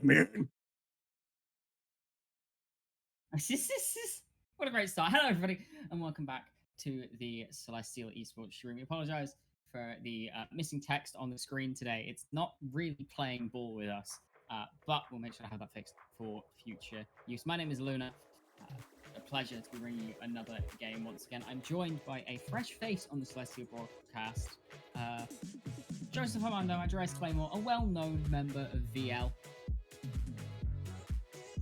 Man, What a great start. Hello, everybody, and welcome back to the Celestial Esports stream. We apologize for the missing text on the screen today. It's not really playing ball with us, but we'll make sure to have that fixed for future use. My name is Luna. Uh, a pleasure to be bringing you another game once again. I'm joined by a fresh face on the Celestial broadcast. Uh, Joseph Armando, Andreas Claymore, a well-known member of VL.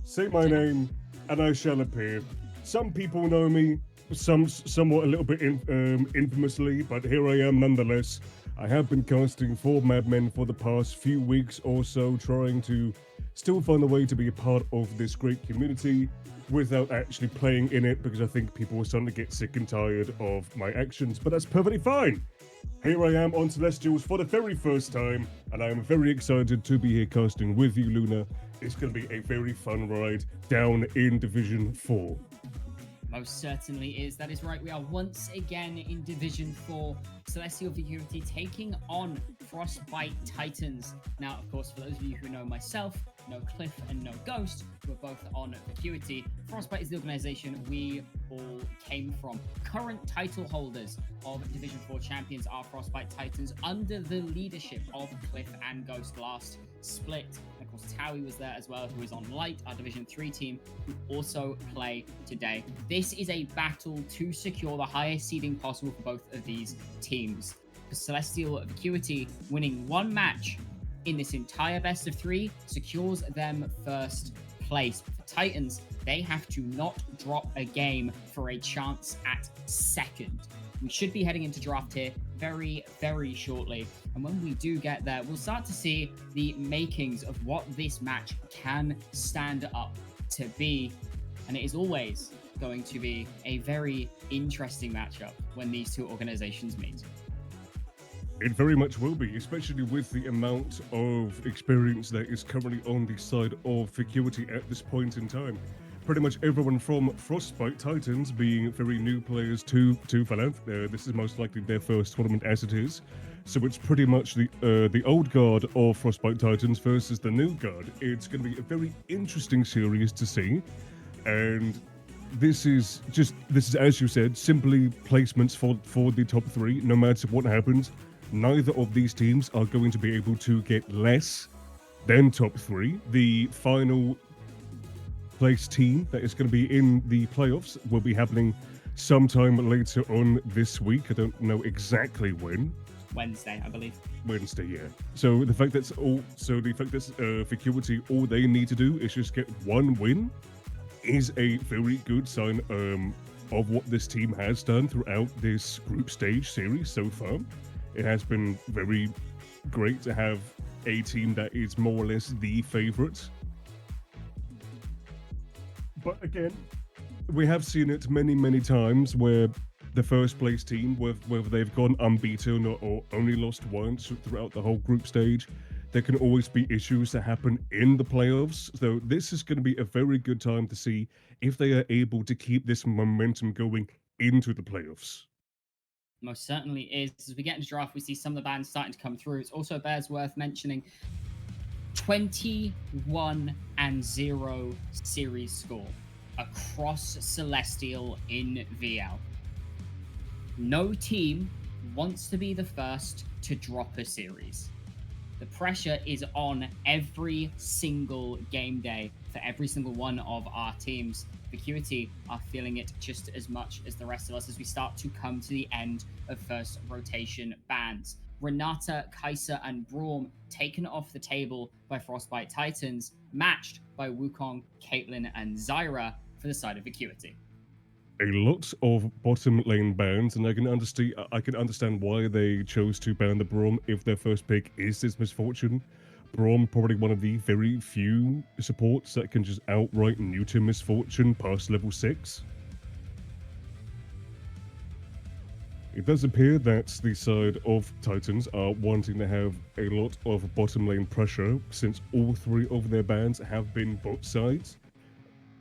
say my Say hi. name and I shall appear. Some people know me, some somewhat a little bit infamously, but here I am nonetheless. I have been casting for Mad Men for the past few weeks or so, trying to still find a way to be a part of this great community without actually playing in it because I think people are starting to get sick and tired of my actions, but that's perfectly fine. Here I am on Celestials for the very first time, and I am very excited to be here casting with you, Luna. It's going to be a very fun ride down in Division 4. Most certainly is. That is right. We are once again in Division 4. Celestial Vacuity taking on Frostbite Titans. Now, of course, for those of you who know myself, know Cliff and know Ghost, who are both on Vacuity, Frostbite is the organization we all came from. Current title holders of Division 4 champions are Frostbite Titans under the leadership of Cliff and Ghost. Last split, of course, Towie was there as well, who is on Light, our Division 3 team, who also play today. This is a battle to secure the highest seeding possible for both of these teams. For Celestial Vacuity, winning one match in this entire best of 3 secures them first place. For Titans, they have to not drop a game for a chance at second. We should be heading into draft here very, very shortly. And when we do get there, we'll start to see the makings of what this match can stand up to be. And it is always going to be a very interesting matchup when these two organizations meet. It very much will be, especially with the amount of experience that is currently on the side of Vacuity at this point in time. Pretty much everyone from Frostbite Titans being very new players to Valanth. This is most likely their first tournament as it is. So it's pretty much the old guard of Frostbite Titans versus the new guard. It's going to be a very interesting series to see. And this is as you said, simply placements for the top 3, no matter what happens. Neither of these teams are going to be able to get less than top 3. The final place team that is going to be in the playoffs will be happening sometime later on this week. I don't know exactly when. Wednesday, I believe. Wednesday, yeah. So the fact that Vacuity, all they need to do is just get one win is a very good sign of what this team has done throughout this group stage series so far. It has been very great to have a team that is more or less the favorite. But again, we have seen it many, many times where the first place team, whether they've gone unbeaten or only lost once throughout the whole group stage, there can always be issues that happen in the playoffs. So this is going to be a very good time to see if they are able to keep this momentum going into the playoffs. Most certainly is. As we get into draft, we see some of the bands starting to come through. It's also bears worth mentioning 21-0 series score across Celestial in VL. No team wants to be the first to drop a series. The pressure is on every single game day for every single one of our teams. Vacuity are feeling it just as much as the rest of us as we start to come to the end of first rotation bans. Renata, Kaiser, and Braum taken off the table by Frostbite Titans, matched by Wukong, Caitlyn, and Zyra for the side of Vacuity. A lot of bottom lane bans, and I can understand why they chose to ban the Braum if their first pick is this Misfortune. Braum probably one of the very few supports that can just outright neuter Misfortune past level 6. It does appear that the side of Titans are wanting to have a lot of bottom lane pressure since all 3 of their bans have been bot sides.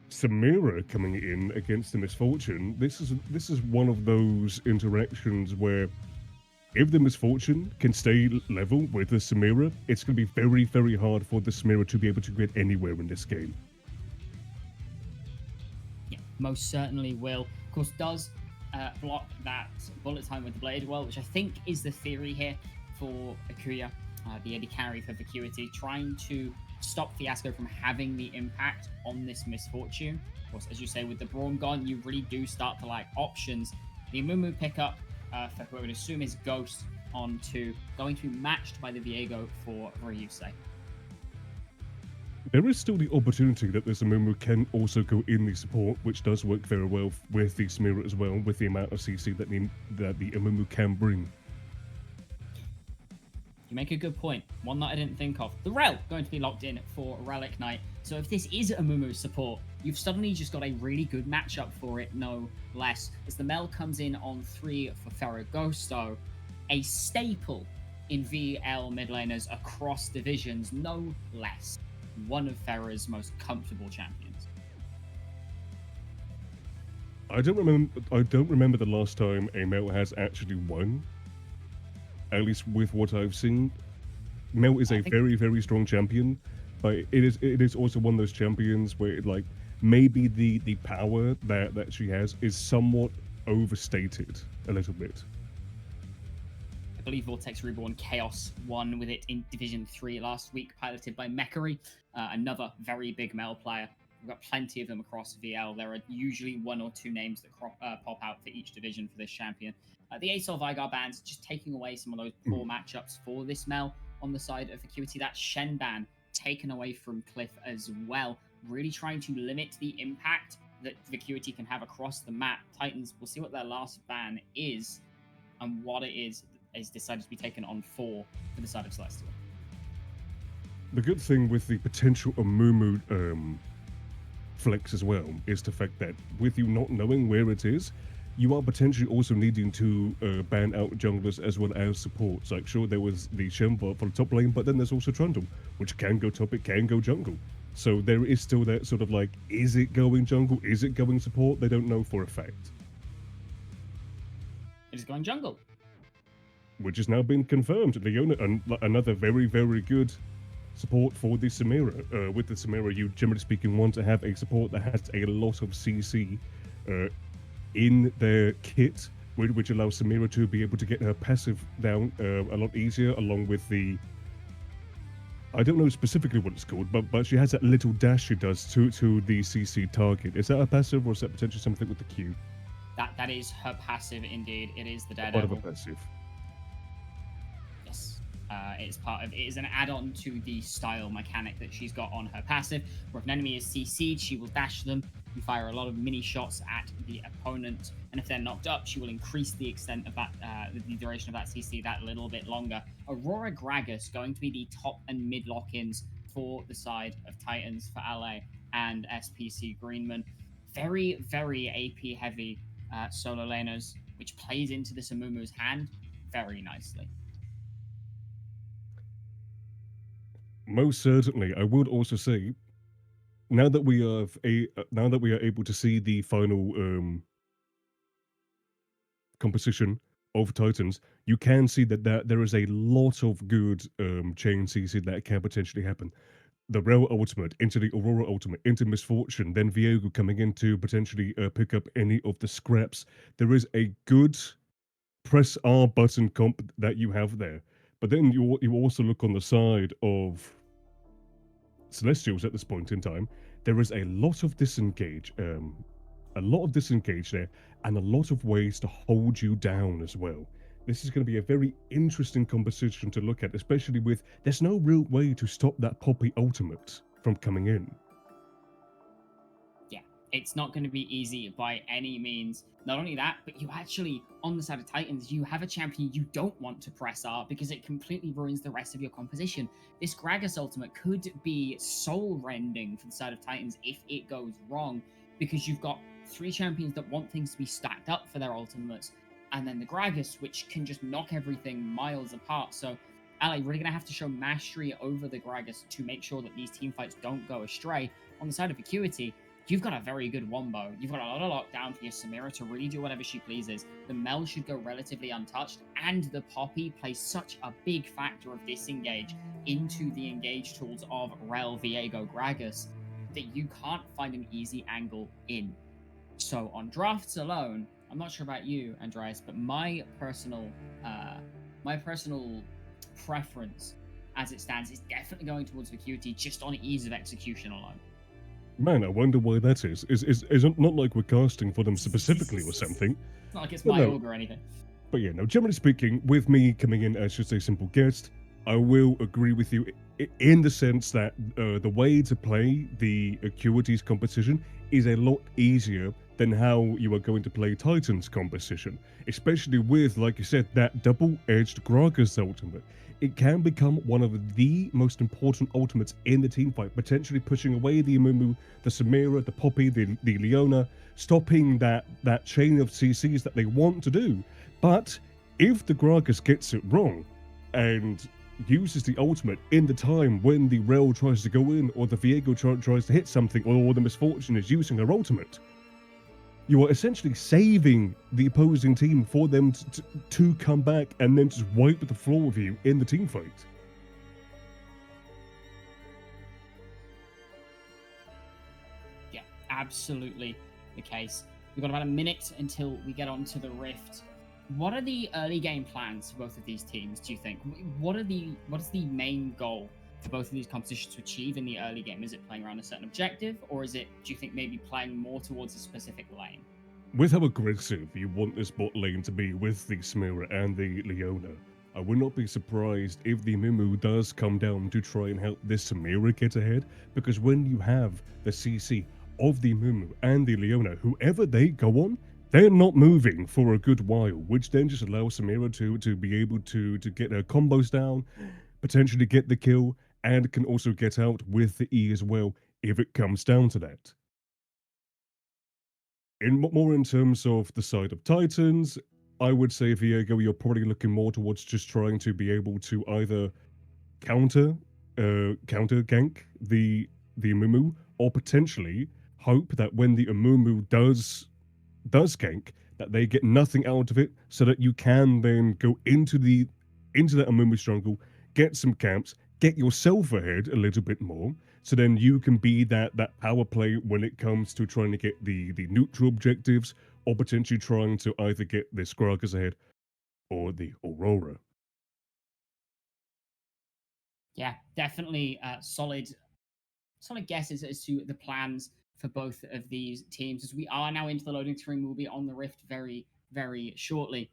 Samira coming in against the Misfortune, this is one of those interactions where if the Misfortune can stay level with the Samira, it's going to be very, very hard for the Samira to be able to get anywhere in this game. Yeah, most certainly will. Of course, does block that bullet time with the blade well, which I think is the theory here for Akuya, the AD carry for Vacuity, trying to stop Fiasco from having the impact on this Misfortune. Of course, as you say, with the Brawn gone, you really do start to like options. The Amumu pickup for who I would assume is Ghost onto going to be matched by the Viego for Ryusei. There is still the opportunity that this Amumu can also go in the support, which does work very well with the Samira as well, with the amount of CC that the Amumu can bring. You make a good point. One that I didn't think of. The Rel going to be locked in for Relic Knight. So if this is Amumu support, you've suddenly just got a really good matchup for it, no less. As the Mel comes in on 3 for Ferragosto, a staple in VL mid laners across divisions, no less. One of Ferra's most comfortable champions. I don't remember the last time a Mel has actually won. At least with what I've seen, Mel is a very, very strong champion, but it is also one of those champions where like maybe the power that she has is somewhat overstated a little bit. I believe Vortex Reborn Chaos won with it in Division 3 last week, piloted by Mechary, another very big Mel player. We've got plenty of them across VL. There are usually 1 or 2 names that pop out for each division for this champion. The Asol Vigar bans just taking away some of those poor matchups for this Mel on the side of Vacuity. That Shen ban taken away from Cliff as well, really trying to limit the impact that Vacuity can have across the map. Titans, we'll see what their last ban is and what it is decided to be taken on for the side of Celestial. The good thing with the potential Amumu flex as well is the fact that with you not knowing where it is, you are potentially also needing to ban out junglers as well as supports. Like, sure, there was the Shenbot for the top lane, but then there's also Trundle, which can go top, it can go jungle. So there is still that sort of like, is it going jungle? Is it going support? They don't know for a fact. It is going jungle. Which has now been confirmed. Leona, another very, very good support for the Samira. With the Samira, you generally speaking want to have a support that has a lot of CC in their kit, which allows Samira to be able to get her passive down a lot easier, along with the... I don't know specifically what it's called, but she has that little dash she does to the CC target. Is that a passive, or is that potentially something with the Q? That is her passive indeed. It is the Part Daredevil. of a passive. Yes. It is an add-on to the style mechanic that she's got on her passive, where if an enemy is CC'd, she will dash them and fire a lot of mini shots at the opponent. And if they're knocked up, she will increase the extent of that, the duration of that CC that little bit longer. Aurora Gragas going to be the top and mid lock-ins for the side of Titans for LA and SPC Greenman. Very, very AP heavy solo laners, which plays into this Amumu's hand very nicely. Most certainly, I would also say, now that we are able to see the final composition of Titans, you can see that there is a lot of good chain CC that can potentially happen. The Rel Ultimate into the Aurora Ultimate into Misfortune, then Viego coming in to potentially pick up any of the scraps. There is a good press R button comp that you have there. But then you also look on the side of Celestials at this point in time. There is a lot of disengage there, and a lot of ways to hold you down as well. This is going to be a very interesting composition to look at, especially with there's no real way to stop that Poppy ultimate from coming in. Yeah, it's not going to be easy by any means. Not only that, but you actually, on the side of Titans, you have a champion you don't want to press R because it completely ruins the rest of your composition. This Gragas ultimate could be soul-rending for the side of Titans if it goes wrong, because you've got 3 champions that want things to be stacked up for their ultimates, and then the Gragas, which can just knock everything miles apart. So LA really going to have to show mastery over the Gragas to make sure that these team fights don't go astray. On the side of Vacuity, you've got a very good wombo. You've got a lot of lockdown for your Samira to really do whatever she pleases. The Mel should go relatively untouched, and the Poppy plays such a big factor of disengage into the engage tools of Rel, Viego, Gragas that you can't find an easy angle in. So on drafts alone, I'm not sure about you, Andreas, but uh, my personal preference as it stands is definitely going towards Vacuity just on ease of execution alone. Man, I wonder why that is. Is it not like we're casting for them specifically or something? It's not like it's But my no. org or anything. But yeah, no, generally speaking, with me coming in as just a simple guest, I will agree with you in the sense that the way to play the Acuities competition is a lot easier than how you are going to play Titans competition, especially with, like you said, that double-edged Gragas ultimate. It can become one of the most important ultimates in the team fight, potentially pushing away the Amumu, the Samira, the Poppy, the Leona, stopping that chain of CCs that they want to do. But if the Gragas gets it wrong and uses the ultimate in the time when the Rel tries to go in or the Viego tries to hit something or the Misfortune is using her ultimate, you are essentially saving the opposing team for them to come back and then just wipe the floor with you in the team fight. Yeah, absolutely the case. We've got about a minute until we get onto the Rift. What are the early game plans for both of these teams, do you think? What is the main goal for both of these competitions to achieve in the early game? Is it playing around a certain objective, or is it, do you think, maybe playing more towards a specific lane? With how aggressive you want this bot lane to be with the Samira and the Leona, I would not be surprised if the Mumu does come down to try and help this Samira get ahead, because when you have the CC of the Mumu and the Leona, whoever they go on, they're not moving for a good while, which then just allows Samira to be able to get her combos down, potentially get the kill, and can also get out with the E as well if it comes down to that. More in terms of the side of Titans, I would say Viego, you're probably looking more towards just trying to be able to either counter gank the Amumu, or potentially hope that when the Amumu does gank, that they get nothing out of it, so that you can then go into that Amumu jungle, get some camps, get yourself ahead a little bit more, so then you can be that power play when it comes to trying to get the neutral objectives, or potentially trying to either get the Gragas ahead or the Aurora. Yeah, definitely solid guesses as to the plans for both of these teams. As we are now into the loading screen, we'll be on the Rift very, very shortly.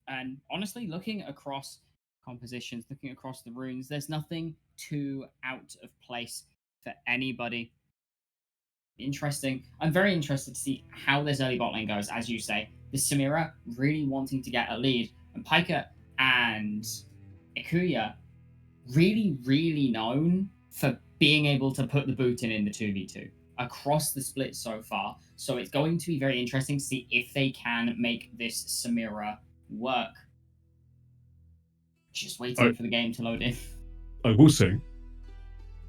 And honestly, looking across compositions, looking across the runes, there's nothing too out of place for anybody. Interesting. I'm very interested to see how this early bot lane goes, as you say. The Samira really wanting to get a lead, and Piker and Ikuya really, really known for being able to put the boot in the 2v2 across the split so far. So it's going to be very interesting to see if they can make this Samira work. Just waiting for the game to load in. I will say,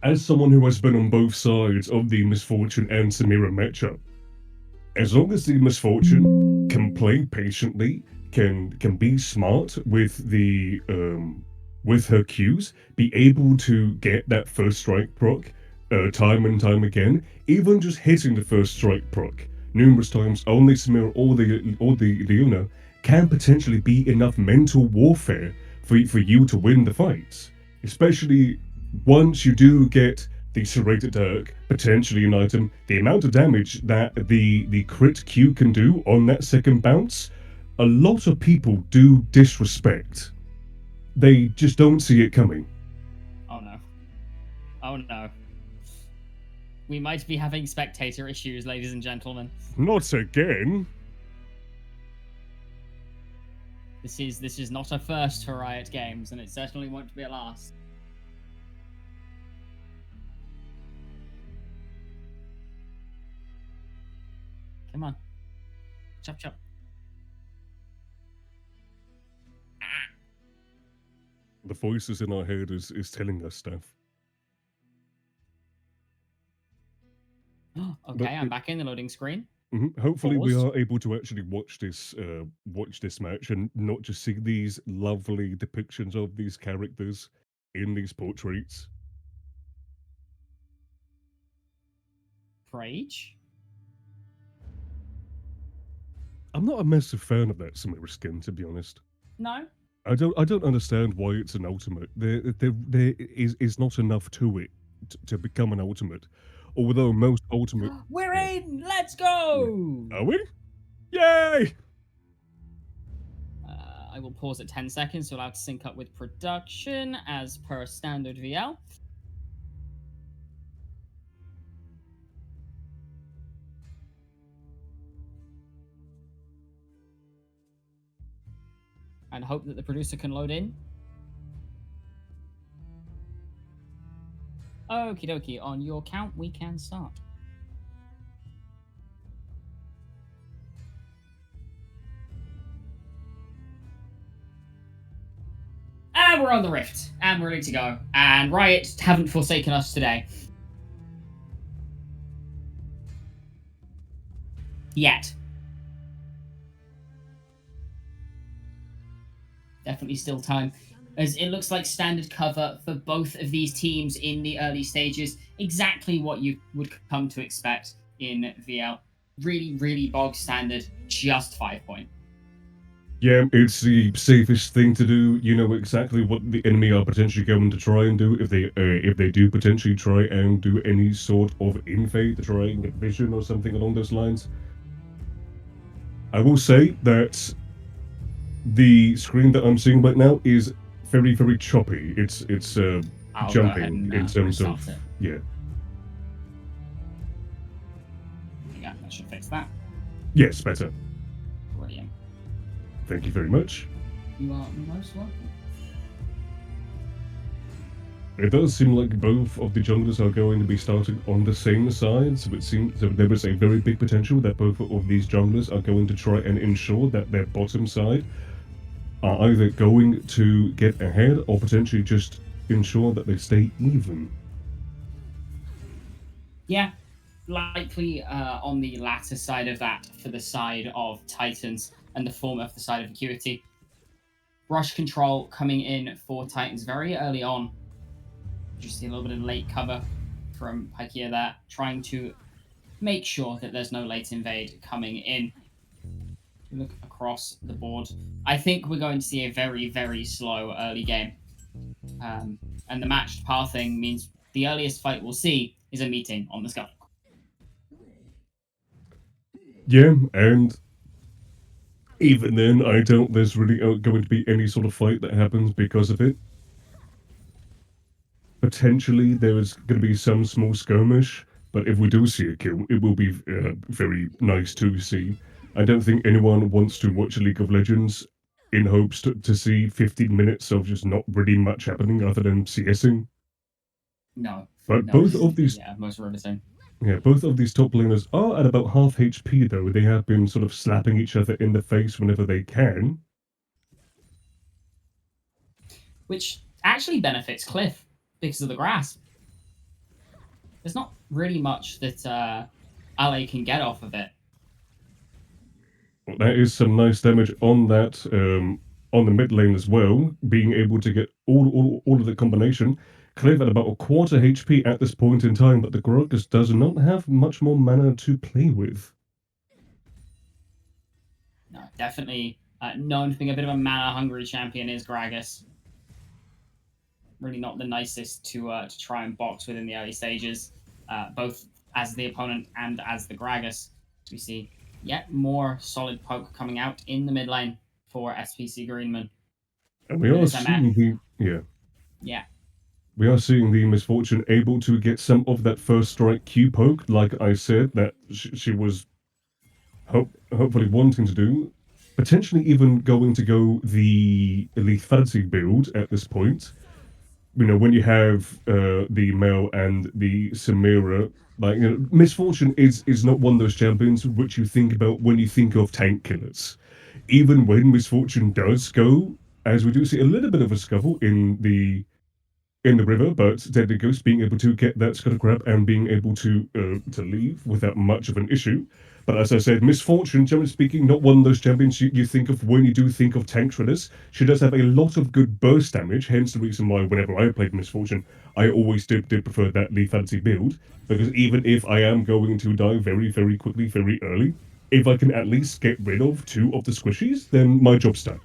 as someone who has been on both sides of the Misfortune and Samira matchup, as long as the Misfortune can play patiently, can be smart with the with her Qs, be able to get that first strike proc time and time again, even just hitting the first strike proc numerous times, only Samira or the Leona can potentially be enough mental warfare for you to win the fights. Especially once you do get the Serrated Dirk, potentially an item, the amount of damage that the crit Q can do on that second bounce, a lot of people do disrespect. They just don't see it coming. Oh no. Oh no. We might be having spectator issues, ladies and gentlemen. Not again. This is not a first for Riot Games, and it certainly won't be a last. Come on. Chop chop. The voices in our head is telling us stuff. But Okay, I'm back in the loading screen. hopefully we Paused. are able to actually watch this match and not just see these lovely depictions of these characters in these portraits. Rage. I'm not a massive fan of that Samira skin, to be honest. No. I don't understand why it's an ultimate. There is not enough to it to become an ultimate. Although most ultimate, We're yeah, in. Let's yeah. go. Are we? Yay! I will pause at 10 seconds to allow it to sync up with production as per standard VL. And hope that the producer can load in. Okie dokie, on your count, we can start. And we're on the Rift, and we're ready to go. And Riot haven't forsaken us today. Yet. Definitely still time. As it looks like standard cover for both of these teams in the early stages. Exactly what you would come to expect in VL. Really, really bog standard, just 5 point. Yeah, it's the safest thing to do. You know exactly what the enemy are potentially going to try and do if they do potentially try and do any sort of invade to try and get vision or something along those lines. I will say that the screen that I'm seeing right now is very, very choppy. It's I'll go ahead jumping and in terms restart of it. yeah. Yeah, that should fix that. Yes, better. Brilliant. Thank you very much. You are most welcome. It does seem like both of the junglers are going to be starting on the same side, so it seems that there is a very big potential that both of these junglers are going to try and ensure that their bottom side are either going to get ahead or potentially just ensure that they stay even. Yeah, likely on the latter side of that for the side of Titans and the former for the side of Vacuity. Rush control coming in for Titans very early on. Just see a little bit of late cover from Pykia there, trying to make sure that there's no late invade coming in. Look across the board. I think we're going to see a very, very slow early game. And the matched pathing means the earliest fight we'll see is a meeting on the scuttle. Yeah, and even then, I doubt there's really going to be any sort of fight that happens because of it. Potentially, there is going to be some small skirmish, but if we do see a kill, it will be very nice to see. I don't think anyone wants to watch League of Legends in hopes to see 15 minutes of just not really much happening other than CSing. No. But No, both of these, yeah, most riveting. yeah, both of these top laners are at about half HP though. They have been sort of slapping each other in the face whenever they can. Which actually benefits Cliff because of the grasp. There's not really much that LA can get off of it. Well, that is some nice damage on that, on the mid lane as well, being able to get all of the combination. Cliff at about a quarter HP at this point in time, but the Gragas does not have much more mana to play with. No, definitely known for being a bit of a mana-hungry champion is Gragas. Really not the nicest to try and box within the early stages, both as the opponent and as the Gragas. We see yet more solid poke coming out in the mid lane for SPC Greenman. And we are seeing the we are seeing the Misfortune able to get some of that first strike Q poke, like I said, that she was hopefully wanting to do. Potentially even going to go the lethality build at this point. You know, when you have the Mel and the Samira, like, you know, Misfortune is not one of those champions which you think about when you think of tank killers. Even when Misfortune does go, as we do see a little bit of a scuffle in the in the river, but Deadly Ghost being able to get that scuttle grab and being able to leave without much of an issue. But as I said, Misfortune, generally speaking, not one of those champions you think of when you do think of tank shredders. She does have a lot of good burst damage, hence the reason why whenever I played Misfortune, I always did prefer that lethality build. Because even if I am going to die very, very quickly, very early, if I can at least get rid of 2 of the squishies, then my job's done.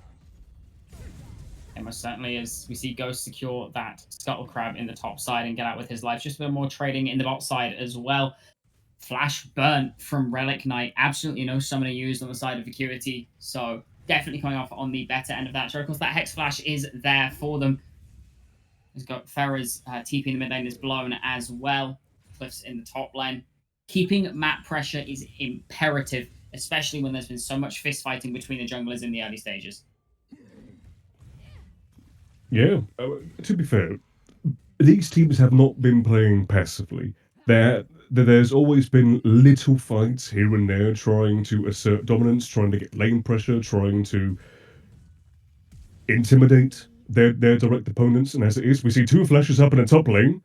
And most certainly, as we see Ghost secure that Scuttle Crab in the top side and get out with his life. Just a bit more trading in the bot side as well. Flash burnt from Relic Knight. Absolutely no summoner used on the side of Vacuity. So definitely coming off on the better end of that. So of course, that Hex Flash is there for them. He's got Farah's TP in the mid lane is blown as well. Cliff's in the top lane. Keeping map pressure is imperative, especially when there's been so much fist fighting between the junglers in the early stages. Yeah, to be fair, these teams have not been playing passively. There's always been little fights here and there trying to assert dominance, trying to get lane pressure, trying to intimidate their direct opponents. And as it is, we see 2 flashes up in the top lane.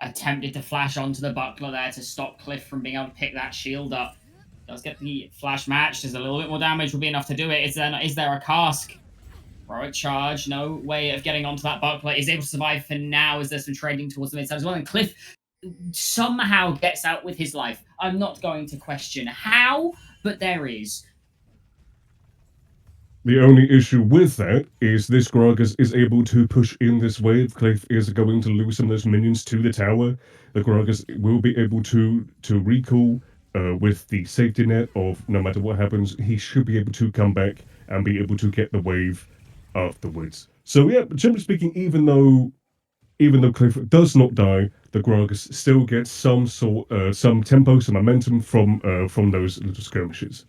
Attempted to flash onto the buckler there to stop Cliff from being able to pick that shield up. Does get the flash matched. There's a little bit more damage, will be enough to do it. Is there a cask? Heroic charge, no way of getting onto that buckler. Is able to survive for now as there's some trading towards the mid side as well. And Cliff somehow gets out with his life. I'm not going to question how, but there is. The only issue with that is this Gragas is able to push in this wave. Cliff is going to lose some of those minions to the tower. The Gragas will be able to recall with the safety net of no matter what happens, he should be able to come back and be able to get the wave afterwards. So yeah, generally speaking, even though Cliff does not die, the Gragas still gets some tempo, some momentum from those little skirmishes.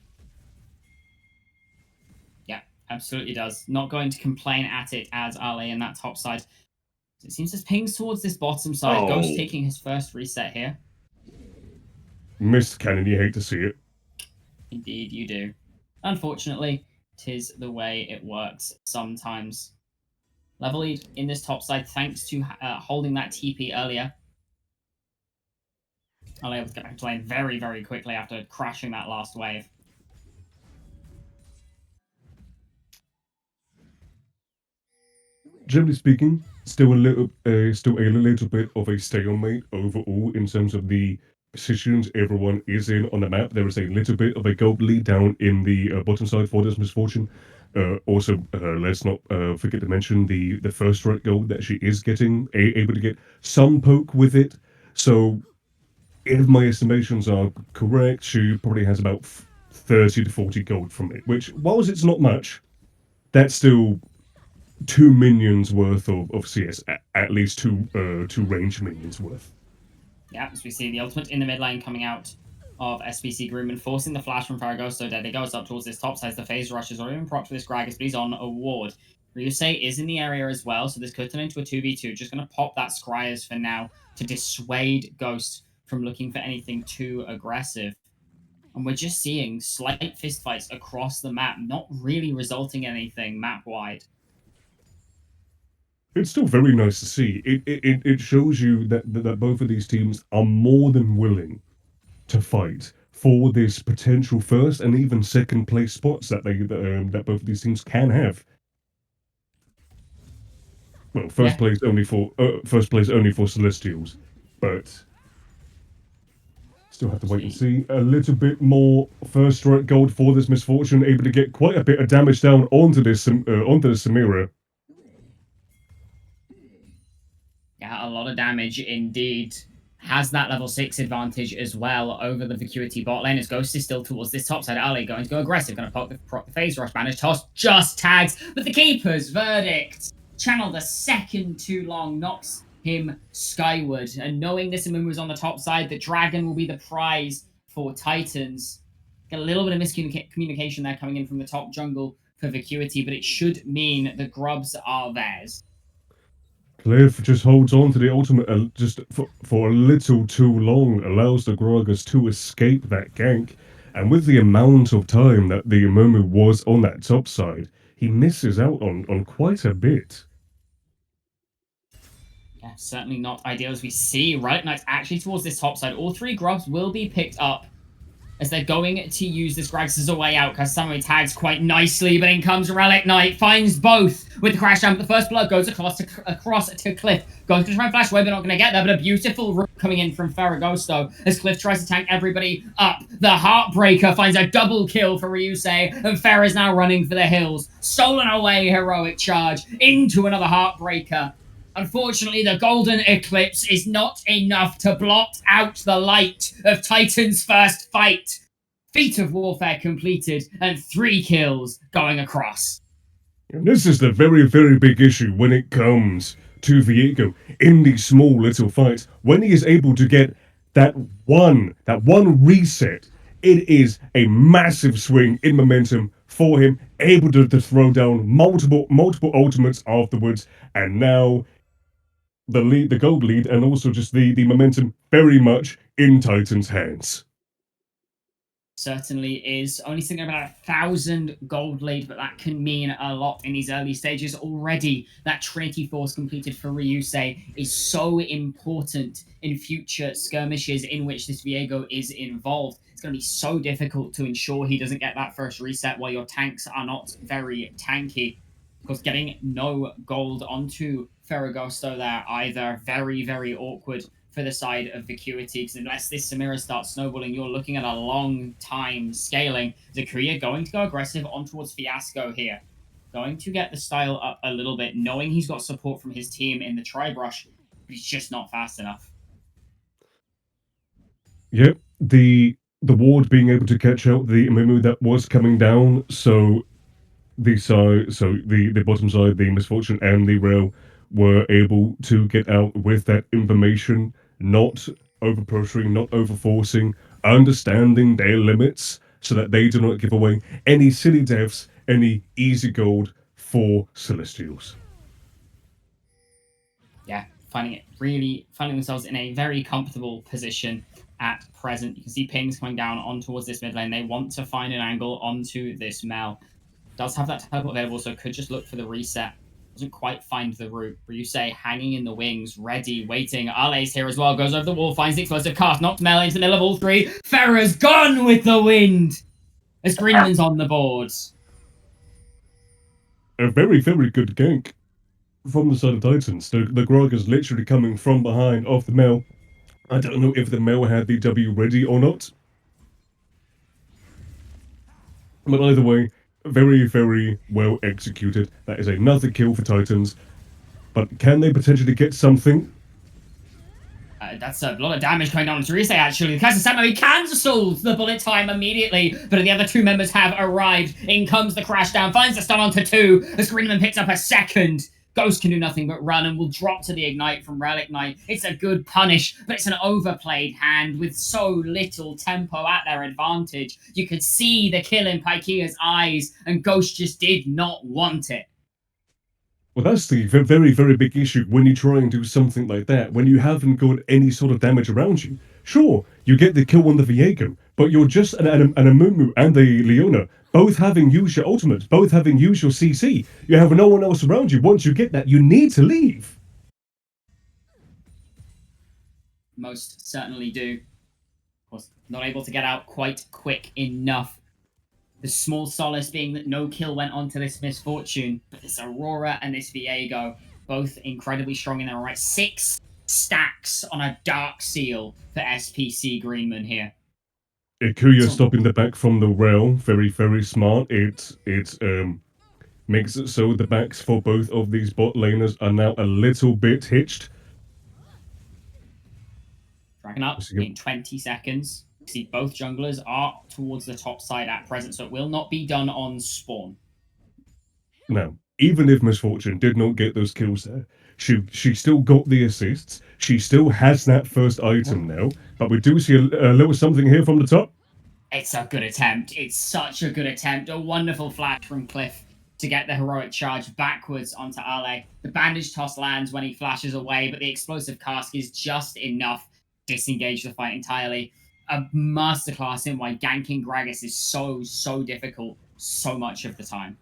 Absolutely does. Not going to complain at it as Ali in that top side. It seems there's pings towards this bottom side. Ghost taking his first reset here. Missed cannon, you hate to see it. Indeed, you do. Unfortunately, 'tis the way it works sometimes. Level lead in this top side thanks to holding that TP earlier. Ali able to get back to lane very, very quickly after crashing that last wave. Generally speaking, still a little bit of a stalemate overall in terms of the positions everyone is in on the map. There is a little bit of a gold lead down in the bottom side for this Misfortune. Also, let's not forget to mention the first right gold that she is getting, able to get some poke with it. So, if my estimations are correct, she probably has about 30 to 40 gold from it, which, whilst it's not much, that's still 2 minions worth of CS, at least two range minions worth. Yeah, as we see the ultimate in the mid lane coming out of SBC Groomman, forcing the flash from Faragos, so there he goes up towards this top side. The phase rush is already been propped for this Gragas, but he's on a ward. Ryusei is in the area as well, so this could turn into a 2v2. Just going to pop that Scryers for now to dissuade Ghost from looking for anything too aggressive. And we're just seeing slight fistfights across the map, not really resulting in anything map-wide. It's still very nice to see. It shows you that both of these teams are more than willing to fight for this potential first and even second place spots that both of these teams can have. Well, first place only for Celestials, but still have to wait and see. A little bit more first strike gold for this Misfortune, able to get quite a bit of damage down onto this Samira. Yeah, a lot of damage indeed. Has that level 6 advantage as well over the Vacuity bot lane as Ghost is still towards this top side. Ali going to go aggressive, going to proc the phase rush, manage toss, just tags, but the keeper's verdict. Channeled a second too long, knocks him skyward. And knowing this Amumu is on the top side, the dragon will be the prize for Titans. Get a little bit of miscommunication there coming in from the top jungle for Vacuity, but it should mean the grubs are theirs. Cliff just holds on to the ultimate just for a little too long, allows the Gragas to escape that gank, and with the amount of time that the Amumu was on that top side, he misses out on quite a bit. Yeah, certainly not ideal as we see Relic Knights actually towards this top side. All 3 grubs will be picked up as they're going to use this Gragas as a way out. Kasamo tags quite nicely, but in comes Relic Knight, finds both with the crash down, but the first blood goes across to Cliff. Going to try and flash away, but not going to get there, but a beautiful root coming in from Ferragosto as Cliff tries to tank everybody up. The Heartbreaker finds a double kill for Ryusei, and Fer is now running for the hills. Stolen away, heroic charge into another Heartbreaker. Unfortunately, the Golden Eclipse is not enough to blot out the light of Titan's first fight. Feat of Warfare completed and 3 kills going across. And this is the very, very big issue when it comes to Viego in these small little fights. When he is able to get that one reset, it is a massive swing in momentum for him, able to throw down multiple ultimates afterwards, and now the gold lead, and also just the momentum very much in Titan's hands. Certainly is. Only thinking about 1,000 gold lead, but that can mean a lot in these early stages already. That Trinity Force completed for Ryusei is so important in future skirmishes in which this Viego is involved. It's going to be so difficult to ensure he doesn't get that first reset while your tanks are not very tanky. Of course, getting no gold onto Ferragosto there either, very, very awkward for the side of Vacuity, because unless this Samira starts snowballing, you're looking at a long time scaling. Zakuya going to go aggressive on towards Fiasco here. Going to get the style up a little bit, knowing he's got support from his team in the Tri-Brush, but he's just not fast enough. Yep, the ward being able to catch out the Mimu that was coming down, so the bottom side, the Misfortune and the Rail were able to get out with that information, not over pressuring, not over forcing, understanding their limits so that they do not give away any silly deaths, any easy gold for Celestials. Yeah, finding themselves in a very comfortable position at present. You can see pings coming down on towards this mid lane. They want to find an angle onto this Mel. Does have that teleport available, so could just look for the reset. Doesn't quite find the route. Ryusei hanging in the wings, ready, waiting. Ale's here as well. Goes over the wall, finds the explosive cast, knocks Mel into the middle of all 3. Farah's gone with the wind as Greenman's on the boards. A very, very good gank from the side of Titans. The Grog is literally coming from behind off the Mel. I don't know if the Mel had the W ready or not. But either way, very, very well executed. That is another kill for Titans. But can they potentially get something? That's a lot of damage coming down on Ryusei, actually. The Kasasamo, he cancels the bullet time immediately, but the other 2 members have arrived. In comes the crash down, finds the stun onto 2, as Greenman picks up a second. Ghost can do nothing but run and will drop to the Ignite from Relic Knight. It's a good punish, but it's an overplayed hand with so little tempo at their advantage. You could see the kill in Paikea's eyes, and Ghost just did not want it. Well, that's the very, very big issue when you try and do something like that, when you haven't got any sort of damage around you. Sure, you get the kill on the Viego, but you're just an Amumu and the Leona, both having used your ultimate, both having used your CC. You have no one else around you. Once you get that, you need to leave. Most certainly do. Of course, not able to get out quite quick enough. The small solace being that no kill went onto this Misfortune, but this Aurora and this Viego, both incredibly strong in their own right. 6 stacks on a Dark Seal for SPC Greenman here. Ikuya stopping the back from the rail, very, very smart. It makes it so the backs for both of these bot laners are now a little bit hitched. Dragon up in 20 seconds. See, both junglers are towards the top side at present, so it will not be done on spawn. Now, even if Misfortune did not get those kills there, she still got the assists. She still has that first item now, but we do see a little something here from the top. It's a good attempt. It's such a good attempt. A wonderful flash from Cliff to get the heroic charge backwards onto Ale. The bandage toss lands when he flashes away, but the explosive cask is just enough to disengage the fight entirely. A masterclass in why ganking Gragas is so difficult so much of the time.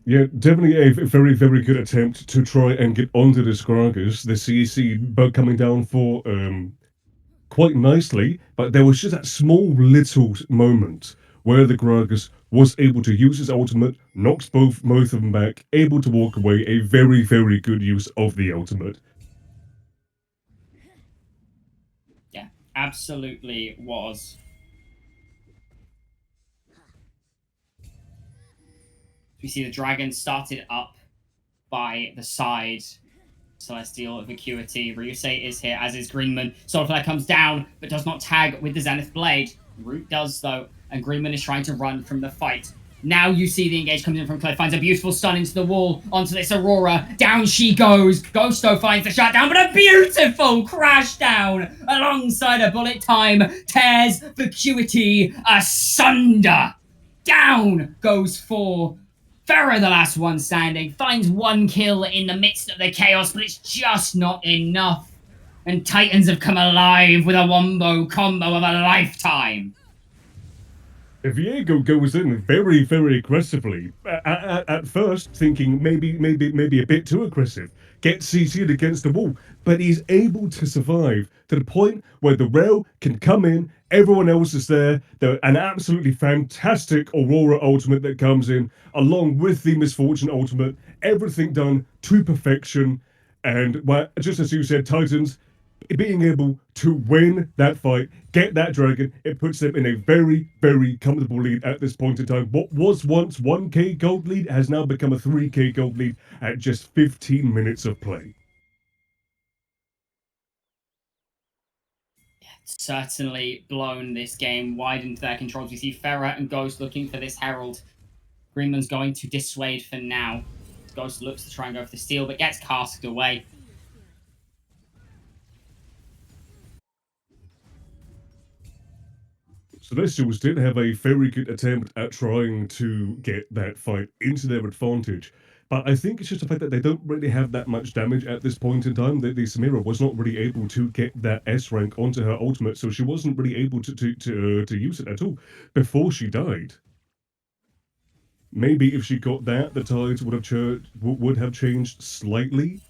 Yeah, definitely a very, very good attempt to try and get onto the Scraggers. The CEC bug coming down for quite nicely, but there was just that small little moment where the Gragas was able to use his ultimate, knocks both of them back, able to walk away. A very, very good use of the ultimate. Yeah, absolutely was. We see the dragon started up by the side. Celestial Vacuity. Ryusei is here, as is Greenman. Soulflare comes down, but does not tag with the Zenith Blade. Root does, though, and Greenman is trying to run from the fight. Now you see the engage comes in from Clay, finds a beautiful stun into the wall, onto this Aurora. Down she goes. Ghosto finds the shutdown, but a beautiful crash down alongside a bullet time. Tears Vacuity asunder. Down goes 4. Farah, the last one standing, finds 1 kill in the midst of the chaos, but it's just not enough. And Titans have come alive with a wombo combo of a lifetime. Viego goes in very, very aggressively. At first, thinking maybe a bit too aggressive, gets CC'd against the wall, but he's able to survive to the point where the rail can come in. Everyone else is there. An absolutely fantastic Aurora ultimate that comes in, along with the Misfortune ultimate. Everything done to perfection. And well, just as you said, Titans being able to win that fight, get that dragon, it puts them in a very, very comfortable lead at this point in time. What was once 1k gold lead has now become a 3k gold lead at just 15 minutes of play. Certainly blown this game wide into their controls. We see Farah and Ghost looking for this Herald. Greenman's going to dissuade for now. Ghost looks to try and go for the steal, but gets casked away. Celestials did have a very good attempt at trying to get that fight into their advantage. But I think it's just the fact that they don't really have that much damage at this point in time. That the Samira was not really able to get that S rank onto her ultimate, so she wasn't really able to use it at all before she died. Maybe if she got that, the tides would have changed slightly.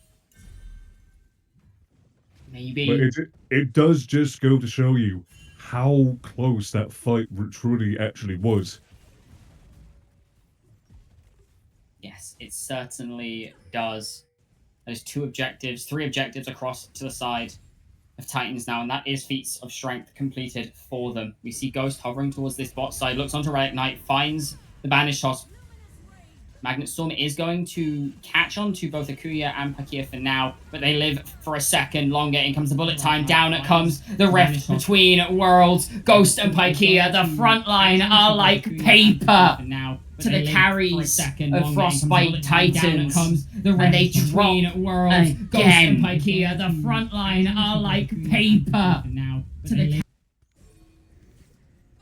Maybe. But it does just go to show you how close that fight truly actually was. Yes, it certainly does. There's 2 objectives, 3 objectives across to the side of Titans now, and that is feats of strength completed for them. We see Ghost hovering towards this bot side, looks onto Relic Knight, finds the Banish Toss. Magnet Storm is going to catch on to both Akuya and Pakia for now, but they live for a second longer. In comes the bullet time. Down it comes the rift between worlds. Ghost and Pakia, the front line are like paper to the carries of Frostbite Titans. And they drop worlds. Ghost and Pakia, the front line are like paper to the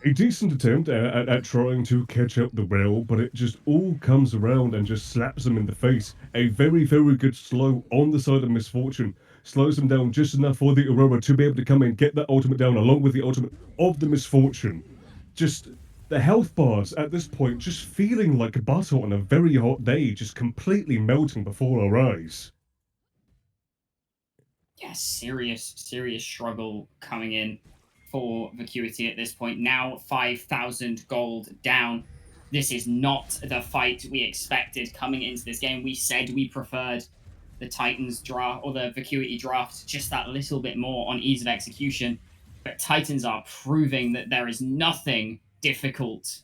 A decent attempt at trying to catch up the rail, but it just all comes around and just slaps them in the face. A very, very good slow on the side of Misfortune. Slows them down just enough for the Aurora to be able to come in, get that ultimate down, along with the ultimate of the Misfortune. Just the health bars at this point just feeling like butter on a very hot day, just completely melting before our eyes. Yeah, serious struggle coming in for Vacuity at this point. Now 5,000 gold down. This is not the fight we expected coming into this game. We said we preferred the Titans draft or the Vacuity draft just that little bit more on ease of execution. But Titans are proving that there is nothing difficult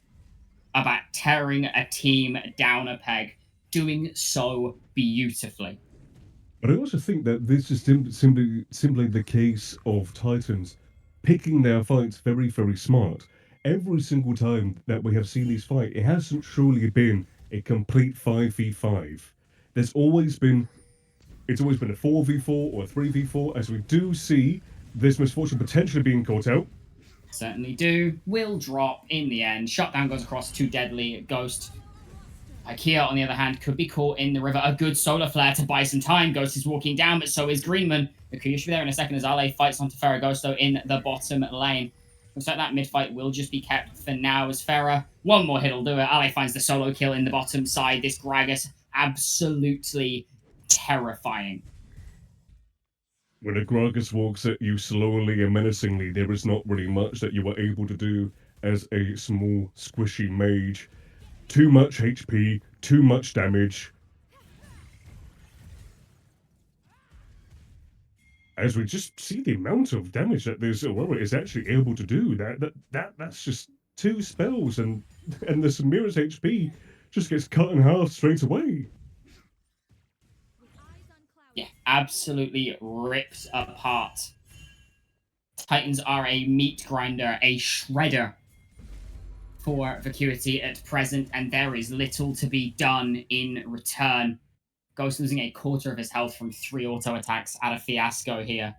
about tearing a team down a peg, doing so beautifully. But I also think that this is simply the case of Titans picking their fights very, very smart. Every single time that we have seen these fight, it hasn't truly been a complete 5v5. It's always been a 4v4 or a 3v4, as we do see this Misfortune potentially being caught out. Certainly do. Will drop in the end. Shutdown goes across to Deadly Ghost. Ikea, on the other hand, could be caught in the river. A good solar flare to buy some time. Ghost is walking down, but so is Greenman. Akuya should be there in a second as Ale fights onto Ferragosto in the bottom lane. Looks like that mid-fight will just be kept for now as Farah. One more hit will do it. Ale finds the solo kill in the bottom side. This Gragas, absolutely terrifying. When a Gragas walks at you slowly and menacingly, there is not really much that you are able to do as a small, squishy mage. Too much HP, too much damage. As we just see the amount of damage that this Aurora is actually able to do, that's just 2 spells, and the Samira's HP just gets cut in half straight away. Yeah, absolutely ripped apart. Titans are a meat grinder, a shredder for Vacuity at present, and there is little to be done in return. Ghost losing a quarter of his health from 3 auto attacks at a Fiasco here.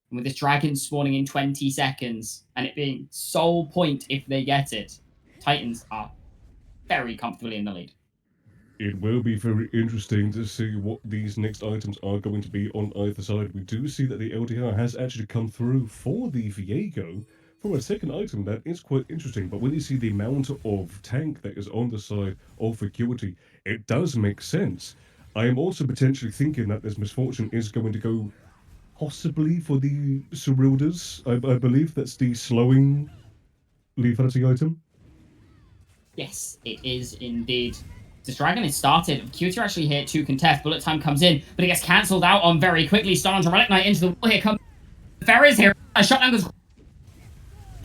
And with this dragon spawning in 20 seconds, and it being sole point if they get it, Titans are very comfortably in the lead. It will be very interesting to see what these next items are going to be on either side. We do see that the LDR has actually come through for the Viego for a second item that is quite interesting. But when you see the amount of tank that is on the side of Vacuity, it does make sense. I am also potentially thinking that this Misfortune is going to go possibly for the Cerildas. I believe that's the slowing lethality item. Yes, it is indeed. This dragon is started. Vacuity are actually here to contest. Bullet time comes in, but it gets cancelled out on very quickly. Stun onto Relic Knight into the wall. Here comes Ferris here. A shotgun goes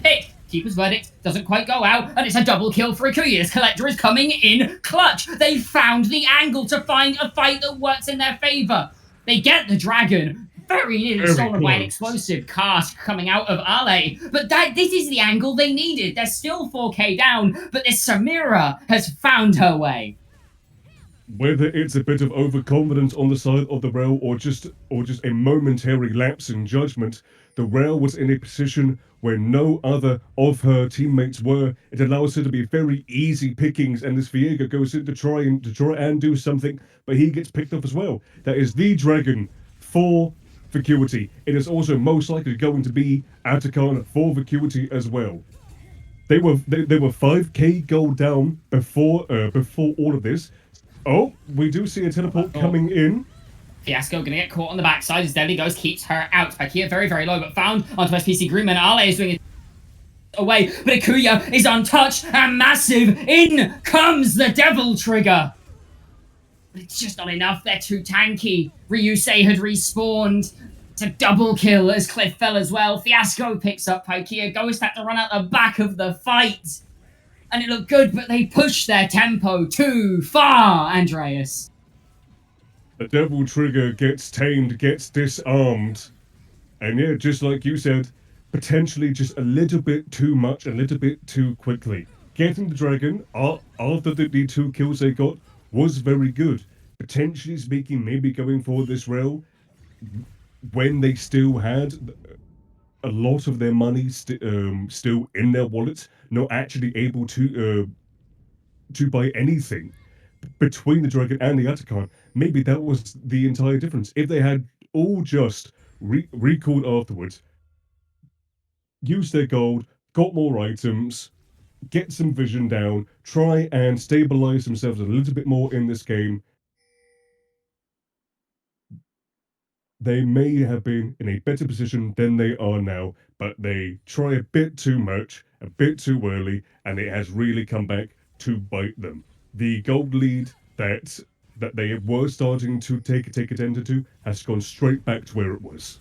hit. Keeper's verdict doesn't quite go out, and it's a double kill for Ikuya. This Collector is coming in clutch. They found the angle to find a fight that works in their favor. They get the dragon. Very nearly stolen by an explosive cast coming out of Ale. But this is the angle they needed. They're still 4k down, but this Samira has found her way. Whether it's a bit of overconfidence on the side of the rail or just a momentary lapse in judgment, the rail was in a position where no other of her teammates were. It allows her to be very easy pickings, and this Viego goes in to try and do something, but he gets picked up as well. That is the dragon for Vacuity. It is also most likely going to be Atakan for Vacuity as well. They were 5k gold down before all of this. Oh, we do see a teleport coming in. Fiasco gonna get caught on the backside as Deadly Ghost keeps her out. Vakia very, very low, but found onto SPC Groomman. Ale is doing it away, but Ikuya is untouched and massive. In comes the Devil Trigger. But it's just not enough. They're too tanky. Ryusei had respawned. It's a double kill as Cliff fell as well. Fiasco picks up Pykia. Ghost had to run out the back of the fight. And it looked good, but they pushed their tempo too far, Andreas. The Devil Trigger gets tamed, gets disarmed. And yeah, just like you said, potentially just a little bit too much, a little bit too quickly. Getting the dragon, after the 2 kills they got, was very good. Potentially speaking, maybe going for this rail when they still had a lot of their money still in their wallets, not actually able to buy anything between the dragon and the Atakan. Maybe that was the entire difference. If they had all just recalled afterwards, used their gold, got more items, get some vision down, try and stabilize themselves a little bit more in this game, they may have been in a better position than they are now, but they try a bit too much, a bit too early, and it has really come back to bite them. The gold lead that they were starting to take attention to has gone straight back to where it was.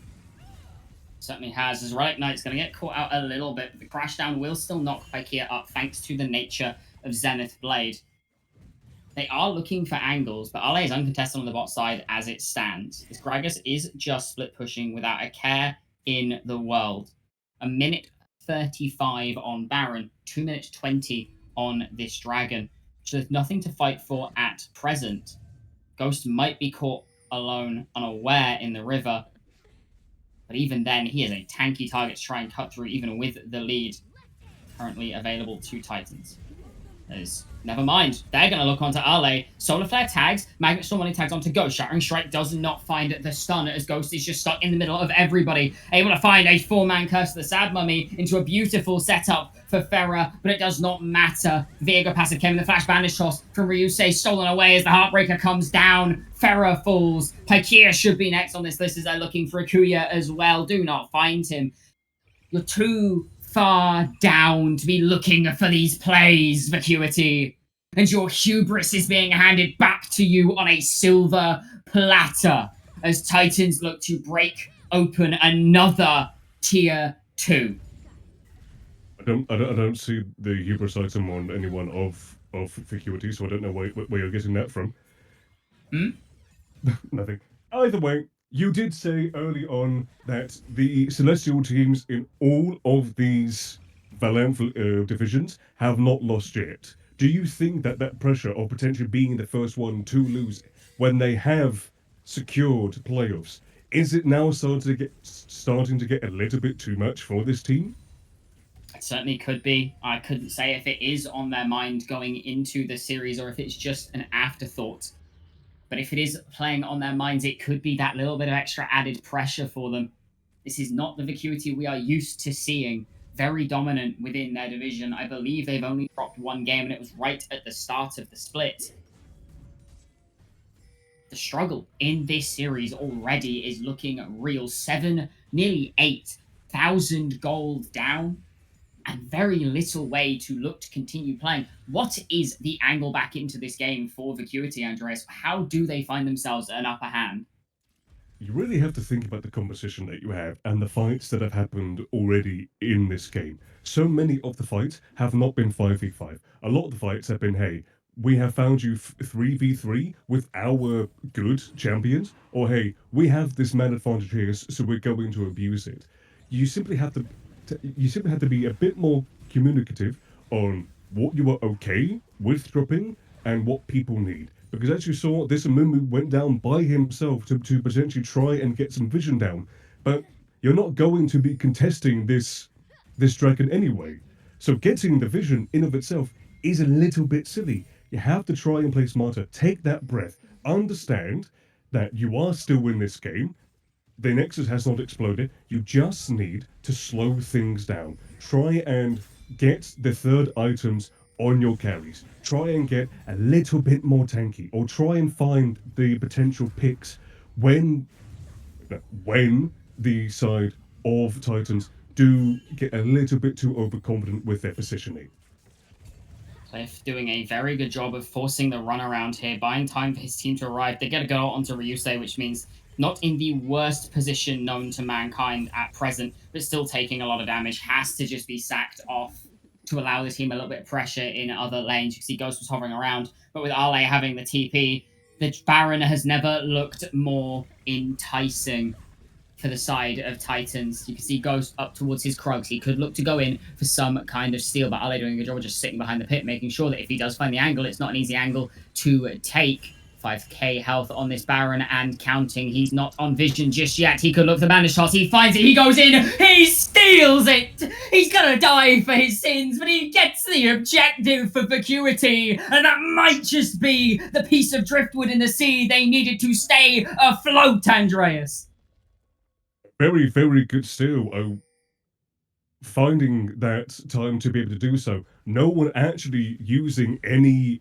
Certainly has, as Relic Knight's going to get caught out a little bit, but the crashdown will still knock Pykia up thanks to the nature of Zenith Blade. They are looking for angles, but Ale is uncontested on the bot side as it stands. This Gragas is just split pushing without a care in the world. 1 minute 35 on Baron, 2 minutes 20 on this Dragon. So there's nothing to fight for at present. Ghost might be caught alone, unaware in the river. But even then, he is a tanky target to try and cut through, even with the lead currently available to Titans. Never mind. They're going to look onto Ale. Solar Flare tags. Magnet Storm only tags onto Ghost. Shattering Strike does not find the stun as Ghost is just stuck in the middle of everybody. Able to find a 4-man Curse of the Sad Mummy into a beautiful setup for Farah, but it does not matter. Viego passive came in the Flash Banish Toss from Ryusei, stolen away as the Heartbreaker comes down. Farah falls. Pykia should be next on this list as they're looking for Akuya as well. Do not find him. You're too far down to be looking for these plays, Vacuity. And your hubris is being handed back to you on a silver platter as Titans look to break open another tier 2. I don't see the hubris item on anyone of Vacuity, so I don't know where you're getting that from. Nothing. Either way, you did say early on that the Celestial teams in all of these Valanth divisions have not lost yet. Do you think that that pressure of potentially being the first one to lose when they have secured playoffs, is it now starting to get a little bit too much for this team? It certainly could be. I couldn't say if it is on their mind going into the series or if it's just an afterthought. But if it is playing on their minds, it could be that little bit of extra added pressure for them. This is not the Vacuity we are used to seeing. Very dominant within their division. I believe they've only dropped one game, and it was right at the start of the split. The struggle in this series already is looking real. 7, nearly 8,000 gold down, and very little way to look to continue playing. What is the angle back into this game for Vacuity, Andreas? How do they find themselves an upper hand? You really have to think about the composition that you have and the fights that have happened already in this game. So many of the fights have not been 5v5. A lot of the fights have been, hey, we have found you 3v3 with our good champions, or hey, we have this man advantage here, so we're going to abuse it. You simply have to be a bit more communicative on what you are okay with dropping and what people need. Because as you saw, this Amumu went down by himself to potentially try and get some vision down. But you're not going to be contesting this dragon anyway. So getting the vision in of itself is a little bit silly. You have to try and play smarter. Take that breath. Understand that you are still in this game. The Nexus has not exploded. You just need to slow things down. Try and get the third items on your carries. Try and get a little bit more tanky, or try and find the potential picks when the side of Titans do get a little bit too overconfident with their positioning. Cliff doing a very good job of forcing the runaround here, buying time for his team to arrive. They get a go onto Ryusei, which means not in the worst position known to mankind at present, but still taking a lot of damage. Has to just be sacked off to allow the team a little bit of pressure in other lanes. You can see Ghost was hovering around, but with Ale having the TP, the Baron has never looked more enticing for the side of Titans. You can see Ghost up towards his Krugs. He could look to go in for some kind of steal, but Ale doing a good job of just sitting behind the pit, making sure that if he does find the angle, it's not an easy angle to take. 5k health on this Baron and counting. He's not on vision just yet. He could look for the bandage toss. He finds it. He goes in. He steals it. He's gonna die for his sins, but he gets the objective for Vacuity, and that might just be the piece of driftwood in the sea they needed to stay afloat, Andreas. Very, very good steal. Finding that time to be able to do so. No one actually using any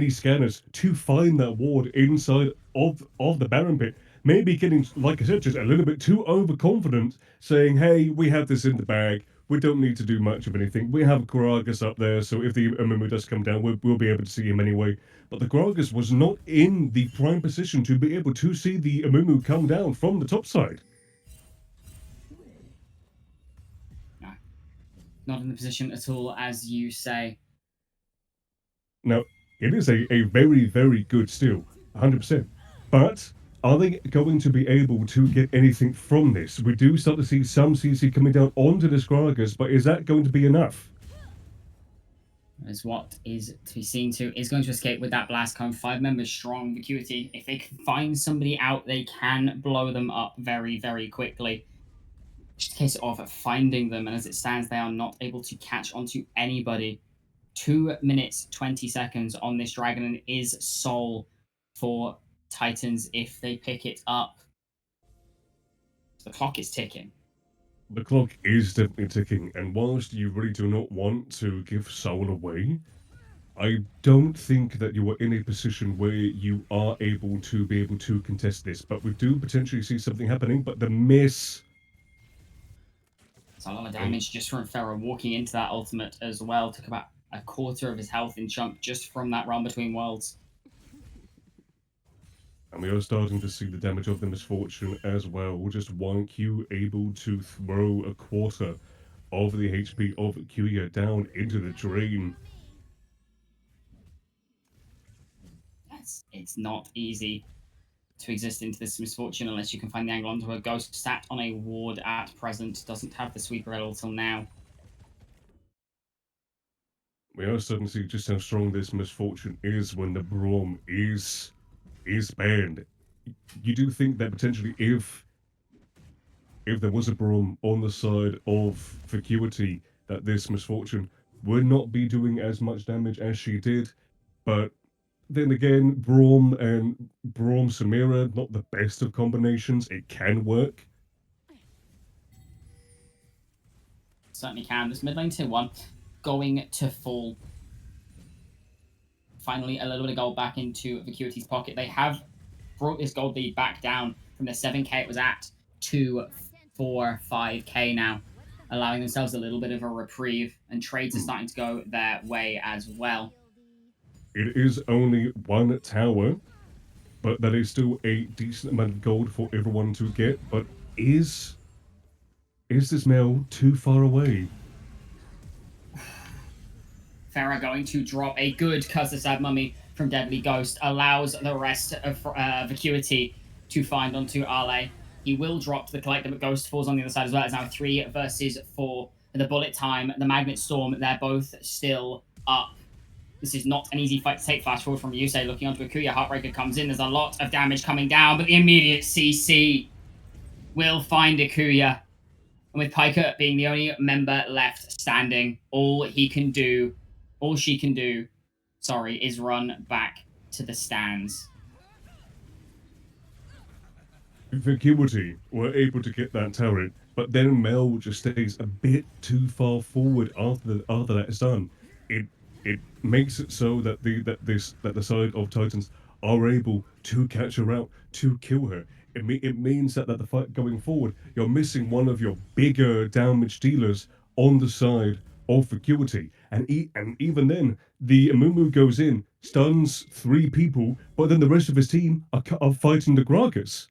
scanners to find that ward inside of the Baron pit. Maybe getting, like I said, just a little bit too overconfident, saying, hey, we have this in the bag. We don't need to do much of anything. We have Gragas up there, so if the Amumu does come down, we'll be able to see him anyway. But the Gragas was not in the prime position to be able to see the Amumu come down from the top side. No, not in the position at all, as you say. Now, it is a very, very good steal, 100%. But are they going to be able to get anything from this? We do start to see some CC coming down onto the Gragas, but is that going to be enough? Is what is to be seen to. Is going to escape with that blast cone. 5 members strong. Vacuity, if they can find somebody out, they can blow them up very, very quickly. Just a case of finding them, and as it stands, they are not able to catch onto anybody. 2 minutes 20 seconds on this dragon and is soul for Titans if they pick it up. The clock is ticking. The clock is definitely ticking, and whilst you really do not want to give soul away, I don't think that you are in a position where you are able to contest this, but we do potentially see something happening. But the miss. It's a lot of damage just from Pharaoh walking into that ultimate as well. Took about a quarter of his health in chunk just from that Realm Between Worlds. And we are starting to see the damage of the misfortune as well. Just one Q able to throw a quarter of the HP of Kuya down into the drain. It's not easy to exist into this misfortune unless you can find the angle onto a ghost sat on a ward at present. Doesn't have the sweeper at all till now. We are starting to see just how strong this misfortune is when the Braum is banned. You do think that potentially if there was a Braum on the side of Vacuity, that this misfortune would not be doing as much damage as she did, but then again, Braum and Braum Samira, not the best of combinations. It can work. Certainly can. This mid lane tier 1 going to fall. Finally, a little bit of gold back into Vacuity's pocket. They have brought this gold lead back down from the 7k it was at to 4-5k now, allowing themselves a little bit of a reprieve, and trades are starting to go their way as well. It is only one tower, but that is still a decent amount of gold for everyone to get. But is this mail too far away? Farah going to drop a good Cursed Mummy from Deadly Ghost, allows the rest of Vacuity to find onto Ale. He will drop the Collector, but Ghost falls on the other side as well. It's now 3 versus 4. The Bullet Time, the Magnet Storm, they're both still up. This is not an easy fight to take. Flash forward from Yusei, looking onto Akuya. Heartbreaker comes in. There's a lot of damage coming down, but the immediate CC will find Akuya. And with Piker being the only member left standing, all she can do, is run back to the stands. Vacuity were able to get that turret, but then Mel just stays a bit too far forward after that is done. It makes it so that the side of Titans are able to catch her out, to kill her. It means that the fight going forward, you're missing one of your bigger damage dealers on the side of Vacuity. And even then, the Amumu goes in, stuns 3 people, but then the rest of his team are fighting the Gragas.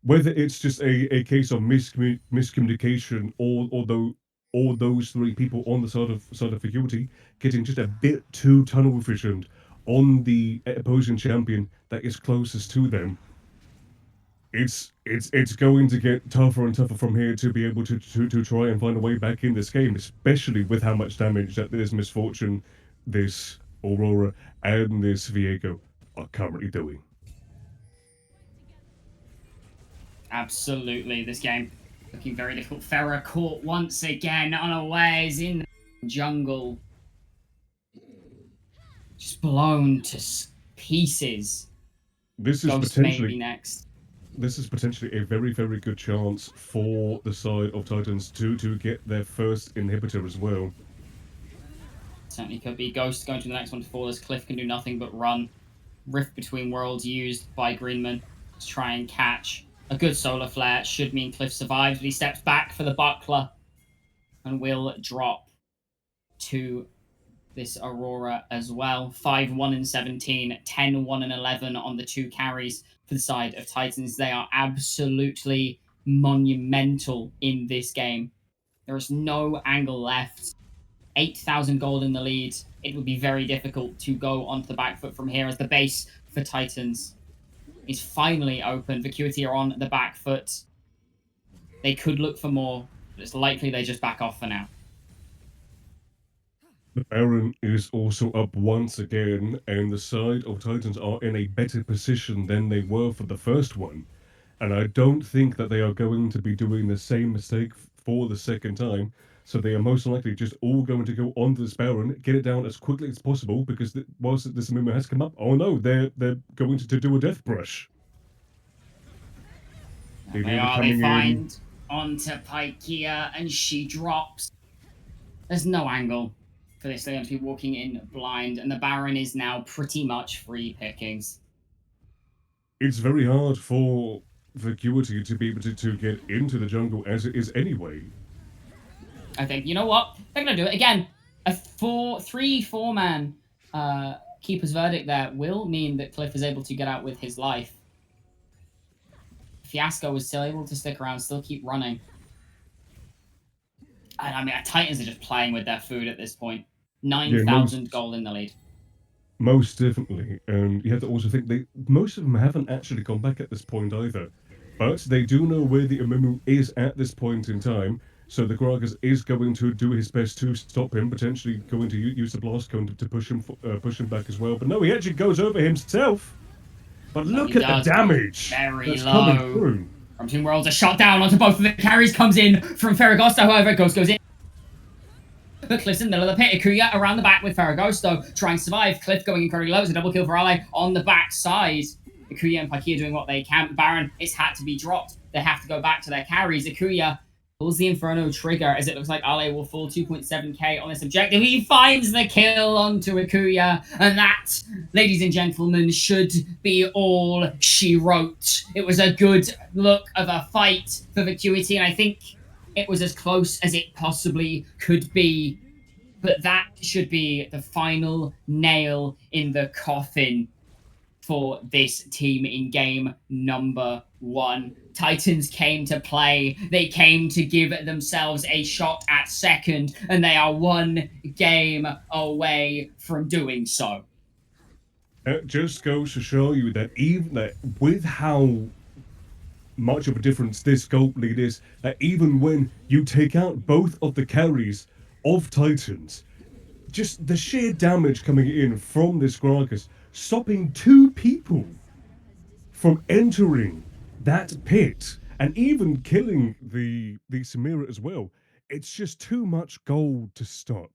Whether it's just a case of miscommunication, or those 3 people on the side of Vacuity getting just a bit too tunnel efficient on the opposing champion that is closest to them, it's going to get tougher and tougher from here to be able to try and find a way back in this game, especially with how much damage that this Misfortune, this Aurora, and this Viego are currently doing. Absolutely, this game looking very difficult. Farah caught once again unawares in the jungle. Just blown to pieces. This is Ghost potentially maybe next. This is potentially a very, very good chance for the side of Titans to get their first inhibitor as well. Certainly could be. Ghost going to the next one to fall as Cliff can do nothing but run. Rift Between Worlds used by Greenman to try and catch. A good solar flare should mean Cliff survives, but he steps back for the buckler and will drop to this Aurora as well. 5-1 and 17, 10-1 and 11 on the 2 carries for the side of Titans. They are absolutely monumental in this game. There is no angle left. 8,000 gold in the lead. It would be very difficult to go onto the back foot from here as the base for Titans is finally open. Vacuity are on the back foot. They could look for more, but it's likely they just back off for now. The Baron is also up once again, and the side of Titans are in a better position than they were for the first one. And I don't think that they are going to be doing the same mistake for the second time. So they are most likely just all going to go onto this Baron, get it down as quickly as possible, because whilst this Amumu has come up, oh no, they're going to do a death brush. They find onto Pykia, and she drops. There's no angle for this. They're going to be walking in blind, and the Baron is now pretty much free pickings. It's very hard for Vacuity to be able to get into the jungle as it is anyway. I think, you know what? They're going to do it. Again, a 3-4-man keeper's verdict there will mean that Cliff is able to get out with his life. Fiasco was still able to stick around, still keep running. And I mean, Titans are just playing with their food at this point. 9,000 gold in the lead. Most definitely. And you have to also think most of them haven't actually gone back at this point either. But they do know where the Amumu is at this point in time. So the Gragas is going to do his best to stop him, potentially going to use the blast cone to push him back as well. But no, he actually goes over himself. But look at the damage that's coming through. From Tomb Worlds, a shot down onto both of the carries comes in from Ferragosto. However, Ghost goes in. But Cliff's in the middle of the pit. Ikuya around the back with Ferragosto trying to survive. Cliff going incredibly low. It's a double kill for Ale on the back side. Ikuya and Pykia doing what they can. Baron, it's had to be dropped. They have to go back to their carries. Ikuya pulls the Inferno trigger as it looks like Ale will fall 2.7k on this objective. He finds the kill onto Ikuya, and that, ladies and gentlemen, should be all she wrote. It was a good look of a fight for Vacuity, and I think it was as close as it possibly could be. But that should be the final nail in the coffin for this team in game number 1. Titans came to play. They came to give themselves a shot at second, and they are one game away from doing so. It just goes to show you that even with how much of a difference this gold lead is, that even when you take out both of the carries of Titans, just the sheer damage coming in from this Gragas, stopping 2 people from entering that pit and even killing the Samira as well. It's just too much gold to stop.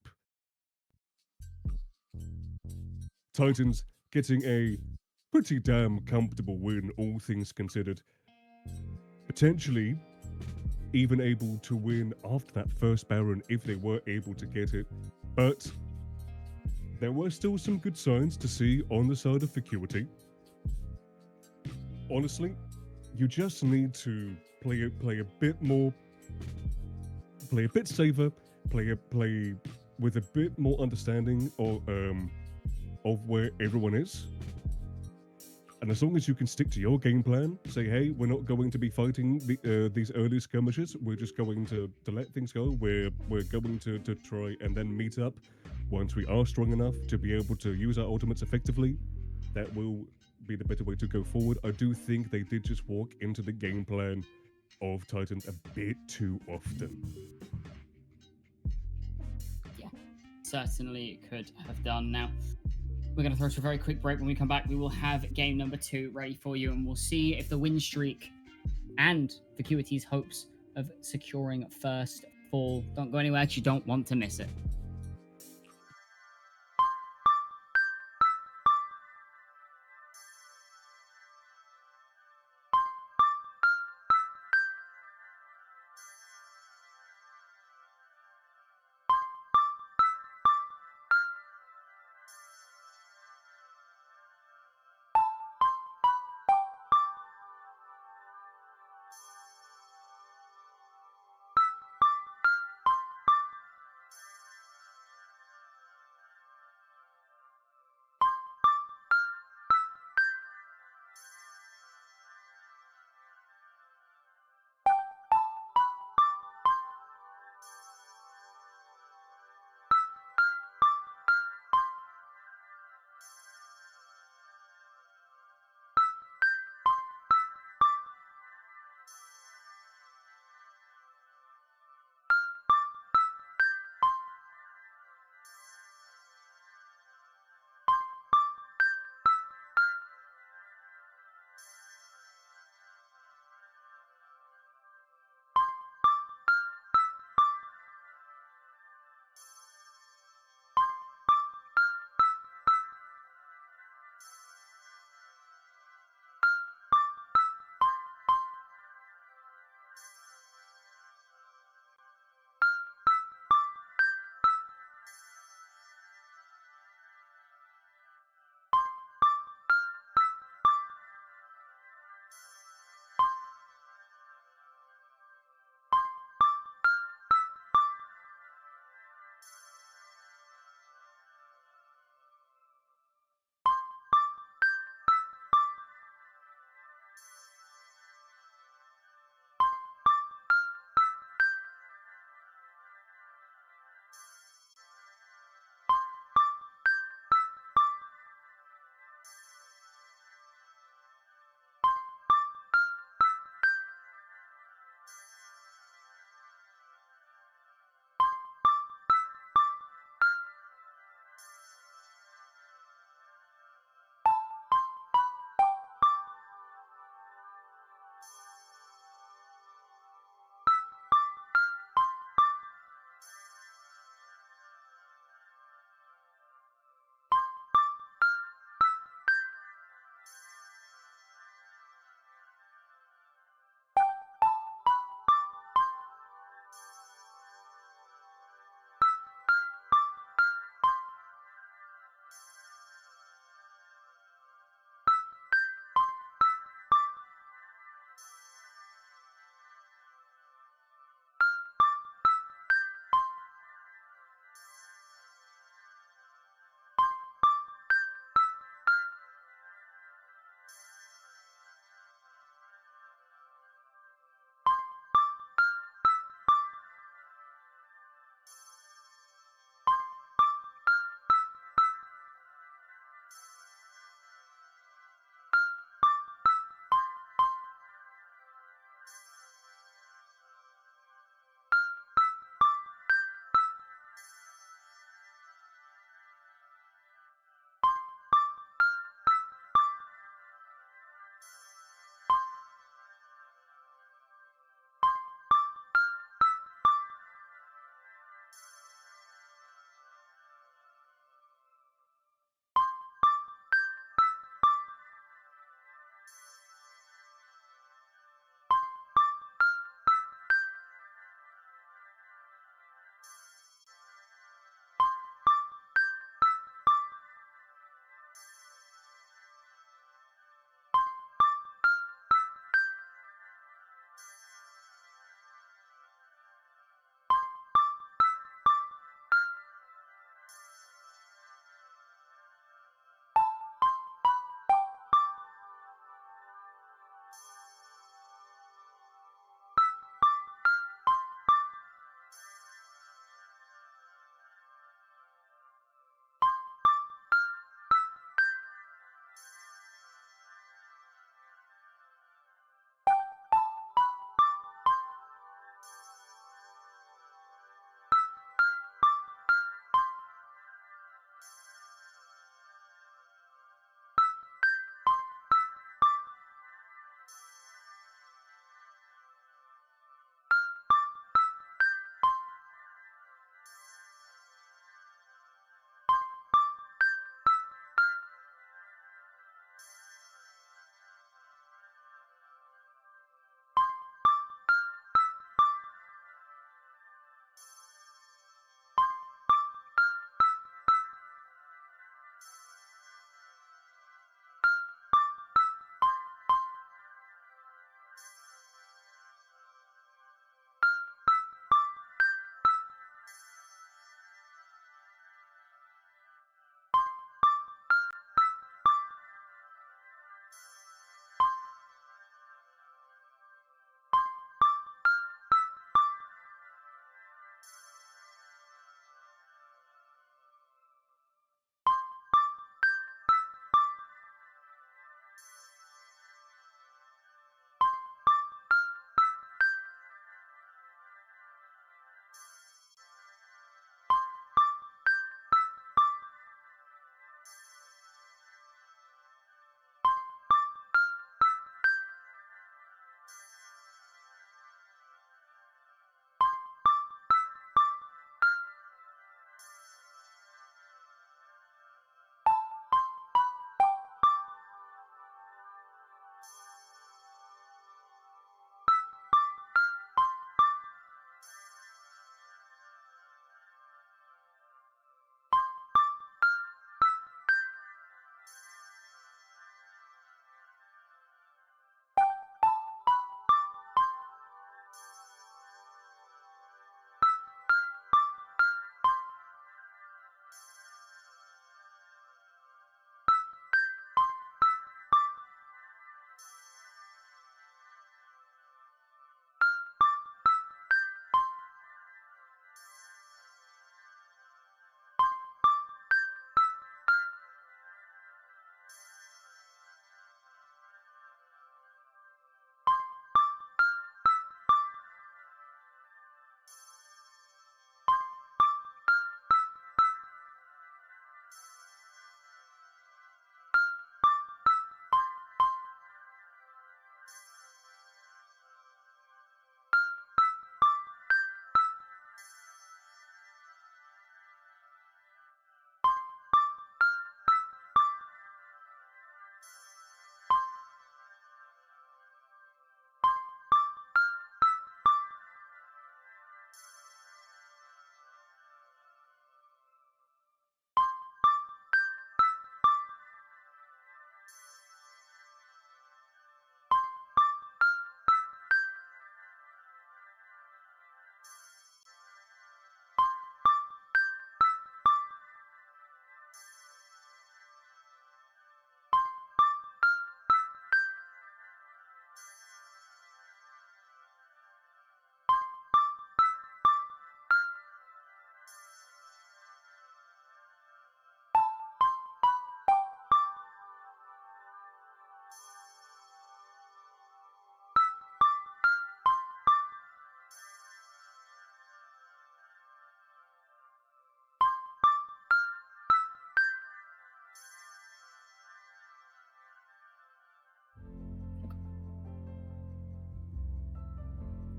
Titans getting a pretty damn comfortable win, all things considered. Potentially even able to win after that first Baron if they were able to get it. But there were still some good signs to see on the side of Vacuity. Honestly, you just need to play a bit more, play a bit safer, play with a bit more understanding of where everyone is. And as long as you can stick to your game plan, say, hey, we're not going to be fighting these early skirmishes. We're just going to let things go. We're going to try and then meet up once we are strong enough to be able to use our ultimates effectively. That will be the better way to go forward. I do think they did just walk into the game plan of Titans a bit too often. Yeah, certainly could have done. Now, we're going to throw to a very quick break. When we come back, we will have game number 2 ready for you, and we'll see if the win streak and Vacuity's hopes of securing first fall. Don't go anywhere because you don't want to miss it.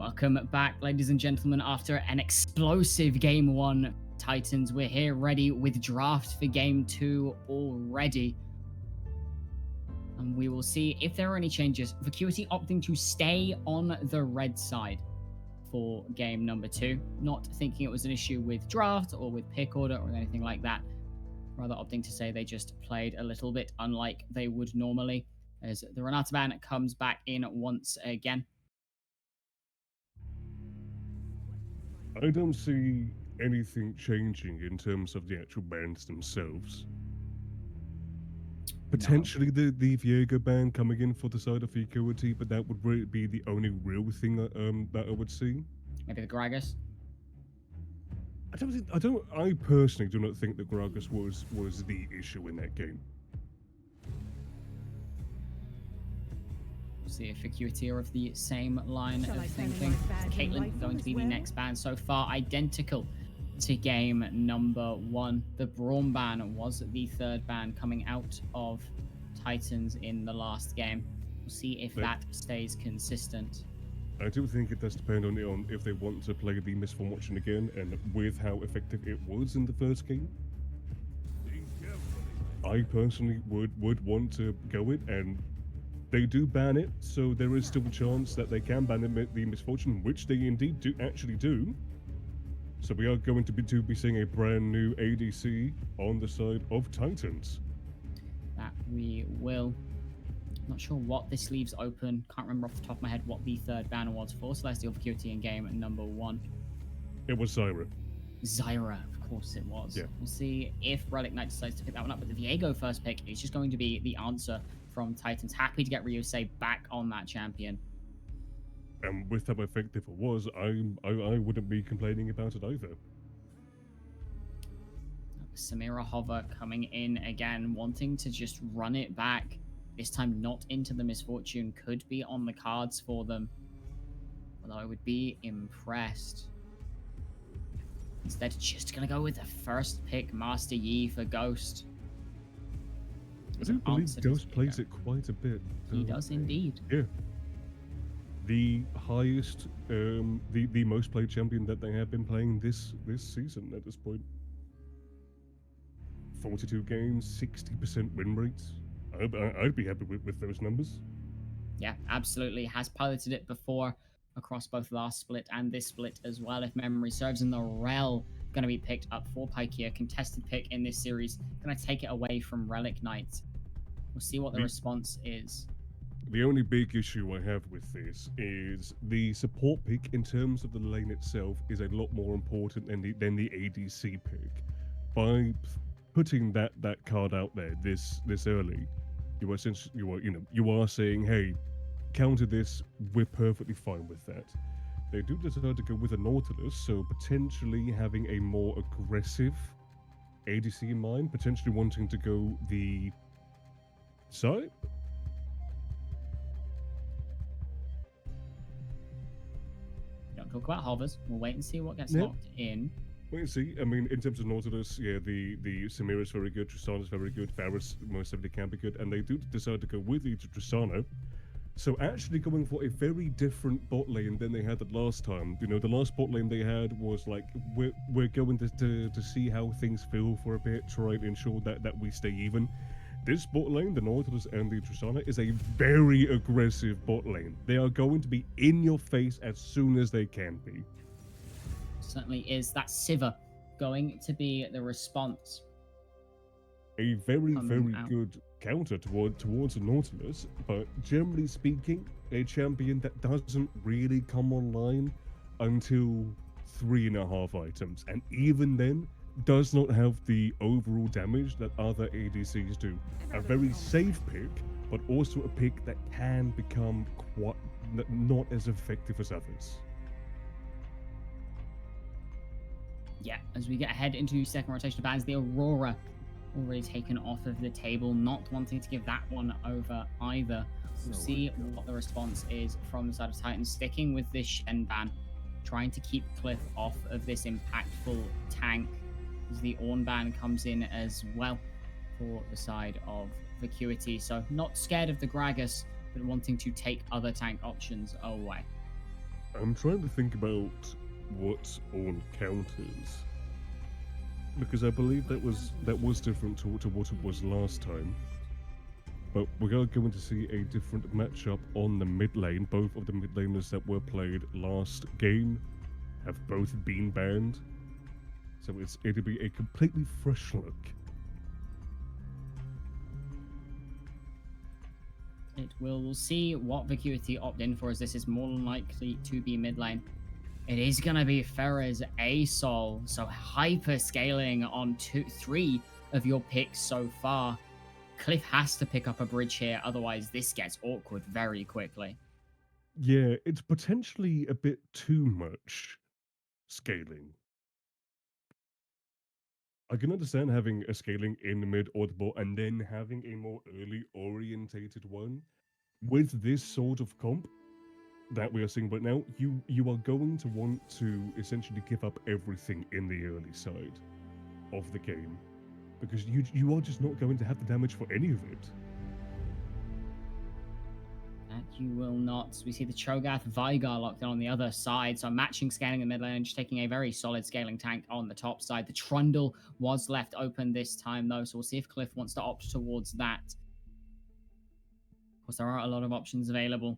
Welcome back, ladies and gentlemen, after an explosive Game 1 Titans. We're here ready with draft for Game 2 already. And we will see if there are any changes. Vacuity opting to stay on the red side for game number 2, not thinking it was an issue with draft or with pick order or anything like that. Rather opting to say they just played a little bit unlike they would normally, as the Renata ban comes back in once again. I don't see anything changing in terms of the actual bands themselves. Potentially the Viego band coming in for the side of Vacuity, but that would really be the only real thing that I would see. Maybe the Gragas. I personally do not think that Gragas was the issue in that game. See if Vacuity are of the same line of thinking. Caitlyn going to be the next ban. So far, identical to game number 1. The Braum ban was the third ban coming out of Titans in the last game. We'll see if that stays consistent. I do think it does depend on if they want to play the Misfortune again, and with how effective it was in the first game. I personally would want to go it, and they do ban it, so there is still a chance that they can ban the Misfortune, which they indeed actually do. So we are going to be seeing a brand new ADC on the side of Titans. That we will. Not sure what this leaves open. Can't remember off the top of my head what the third banner was for Celestial Vacuity in game number 1. It was Zyra. Zyra, of course it was. Yeah. We'll see if Relic Knight decides to pick that one up. But the Viego first pick is just going to be the answer from Titans. Happy to get Ryusei back on that champion. And with how effective it was, I wouldn't be complaining about it either. Samira Hover coming in again, wanting to just run it back. This time not into the Misfortune. Could be on the cards for them. Although I would be impressed. Instead, just going to go with the first pick, Master Yi for Ghost. I do believe Ghost plays it quite a bit. He does indeed. Yeah. The highest, the most played champion that they have been playing this season at this point. 42 games, 60% win rates. I'd be happy with those numbers. Yeah, absolutely. Has piloted it before across both last split and this split as well, if memory serves. And the Rel going to be picked up for Pykia. Contested pick in this series. Going to take it away from Relic Knight. We'll see what the response is. The only big issue I have with this is the support pick in terms of the lane itself is a lot more important than the ADC pick. By putting that card out there this early, you are saying, hey, counter this, we're perfectly fine with that. They do decide to go with a Nautilus, so potentially having a more aggressive ADC in mind, potentially wanting to go the side. Don't talk about hovers. We'll wait and see what gets locked in. Wait and see. I mean, in terms of Nautilus, yeah, the Samira is very good, Tristana is very good, Varus most certainly can be good, and they do decide to go with the Tristana. So actually going for a very different bot lane than they had the last time. You know, the last bot lane they had was like, we're going to see how things feel for a bit, try to ensure that we stay even. This bot lane, the Nautilus and the Tristana, is a very aggressive bot lane. They are going to be in your face as soon as they can be. Certainly is. That Siva going to be the response. A very good counter towards a Nautilus, but generally speaking, a champion that doesn't really come online until 3.5 items, and even then does not have the overall damage that other ADCs do. A very safe pick, but also a pick that can become quite not as effective as others. Yeah, as we get ahead into second rotation of bans, the Aurora already taken off of the table, not wanting to give that one over either. We'll see what the response is from the side of Titans, sticking with this Shen ban, trying to keep Cliff off of this impactful tank, as the Ornn ban comes in as well for the side of Vacuity. So not scared of the Gragas, but wanting to take other tank options away. I'm trying to think about what's on counters because I believe that was different to what it was last time. But we are going to see a different matchup on the mid lane. Both of the mid laners that were played last game have both been banned, so it'll be a completely fresh look. It will. We'll see what Vacuity opt in for, as this is more than likely to be mid lane. It is going to be Ferrez A-Sol, so hyper scaling on three of your picks so far. Cliff has to pick up a bridge here, otherwise this gets awkward very quickly. Yeah, it's potentially a bit too much scaling. I can understand having a scaling in mid audible and then having a more early orientated one. With this sort of comp that we are seeing right now, you are going to want to essentially give up everything in the early side of the game because you are just not going to have the damage for any of it. That you will not. We see the Cho'Gath Vigar locked in on the other side, so matching scaling in the mid lane and just taking a very solid scaling tank on the top side. The Trundle was left open this time though, so we'll see if Cliff wants to opt towards that. Of course, there are a lot of options available.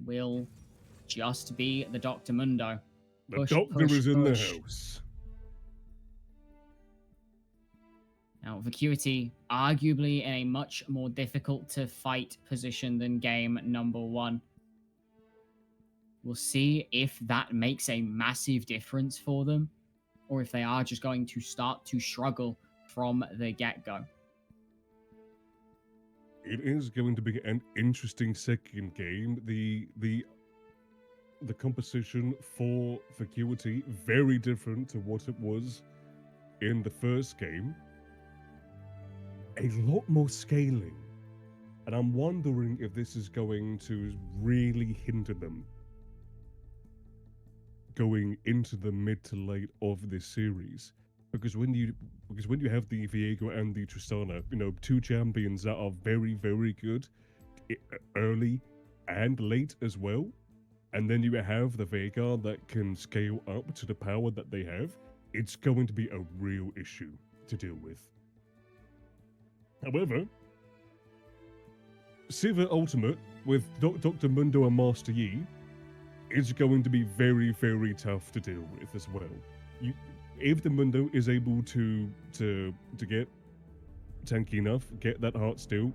Will just be the Dr. Mundo. The Push, doctor push, is in the push. house. Now, Vacuity, arguably in a much more difficult to fight position than game number one. We'll see if that makes a massive difference for them, or if they are just going to start to struggle from the get-go. It is going to be an interesting second game. The composition for Vacuity very different to what it was in the first game. A lot more scaling. And I'm wondering if this is going to really hinder them going into the mid to late of this series. Because when you have the Viego and the Tristana, two champions that are very, very good early and late as well, and then you have the Veigar that can scale up to the power that they have, it's going to be a real issue to deal with. However, Sivir Ultimate with Dr. Mundo and Master Yi is going to be very, very tough to deal with as well. If the Mundo is able to get tanky enough, get that heart steal,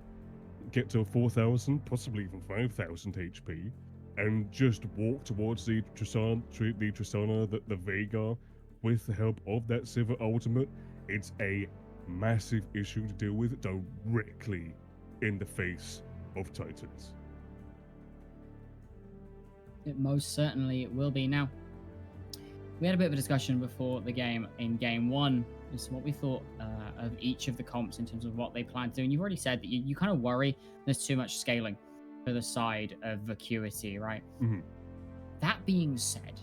get to 4,000, possibly even 5,000 HP, and just walk towards the Tristana, the Veigar, with the help of that Sivir Ultimate, it's a massive issue to deal with directly in the face of Titans. It most certainly will be. Now, we had a bit of a discussion before the game in game one as to what we thought of each of the comps in terms of what they plan to do. And you've already said that you kind of worry there's too much scaling for the side of Vacuity, right? Mm-hmm. That being said,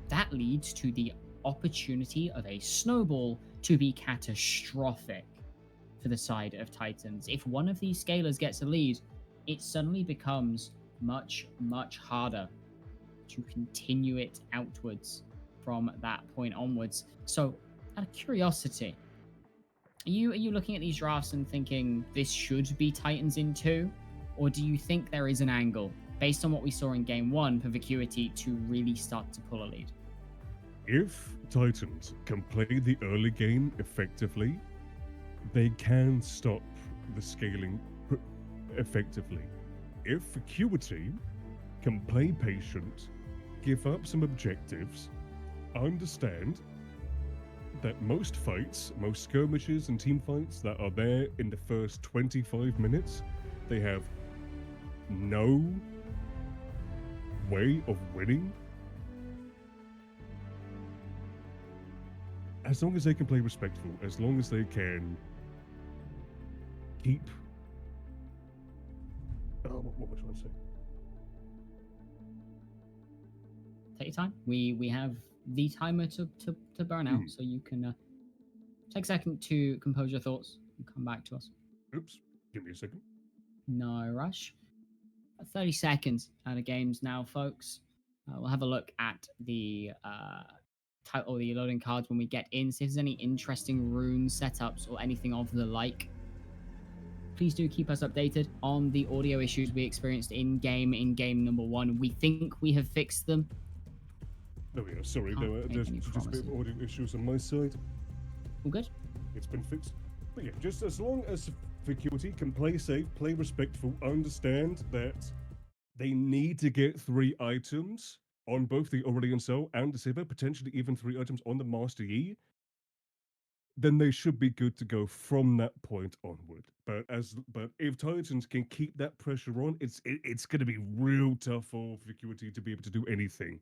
that leads to the opportunity of a snowball to be catastrophic for the side of Titans. If one of these scalers gets a lead, it suddenly becomes much, much harder to continue it outwards from that point onwards. So, out of curiosity, are you looking at these drafts and thinking this should be Titans in 2? Or do you think there is an angle, based on what we saw in game 1, for Vacuity to really start to pull a lead? If Titans can play the early game effectively, they can stop the scaling effectively. If Vacuity can play patient, give up some objectives, understand that most fights, most skirmishes and team fights that are there in the first 25 minutes, they have no way of winning. As long as they can play respectful, as long as they can keep... what was I trying to say? Take your time. We have the timer to burn out, so you can take a second to compose your thoughts and come back to us. Oops, give me a second. No rush. 30 seconds out of games now, folks. We'll have a look at the title, the loading cards when we get in. See if there's any interesting rune setups or anything of the like. Please do keep us updated on the audio issues we experienced in game number one. We think we have fixed them. Oh yeah, sorry, Can't make there's any just a bit of promises. audio issues on my side. All good? It's been fixed. But yeah, just as long as Vacuity can play safe, play respectful, understand that they need to get 3 items on both the Aurelion Soul and the Saber, potentially even 3 items on the Master Yi, then they should be good to go from that point onward. But if Titans can keep that pressure on, it's going to be real tough for Vacuity to be able to do anything.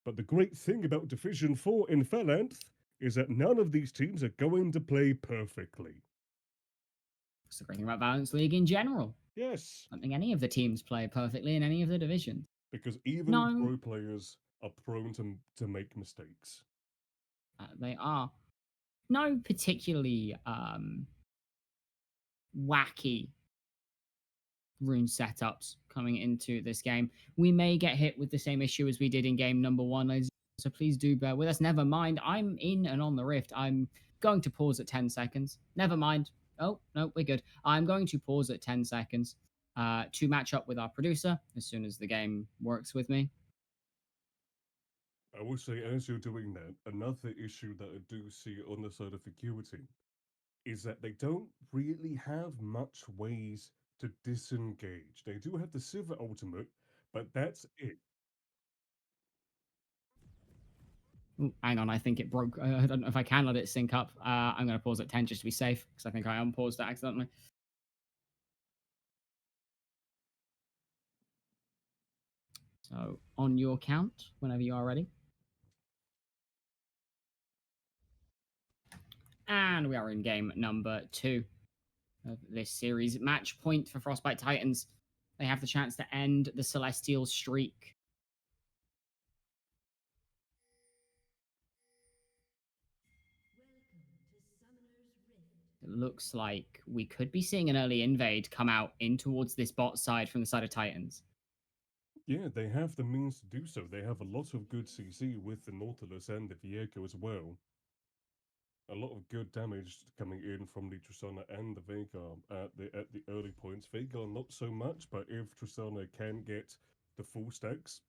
But the great thing about Division 4 in Valanth is that none of these teams are going to play perfectly. That's the great thing about Valorant League in general. Yes, I don't think any of the teams play perfectly in any of the divisions. because even No, pro players are prone to make mistakes. they are. No particularly wacky rune setups coming into this game. We may get hit with the same issue as we did in game number one, ladies. So please do bear with us. Never mind. I'm in and on the rift. I'm going to pause at 10 seconds. Never mind. Oh, no, we're good. I'm going to pause at 10 seconds to match up with our producer as soon as the game works with me. I will say, as you're doing that, another issue that I do see on the side of Vacuity is that they don't really have much ways to disengage. They do have the Silver Ultimate, but that's it. Ooh, hang on, I think it broke. I don't know if I can let it sync up. I'm going to pause at 10 just to be safe because I think I unpaused it accidentally. So, on your count, whenever you are ready. And we are in game number 2 of this series. Match point for Frostbite Titans. They have the chance to end the Celestial streak. It looks like we could be seeing an early invade come out in towards this bot side from the side of Titans. Yeah, they have the means to do so. They have a lot of good CC with the Nautilus and the Viego as well. A lot of good damage coming in from the Tristana and the Veigar at the early points. Veigar not so much, but if Tristana can get the full stacks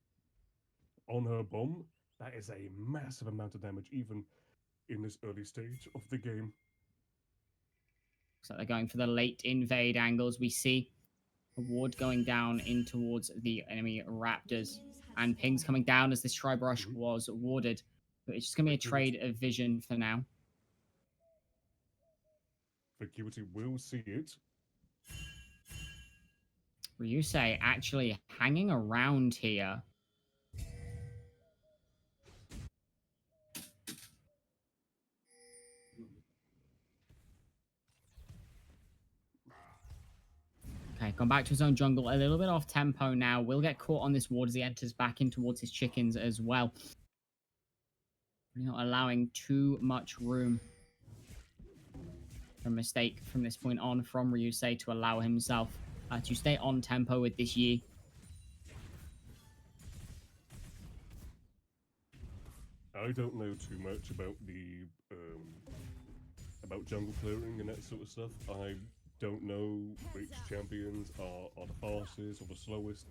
on her bomb, that is a massive amount of damage, even in this early stage of the game. So they're going for the late invade angles. We see a ward going down in towards the enemy Raptors. And pings coming down as this Tri Brush Mhm. was warded. But it's just going to be a Vacuity, trade of vision for now. Vacuity will see it. Ryusei actually hanging around here. Okay, gone back to his own jungle. A little bit off tempo now. Will get caught on this ward as he enters back in towards his chickens as well. Not allowing too much room for a mistake from this point on from Ryusei to allow himself to stay on tempo with this Yi. I don't know too much about the about jungle clearing and that sort of stuff. I don't know which champions are the fastest or the slowest,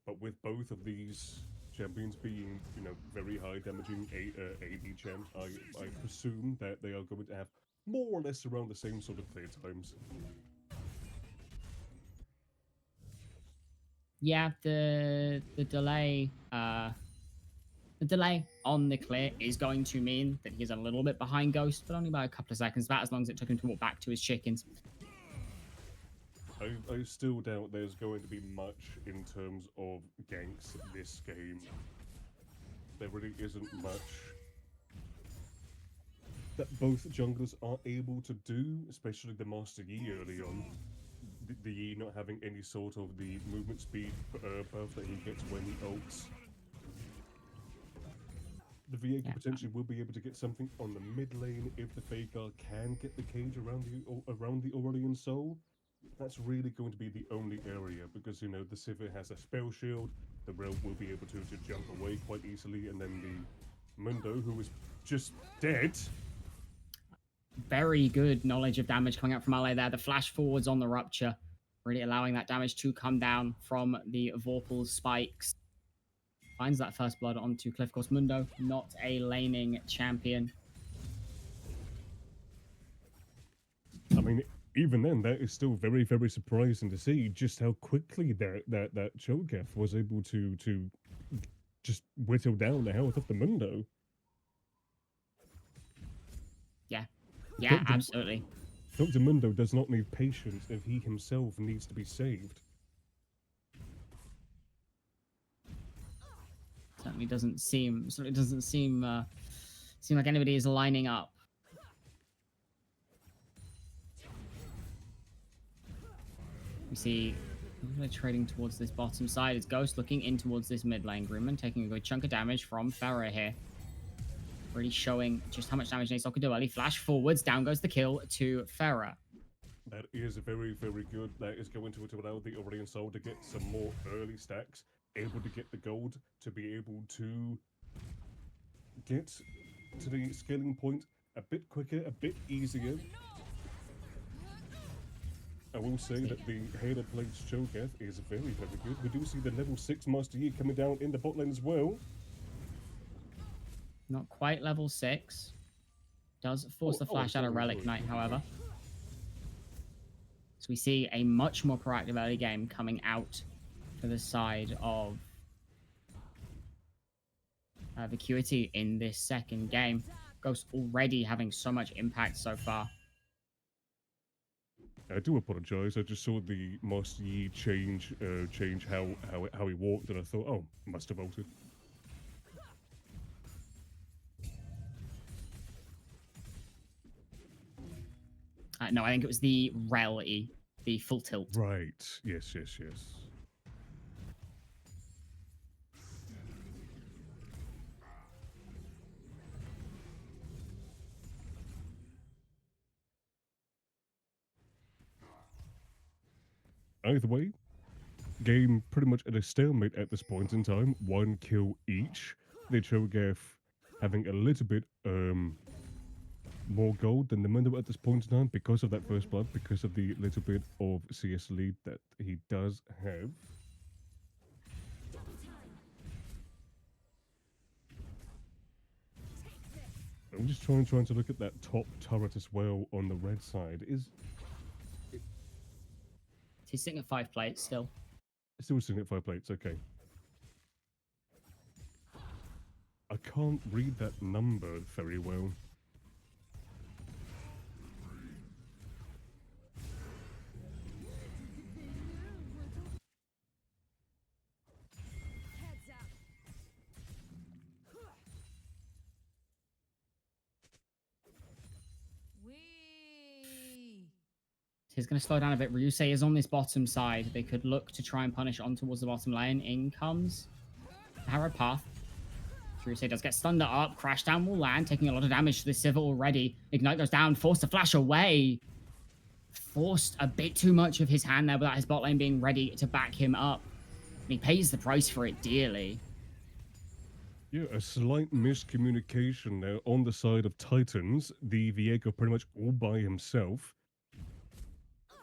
but with both of these champions being, very high damaging AD champs, I presume that they are going to have more or less around the same sort of clear times. Yeah, the delay on the clear is going to mean that he's a little bit behind Ghost, but only by a couple of seconds. About as long as it took him to walk back to his chickens. I still doubt there's going to be much in terms of ganks this game. There really isn't much that both junglers are able to do, especially the Master Yi early on. The Yi not having any sort of the movement speed buff that he gets when he ults. The Viego Yeah. potentially will be able to get something on the mid lane if the Veigar can get the cage around the Aurelion Soul. that's really going to be the only area because, you know, the Sivir has a spell shield. The Rel will be able to jump away quite easily, and then the Mundo, who is just dead. Very good knowledge of damage coming out from Ale there. The flash forwards on the Rupture, really allowing that damage to come down from the Vorpal's spikes. Finds that first blood onto Cliff. Of course, Mundo, not a laning champion. I mean, even then, that is still very, very surprising to see just how quickly that Cho'Gath was able to just whittle down the health of the Mundo. Yeah, Dr. absolutely. Dr. Mundo does not need patience if he himself needs to be saved. Certainly doesn't seem like anybody is lining up. We see they're trading towards this bottom side. It's Ghost looking in towards this mid lane. Grimman taking a good chunk of damage from Pharah here. Really showing just how much damage Nasoka do early. Flash forwards, down goes the kill to Pharah. That is very, very good. That is going to allow the Aurelian Soul to get some more early stacks, able to get the gold to be able to get to the scaling point a bit quicker, a bit easier. I will say that the Halo Plague's Cho'Gath is very, very good. We do see the level 6 Master Yi coming down in the bot lane as well. Not quite level 6. Does force the flash out of Relic Knight, however. So we see a much more proactive early game coming out for the side of Vacuity in this second game. Ghost already having so much impact so far. I do apologize. I just saw the Master Yi change how he walked, and I thought, oh, must have altered. No, I think it was the Rel E, the full tilt. Right. Yes, yes, yes. Either way, game pretty much at a stalemate at this point in time. 1 kill each. The Cho'Gath having a little bit more gold than the Mundo at this point in time because of that first blood, because of the little bit of CS lead that he does have. I'm just trying to look at that top turret as well on the red side. He's sitting at 5 plates still. Still sitting at 5 plates, okay. I can't read that number very well. He's going to slow down a bit. Ryusei is on this bottom side. They could look to try and punish on towards the bottom lane. In comes Harrow Path. Ryusei does get stunned up. Crash down will land, taking a lot of damage to the Civil already. Ignite goes down, forced to flash away. Forced a bit too much of his hand there without his bot lane being ready to back him up. And he pays the price for it dearly. Yeah, a slight miscommunication there on the side of Titans. The Viego pretty much all by himself.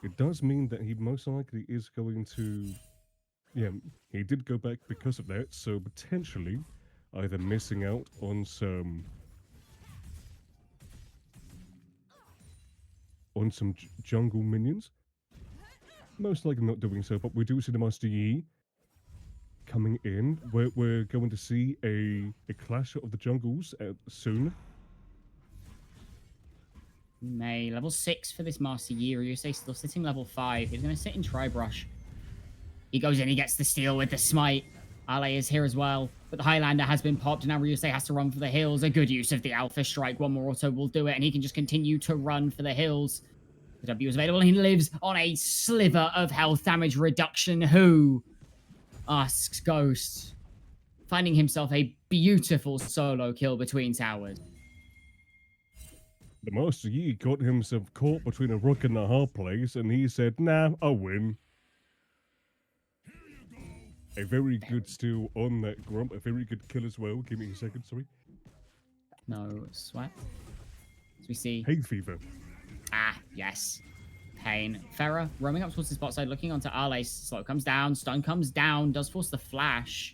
It does mean that he most likely is going to... Yeah, he did go back because of that, so potentially either missing out on some... jungle minions. Most likely not doing so, but we do see the Master Yi coming in. We're going to see a clash of the jungles soon. May level 6 for this Master Yi. Ryusei still sitting level 5. He's going to sit in Tribrush. He goes in, he gets the steal with the smite. Ale is here as well, but the Highlander has been popped, and now Ryusei has to run for the hills. A good use of the Alpha Strike. One more auto will do it, and he can just continue to run for the hills. The W is available, and he lives on a sliver of health damage reduction. Who? Asks Ghost. Finding himself a beautiful solo kill between towers. The Master Yi got himself caught between a rock and a hard place, and he said, nah, I'll win. A very good steal on that Grump, a very good kill as well. Give me a second, sorry. No sweat. As we see... Hay fever. Ah, yes. Pain. Farah roaming up towards the spot side, looking onto Arle. Slow comes down, stun comes down, does force the flash.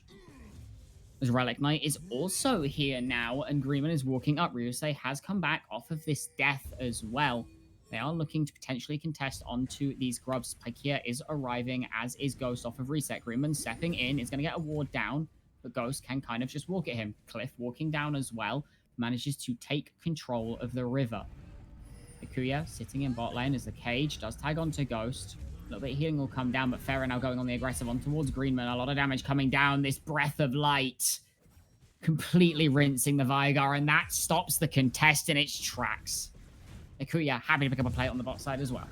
As Relic Knight is also here now, and Greenman is walking up. Ryusei has come back off of this death as well. They are looking to potentially contest onto these grubs. Pykia is arriving, as is Ghost off of reset. Greenman stepping in, is going to get a ward down, but Ghost can kind of just walk at him. Cliff walking down as well, manages to take control of the river. Ikuya sitting in bot lane as the cage does tag onto Ghost. A little bit of healing will come down, but Farah now going on the aggressive on towards Greenman. A lot of damage coming down. This breath of light completely rinsing the Vigar, and that stops the contest in its tracks. Ikuya happy to pick up a plate on the bot side as well.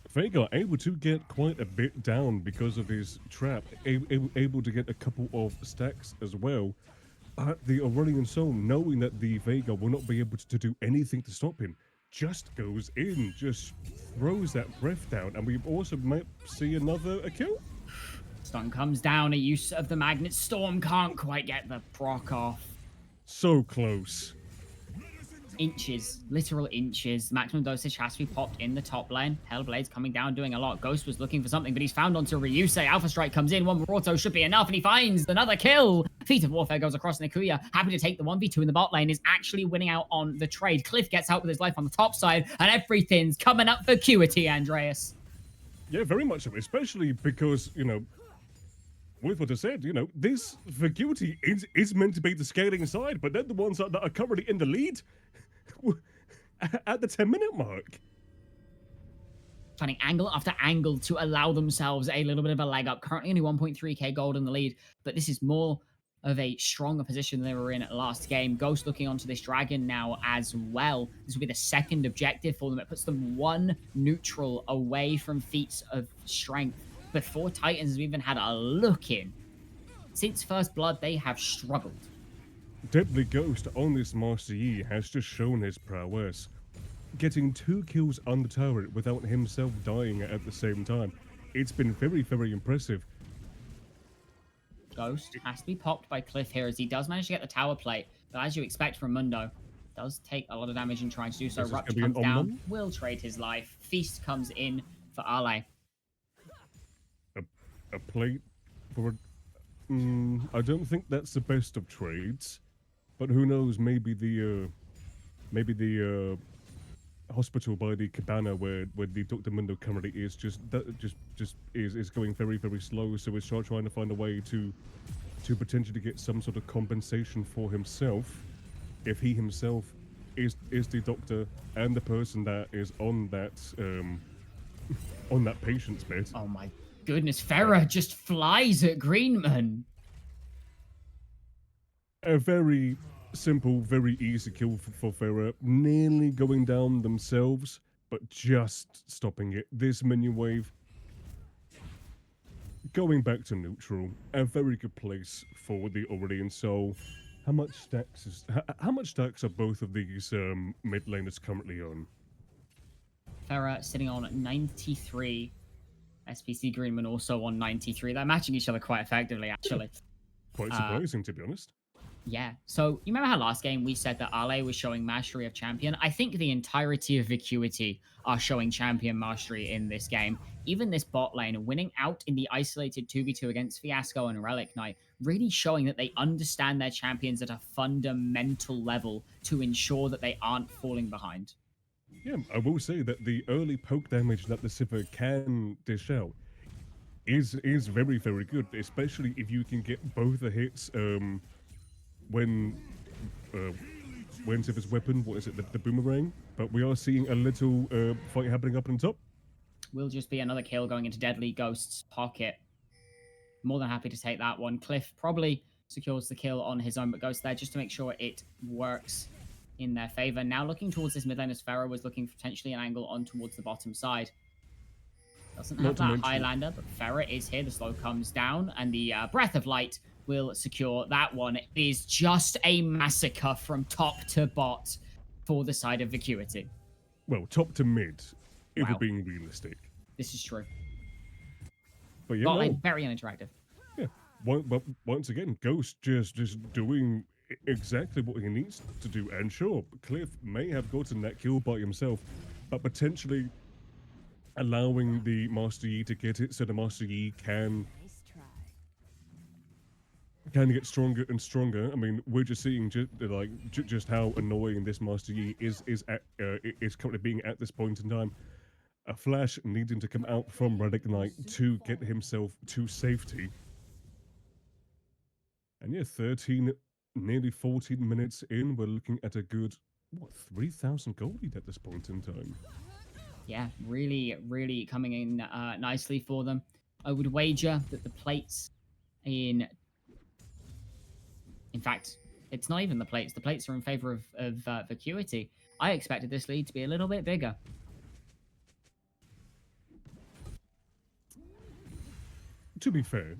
Vega able to get quite a bit down because of his trap, able to get a couple of stacks as well. The Aurelion Soul, knowing that the Vega will not be able to do anything to stop him, just goes in, just throws that breath down, and we also might see a kill. Stun comes down, a use of the Magnet Storm can't quite get the proc off. So close. Inches, literal inches. Maximum dosage has to be popped in the top lane. Hellblade's coming down, doing a lot. Ghost was looking for something, but he's found onto Ryusei. Alpha Strike comes in, one more auto should be enough, and he finds another kill. Feat of Warfare goes across Nikuya, happy to take the 1v2 in the bot lane, is actually winning out on the trade. Cliff gets out with his life on the top side, and everything's coming up for Vacuity, Andreas. Yeah, very much so, especially because, you know, with what I said, you know, this Vacuity is meant to be the scaling side, but they're the ones that are currently in the lead at the 10-minute mark. Finding angle after angle to allow themselves a little bit of a leg up. Currently only 1.3k gold in the lead, but this is more of a stronger position than they were in last game. Ghost looking onto this dragon now as well. This will be the second objective for them. It puts them one neutral away from feats of strength. Before Titans have even had a look in. Since First Blood, they have struggled. Deadly Ghost on this Master Yi has just shown his prowess, getting 2 kills on the turret without himself dying at the same time. It's been very, very impressive. Ghost has to be popped by Cliff here as he does manage to get the tower plate, but as you expect from Mundo, does take a lot of damage in trying to do so. Rupture comes down, will trade his life. Feast comes in for Ale. A plate for... I don't think that's the best of trades. But who knows, maybe the hospital by the cabana where the Dr. Mundo currently is is going very, very slow, so it's trying to find a way to potentially get some sort of compensation for himself if he himself is the doctor and the person that is on that patient's bed. Oh my goodness, Farah just flies at Greenman. A very simple, very easy kill for Farah. Nearly going down themselves, but just stopping it. This minion wave going back to neutral. A very good place for the Aurelion Soul. How much stacks are both of these mid laners currently on? Farah sitting on 93. SPC Greenman also on 93. They're matching each other quite effectively, actually. Quite surprising, to be honest. Yeah. So you remember how last game we said that Ale was showing mastery of champion? I think the entirety of Vacuity are showing champion mastery in this game. Even this bot lane, winning out in the isolated 2v2 against Fiasco and Relic Knight, really showing that they understand their champions at a fundamental level to ensure that they aren't falling behind. Yeah, I will say that the early poke damage that the Sivir can dish out is very, very good, especially if you can get both the hits when Sivir's weapon, what is it, the boomerang? But we are seeing a little fight happening up on top. Will just be another kill going into Deadly Ghost's pocket. More than happy to take that one. Cliff probably secures the kill on his own, but Ghost there just to make sure it works in their favor. Now looking towards this mid lane as Farah was looking for potentially an angle on towards the bottom side. Doesn't have that Highlander, but Farah is here. The slow comes down, and the Breath of Light will secure that one. It is just a massacre from top to bot. for the side of Vacuity. Well, top to mid, if we're Wow, being realistic. this is true. But yeah, But no, very uninteractive. yeah. But once again, Ghost just doing exactly what he needs to do. And sure, Cliff may have gotten that kill by himself, but potentially allowing the Master Yi to get it so the Master Yi can get stronger and stronger. I mean, we're just seeing just how annoying this Master Yi is currently being at this point in time. A Flash needing to come out from Relic Knight to get himself to safety. And yeah, 13, nearly 14 minutes in, we're looking at a good, 3,000 gold lead at this point in time. Yeah, really, really coming in nicely for them. I would wager that the plates in fact, it's not even the plates. The plates are in favor of Vacuity. I expected this lead to be a little bit bigger. To be fair,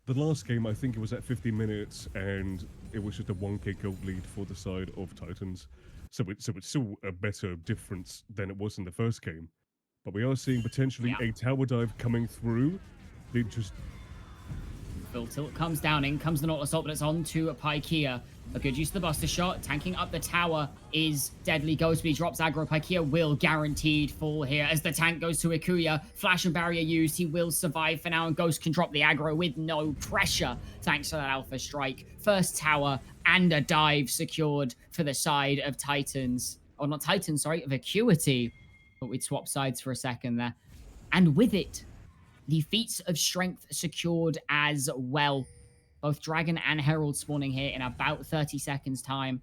the last game, I think it was at 50 minutes, and it was just a 1k gold lead for the side of Titans. So it's still a better difference than it was in the first game. But we are seeing potentially a tower dive coming through. They just Full tilt comes down, in comes the Nautilus Assault, but it's on to Pikea. A good use of the Buster Shot. Tanking up the tower is deadly. Ghostby drops aggro. Pikea will guaranteed fall here as the tank goes to Ikuya. Flash and barrier used. He will survive for now, and Ghost can drop the aggro with no pressure thanks to that Alpha Strike. First tower and a dive secured for the side of Titans. Or not Titans, sorry, of Vacuity. But we'd swap sides for a second there. And with it, the feats of strength secured as well. Both Dragon and Herald spawning here in about 30 seconds time.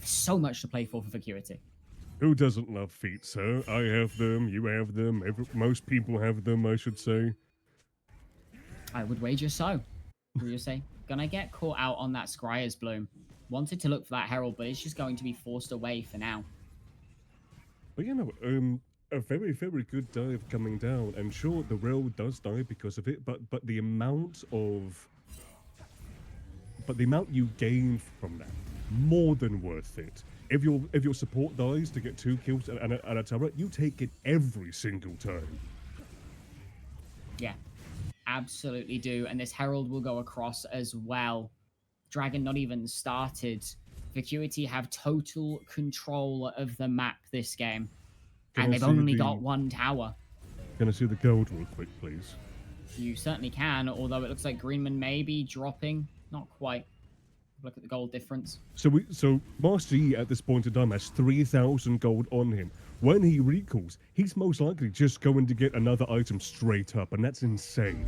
So much to play for Vacuity. Who doesn't love feats, sir? I have them, you have them, most people have them, I should say. I would wager so. Would you say? Gonna get caught out on that Scryer's Bloom. Wanted to look for that Herald, but it's just going to be forced away for now. But you know, a very, very good dive coming down, and sure, the rail does die because of it, but the amount you gain from that, more than worth it. If your support dies to get 2 kills and a turret, you take it every single time. Yeah, absolutely do. And this Herald will go across as well. Dragon not even started. Vacuity have total control of the map this game. And they've only got 1 tower. Can I see the gold real quick, please? You certainly can, although it looks like Greenman may be dropping. Not quite. Look at the gold difference. So Master Yi at this point in time has 3,000 gold on him. When he recalls, he's most likely just going to get another item straight up, and that's insane.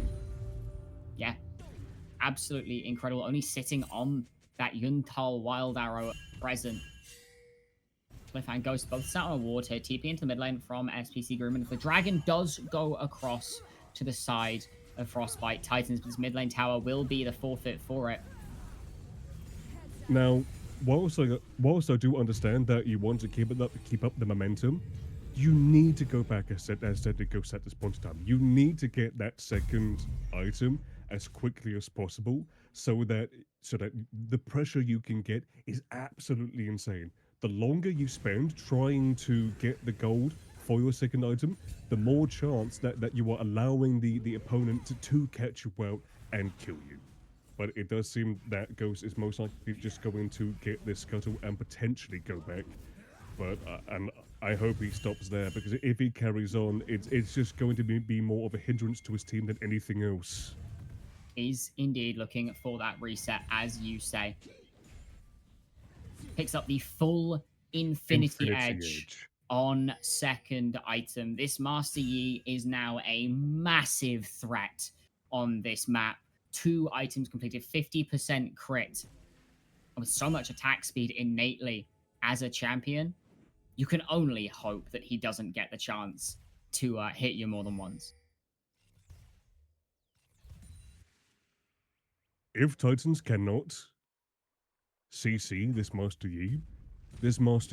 Yeah, absolutely incredible. Only sitting on that Yuntal Wild Arrow at present. Cliff and Ghost both sat on a ward here. TP into the mid lane from SPC Greenman. If the Dragon does go across to the side of Frostbite, Titans, but this mid lane tower will be the forfeit for it. Now, whilst I do understand that you want to keep up the momentum, you need to go back as said Ghost at this point in time. You need to get that second item as quickly as possible so that the pressure you can get is absolutely insane. The longer you spend trying to get the gold for your second item, the more chance that you are allowing the opponent to catch you out and kill you. But it does seem that Ghost is most likely just going to get this scuttle and potentially go back. But and I hope he stops there, because if he carries on, it's just going to be more of a hindrance to his team than anything else. Is indeed looking for that reset, as you say. Picks up the full Infinity Edge on second item. This Master Yi is now a massive threat on this map. 2 items completed, 50% crit. With so much attack speed innately as a champion, you can only hope that he doesn't get the chance to hit you more than once. If Titans cannot CC this Master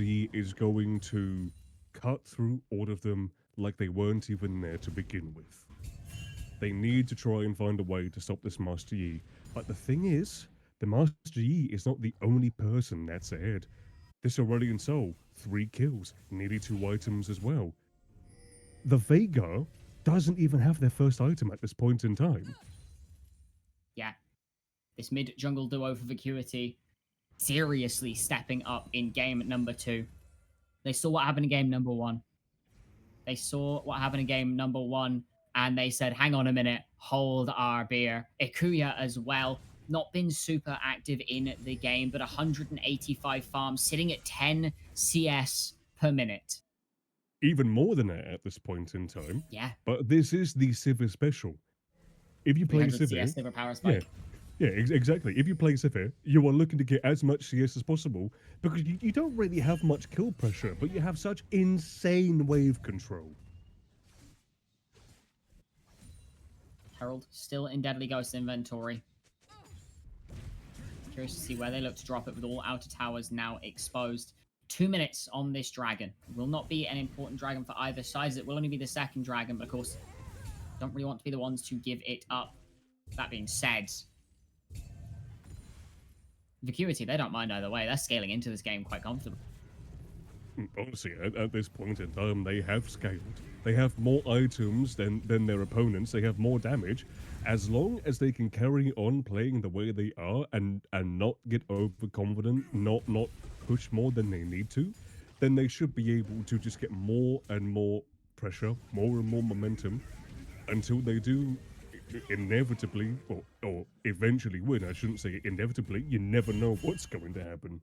Yi is going to cut through all of them like they weren't even there to begin with. They need to try and find a way to stop this Master Yi. But the thing is, the Master Yi is not the only person that's ahead. This Aurelian Soul, 3 kills, nearly 2 items as well. The Veigar doesn't even have their first item at this point in time. Yeah, this mid jungle duo for Vacuity seriously stepping up in game number 2. They saw what happened in game number 1. They saw what happened in game number 1, and they said, hang on a minute, hold our beer. Ikuya as well, not been super active in the game, but 185 farms, sitting at 10 CS per minute. Even more than that at this point in time. Yeah. But this is the Sivir special. If you play 300 Sivir, CS, Silver Power yeah, Spike. exactly. If you play Sivir, you are looking to get as much CS as possible because you don't really have much kill pressure, but you have such insane wave control. Herald still in Deadly Ghost inventory. Curious to see where they look to drop it with all outer towers now exposed. 2 minutes on this dragon. Will not be an important dragon for either side. It will only be the second dragon, but of course, don't really want to be the ones to give it up. That being said, Vacuity, they don't mind either way. They're scaling into this game quite comfortably. Honestly, at this point in time, they have scaled. They have more items than their opponents. They have more damage. As long as they can carry on playing the way they are and not get overconfident, not push more than they need to, then they should be able to just get more and more pressure, more and more momentum, until they do inevitably, or eventually win. I shouldn't say inevitably. You never know what's going to happen.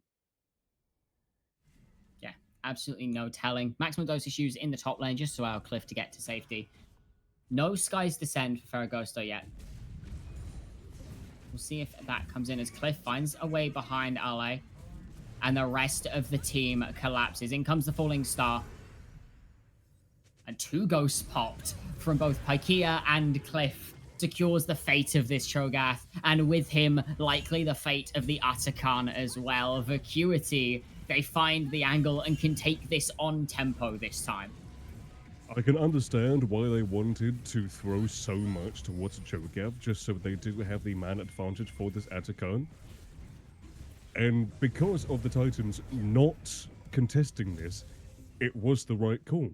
Yeah, absolutely no telling. Maximum dosage used in the top lane just to allow Cliff to get to safety. No Sky's Descent for Ferragosto yet. We'll see if that comes in as Cliff finds a way behind Ale. And the rest of the team collapses. In comes the Falling Star. And 2 ghosts popped from both Pykia and Cliff. Secures the fate of this Cho'Gath. And with him, likely the fate of the Atakan as well. Vacuity, they find the angle and can take this on tempo this time. I can understand why they wanted to throw so much towards a Cho'Gath, just so they do have the man advantage for this Atakan. And because of the Titans not contesting this, it was the right call.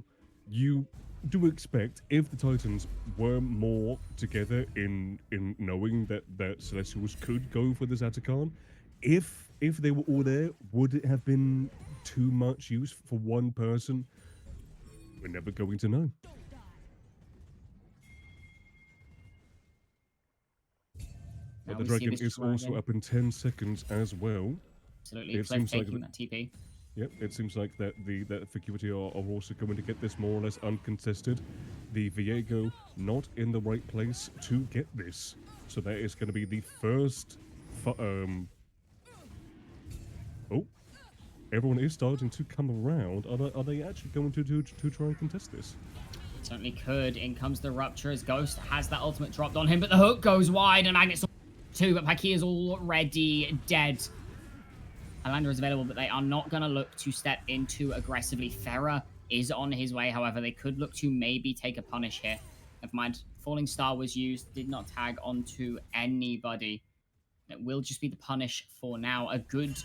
You do expect, if the Titans were more together in knowing that Celestials could go for this Atakan, if they were all there, would it have been too much use for one person? We're never going to know. But the dragon is also up in 10 seconds as well. Absolutely, it seems like that TP. Yep, it seems like that Vacuity are also going to get this more or less uncontested. The Viego not in the right place to get this. So that is going to be the first... Oh, everyone is starting to come around. Are they actually going to try and contest this? Certainly could. In comes the Rupture as Ghost has that ultimate dropped on him, but the hook goes wide and Magnet's too, but Pykia is already dead. Alander is available, but they are not going to look to step in too aggressively. Pharah is on his way, however. They could look to maybe take a punish here. Never mind. Falling Star was used, did not tag onto anybody. It will just be the punish for now. A good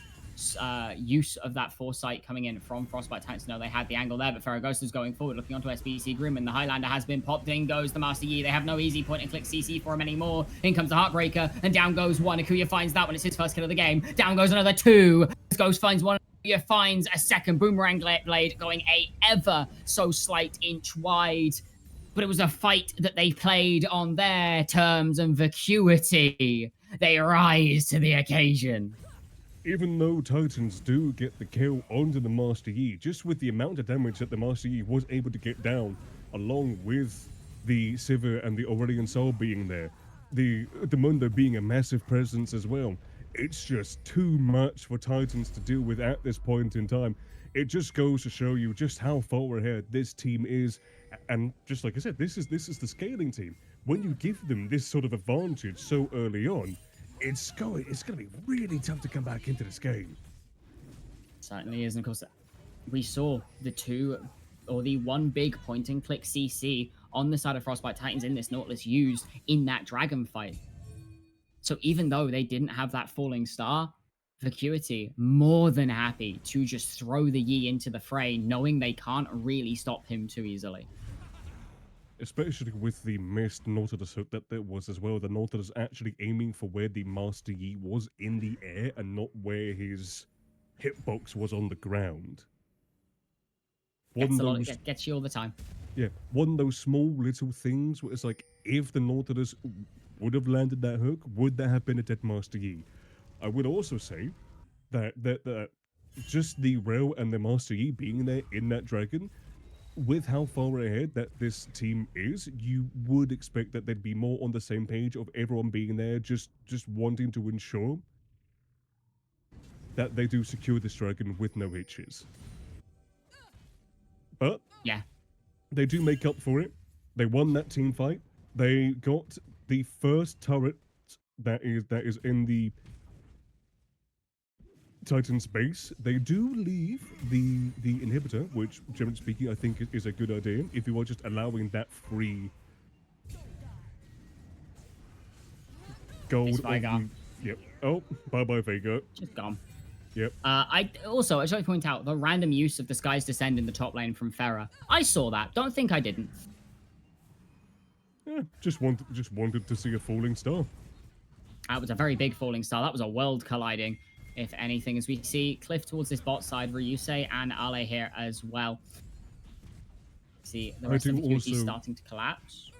use of that foresight coming in from Frostbite Titans. No, they had the angle there, but Ferragosto is going forward, looking onto SBC Grim, and the Highlander has been popped. In goes the Master Yi. They have no easy point and click CC for him anymore. In comes the Heartbreaker, and down goes one. Akuya finds that one. It's his first kill of the game. Down goes another 2. Ghost finds one. Akuya finds a second. Boomerang blade going a ever so slight inch wide. But it was a fight that they played on their terms, and Vacuity, they rise to the occasion. Even though Titans do get the kill onto the Master Yi, just with the amount of damage that the Master Yi was able to get down, along with the Sivir and the Aurelian Soul being there, the Mundo being a massive presence as well, it's just too much for Titans to deal with at this point in time. It just goes to show you just how far ahead this team is, and just like I said, this is the scaling team. When you give them this sort of advantage so early on, it's going to be really tough to come back into this game. Certainly is, and of course, we saw the one big point and click CC on the side of Frostbite Titans in this Nautilus used in that dragon fight. So even though they didn't have that Falling Star, Vacuity more than happy to just throw the Yi into the fray, knowing they can't really stop him too easily. Especially with the missed Nautilus hook that there was as well. The Nautilus actually aiming for where the Master Yi was in the air and not where his hitbox was on the ground. Gets you all the time. Yeah, one of those small little things where it's like, if the Nautilus would have landed that hook, would that have been a dead Master Yi? I would also say that just the rail and the Master Yi being there in that dragon, with how far ahead that this team is, you would expect that they'd be more on the same page of everyone being there, just wanting to ensure that they do secure this dragon with no hitches. But Yeah. they do make up for it. They won that team fight. They got the first turret that is in the Titan's base. They do leave the inhibitor, which generally speaking I think is a good idea if you are just allowing that free gold. It's Veigar. Yep. Oh, bye Veigar. Just gone. Yep. I just want to point out the random use of the Sky's Descend in the top lane from Pharah. I saw that. Don't think I didn't. Yeah, just wanted to see a falling star. That was a very big falling star. That was a world colliding, if anything, as we see Cliff towards this bot side, Ryusei and Ale here as well. See the rest of the QT starting to collapse.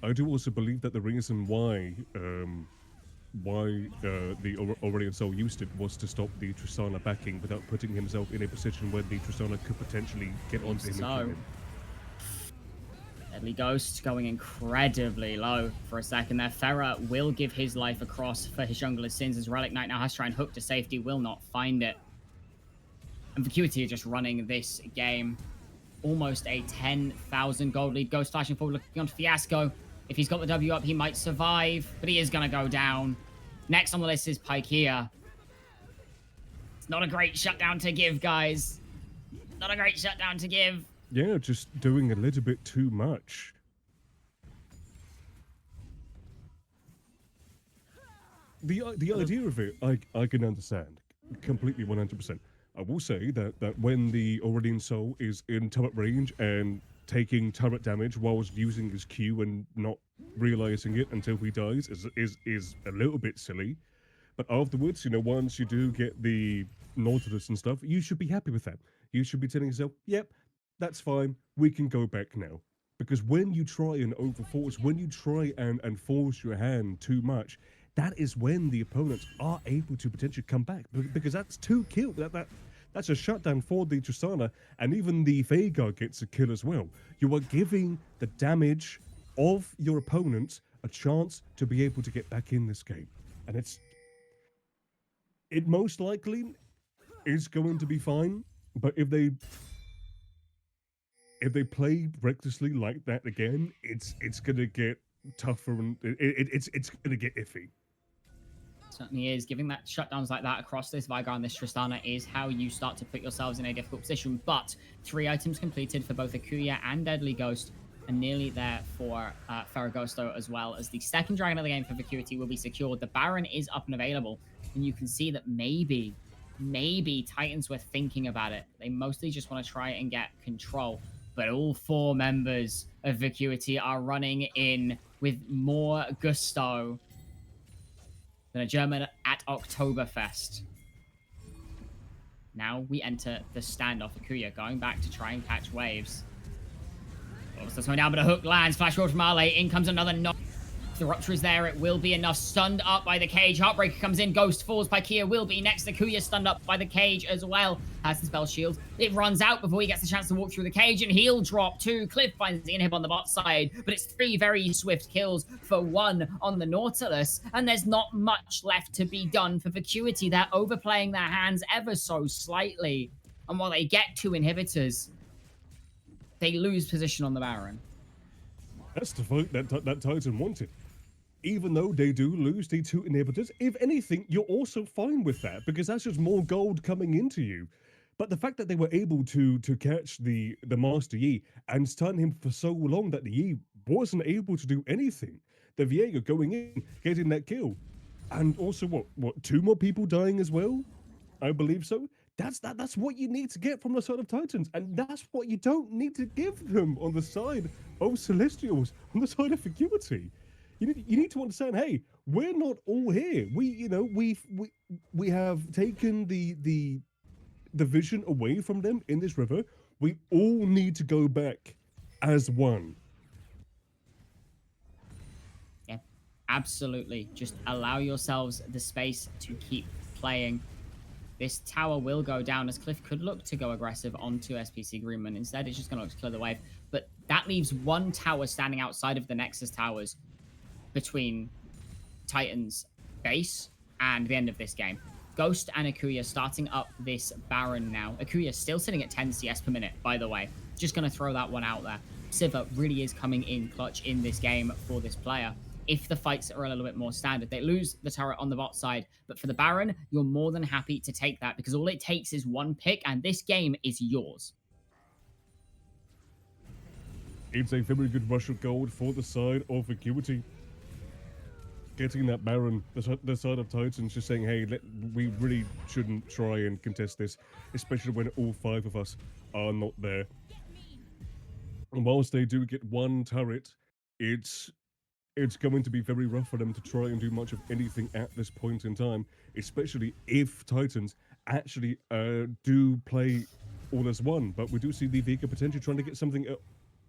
I do also believe that the reason why the Aurelion Soul used it was to stop the Tristana backing without putting himself in a position where the Tristana could potentially get onto him and kill him. Deadly Ghost going incredibly low for a second there. Pharah will give his life across for his jungler's sins as Relic Knight now has to try and hook to safety, will not find it. And Vacuity are just running this game. Almost a 10,000 gold lead. Ghost flashing forward, looking onto Fiasco. If he's got the W up, he might survive, but he is going to go down. Next on the list is Pykia. It's not a great shutdown to give, guys. Not a great shutdown to give. Yeah, just doing a little bit too much. The idea of it, I can understand completely 100%. I will say that when the Aurelion Soul is in turret range and taking turret damage whilst using his Q and not realizing it until he dies is a little bit silly. But afterwards, you know, once you do get the Nautilus and stuff, you should be happy with that. You should be telling yourself, yep, that's fine, we can go back now. Because when you try and overforce, when you try and force your hand too much, that is when the opponents are able to potentially come back. Because that's 2 kills. That's a shutdown for the Tristana, and even the Veigar gets a kill as well. You are giving the damage of your opponent a chance to be able to get back in this game. And it most likely is going to be fine, but if they play recklessly like that again, it's gonna get tougher and it's gonna get iffy. Certainly is. Giving that shutdowns like that across this Veigar and this Tristana is how you start to put yourselves in a difficult position. But 3 items completed for both Akuya and Deadly Ghost, and nearly there for Ferragosto as well, as the second dragon of the game for Vacuity will be secured. The Baron is up and available, and you can see that maybe Titans were thinking about it. They mostly just want to try and get control. But all 4 members of Vacuity are running in with more gusto than a German at Oktoberfest. Now we enter the standoff. Akuya going back to try and catch waves. Also going down, but a hook lands. Flash roll from Ale. In comes another knock. If the rupture is there, it will be enough. Stunned up by the cage. Heartbreaker comes in. Ghost falls. Pykia will be next. Akuya stunned up by the cage as well. Has the spell shield. It runs out before he gets the chance to walk through the cage, and he'll drop 2. Cliff finds the inhib on the bot side, but it's 3 very swift kills for 1 on the Nautilus, and there's not much left to be done for Vacuity. They're overplaying their hands ever so slightly, and while they get 2 inhibitors, they lose position on the Baron. That's the fight that Titan wanted. Even though they do lose the 2 inhibitors, if anything, you're also fine with that, because that's just more gold coming into you. But the fact that they were able to catch the Master Yi and stun him for so long that the Yi wasn't able to do anything. The Viego going in, getting that kill. And also, what 2 more people dying as well? I believe so. That's what you need to get from the side of Titans, and that's what you don't need to give them on the side of Celestials, on the side of Vacuity. You need to understand, hey, we're not all here. We have taken the vision away from them in this river. We all need to go back as one. Yeah, absolutely. Just allow yourselves the space to keep playing. This tower will go down as Cliff could look to go aggressive onto SPC Greenman. Instead, it's just going to look to clear the wave. But that leaves one tower standing outside of the Nexus towers between Titan's base and the end of this game. Ghost and Akuya starting up this Baron now. Akuya still sitting at 10 CS per minute, by the way. Just going to throw that one out there. Siva really is coming in clutch in this game for this player. If the fights are a little bit more standard, they lose the turret on the bot side. But for the Baron, you're more than happy to take that because all it takes is one pick and this game is yours. It's a very good rush of gold for the side of Vacuity. Getting that Baron, the side of Titans, just saying, hey, we really shouldn't try and contest this, especially when all 5 of us are not there. And whilst they do get one turret, it's going to be very rough for them to try and do much of anything at this point in time, especially if Titans actually do play all as one. But we do see the Vika potentially trying to get something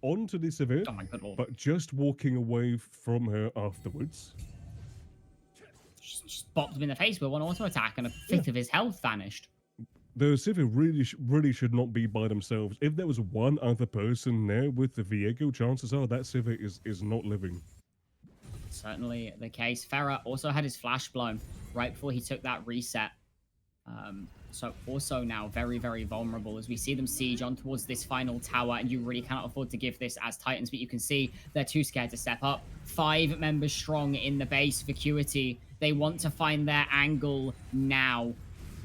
onto the Severe, Oh my good lord. but just walking away from her afterwards. Just bopped him in the face with one auto attack and a fifth of his health vanished. The Civi really should not be by themselves. If there was one other person there with the Viego, chances are that Civi is not living. Certainly the case. Farah also had his flash blown right before he took that reset. So also now very, very vulnerable as we see them siege on towards this final tower, and you really cannot afford to give this as Titans, but you can see they're too scared to step up. 5 members strong in the base. Vacuity, they want to find their angle now.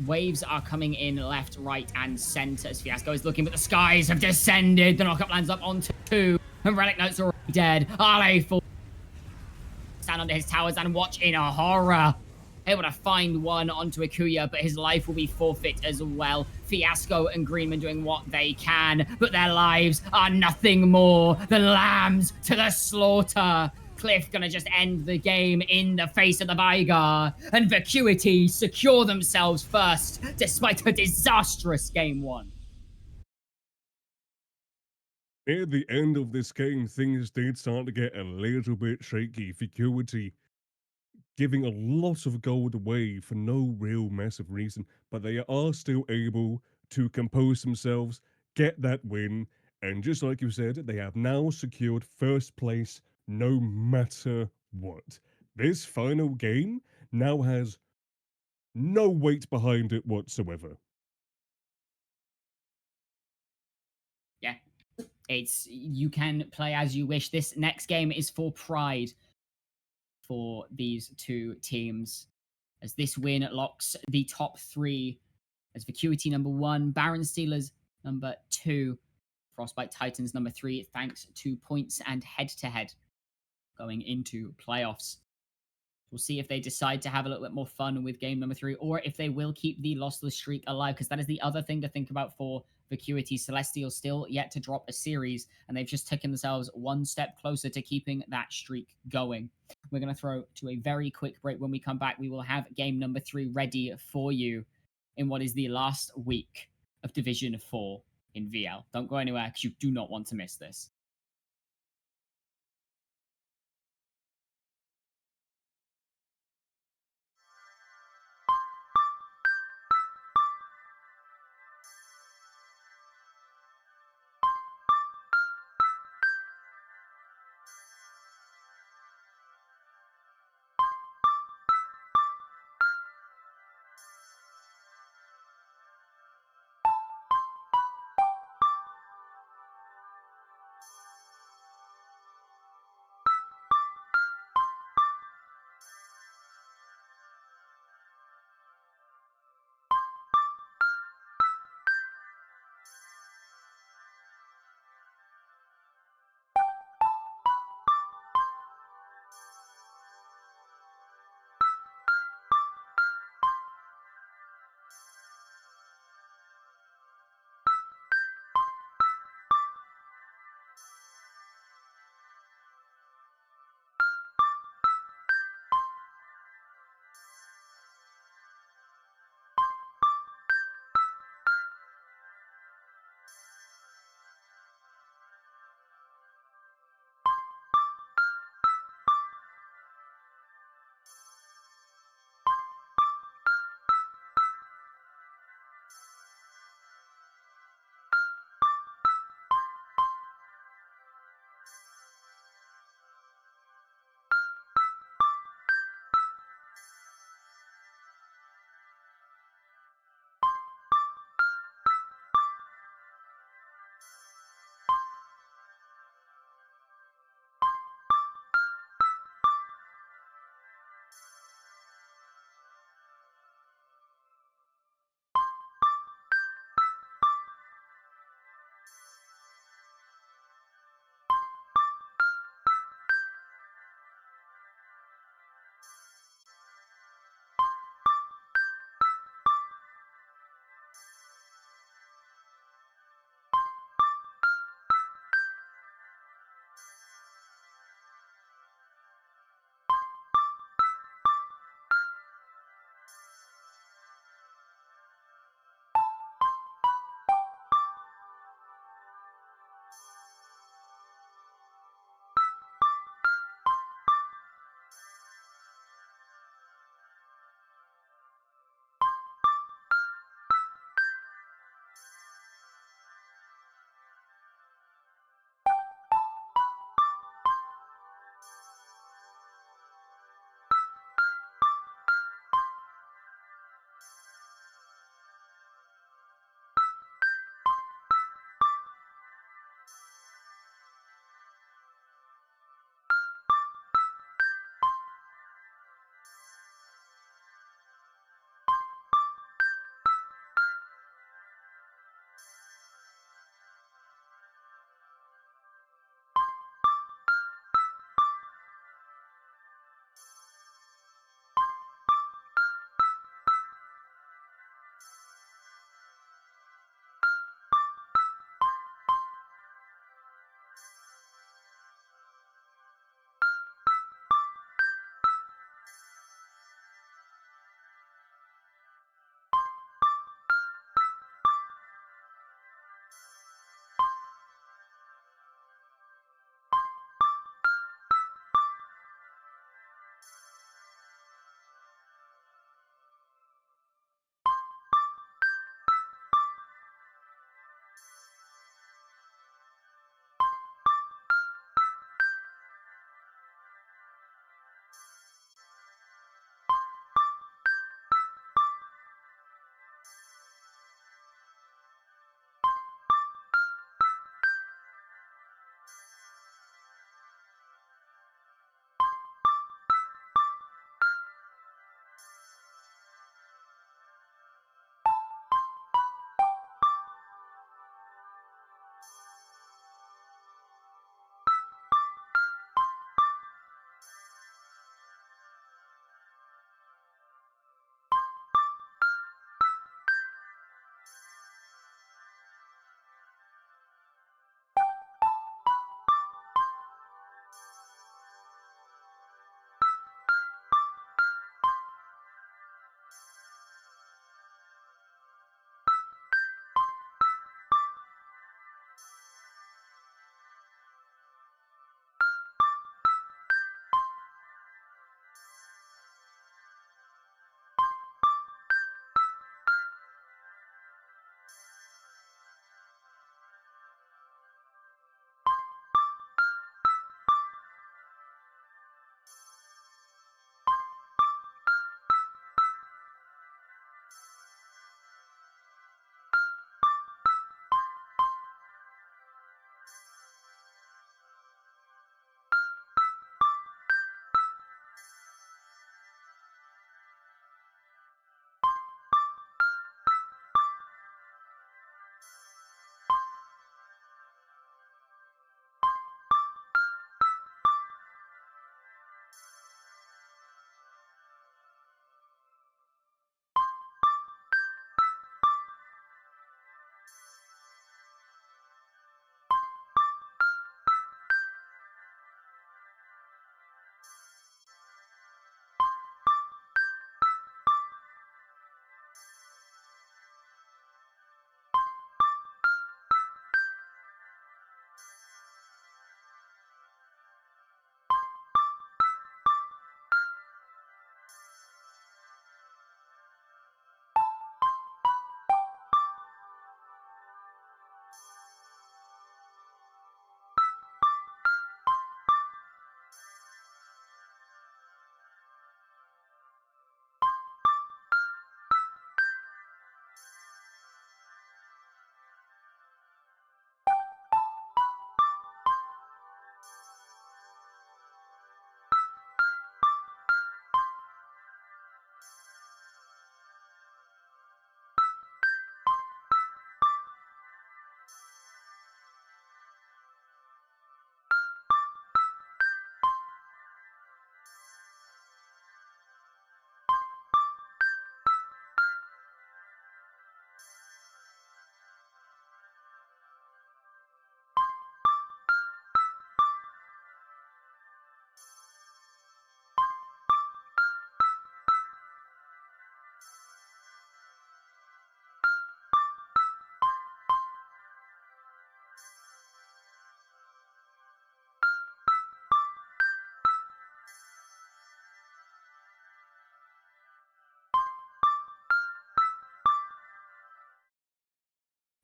Waves are coming in left, right, and center as Fiasco is looking, but the skies have descended. The knockup lands up onto 2, and Relic Note's already dead. Ale full stand under his towers and watch in a horror. Able to find one onto Akuya, but his life will be forfeit as well. Fiasco and Greenman doing what they can, but their lives are nothing more than lambs to the slaughter. Cliff gonna just end the game in the face of the Vigar, and Vacuity secure themselves first, despite a disastrous game 1. At the end of this game, things did start to get a little bit shaky. Vacuity giving a lot of gold away for no real massive reason, but they are still able to compose themselves, get that win, and just like you said, they have now secured first place no matter what. This final game now has no weight behind it whatsoever. Yeah, you can play as you wish. This next game is for pride for these 2 teams, as this win locks the top 3 as Vacuity number 1, Baron Steelers number 2, Frostbite Titans number 3, thanks to points and head-to-head going into playoffs. We'll see if they decide to have a little bit more fun with game number 3, or if they will keep the lossless streak alive, because that is the other thing to think about for Vacuity. Celestial still yet to drop a series, and they've just taken themselves one step closer to keeping that streak going. We're going to throw to a very quick break. When we come back, we will have game number 3 ready for you in what is the last week of Division 4 in VL. Don't go anywhere, because you do not want to miss this.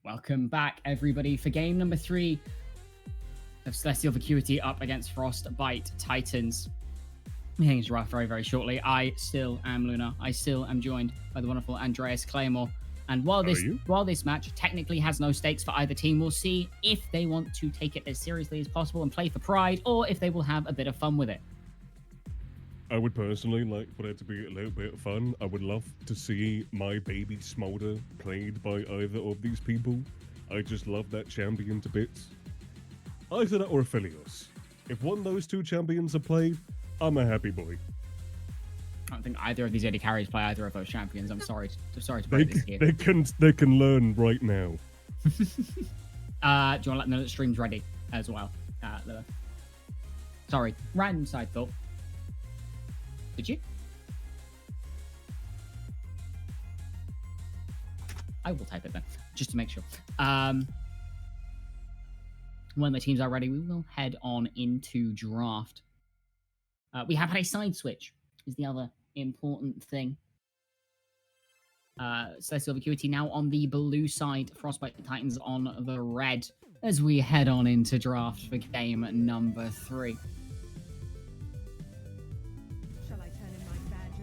Welcome back, everybody, for game number 3 of Celestial Vacuity up against Frostbite Titans. Things rough very, very shortly. I still am Luna. I still am joined by the wonderful Andreas Claymore. And while this match technically has no stakes for either team, we'll see if they want to take it as seriously as possible and play for pride, or if they will have a bit of fun with it. I would personally like for it to be a little bit of fun. I would love to see my baby Smolder played by either of these people. I just love that champion to bits. Either that or Aphelios. If one of those two champions are played, I'm a happy boy. I don't think either of these AD carries play either of those champions. I'm sorry to break this here. They can learn right now. Do you want to let them know that the stream's ready as well? Sorry, random side thought. Did you? I will type it then, just to make sure. When the teams are ready, we will head on into draft. We have had a side switch, is the other important thing. Celestial Vacuity now on the blue side, Frostbite Titans on the red, as we head on into draft for game number 3.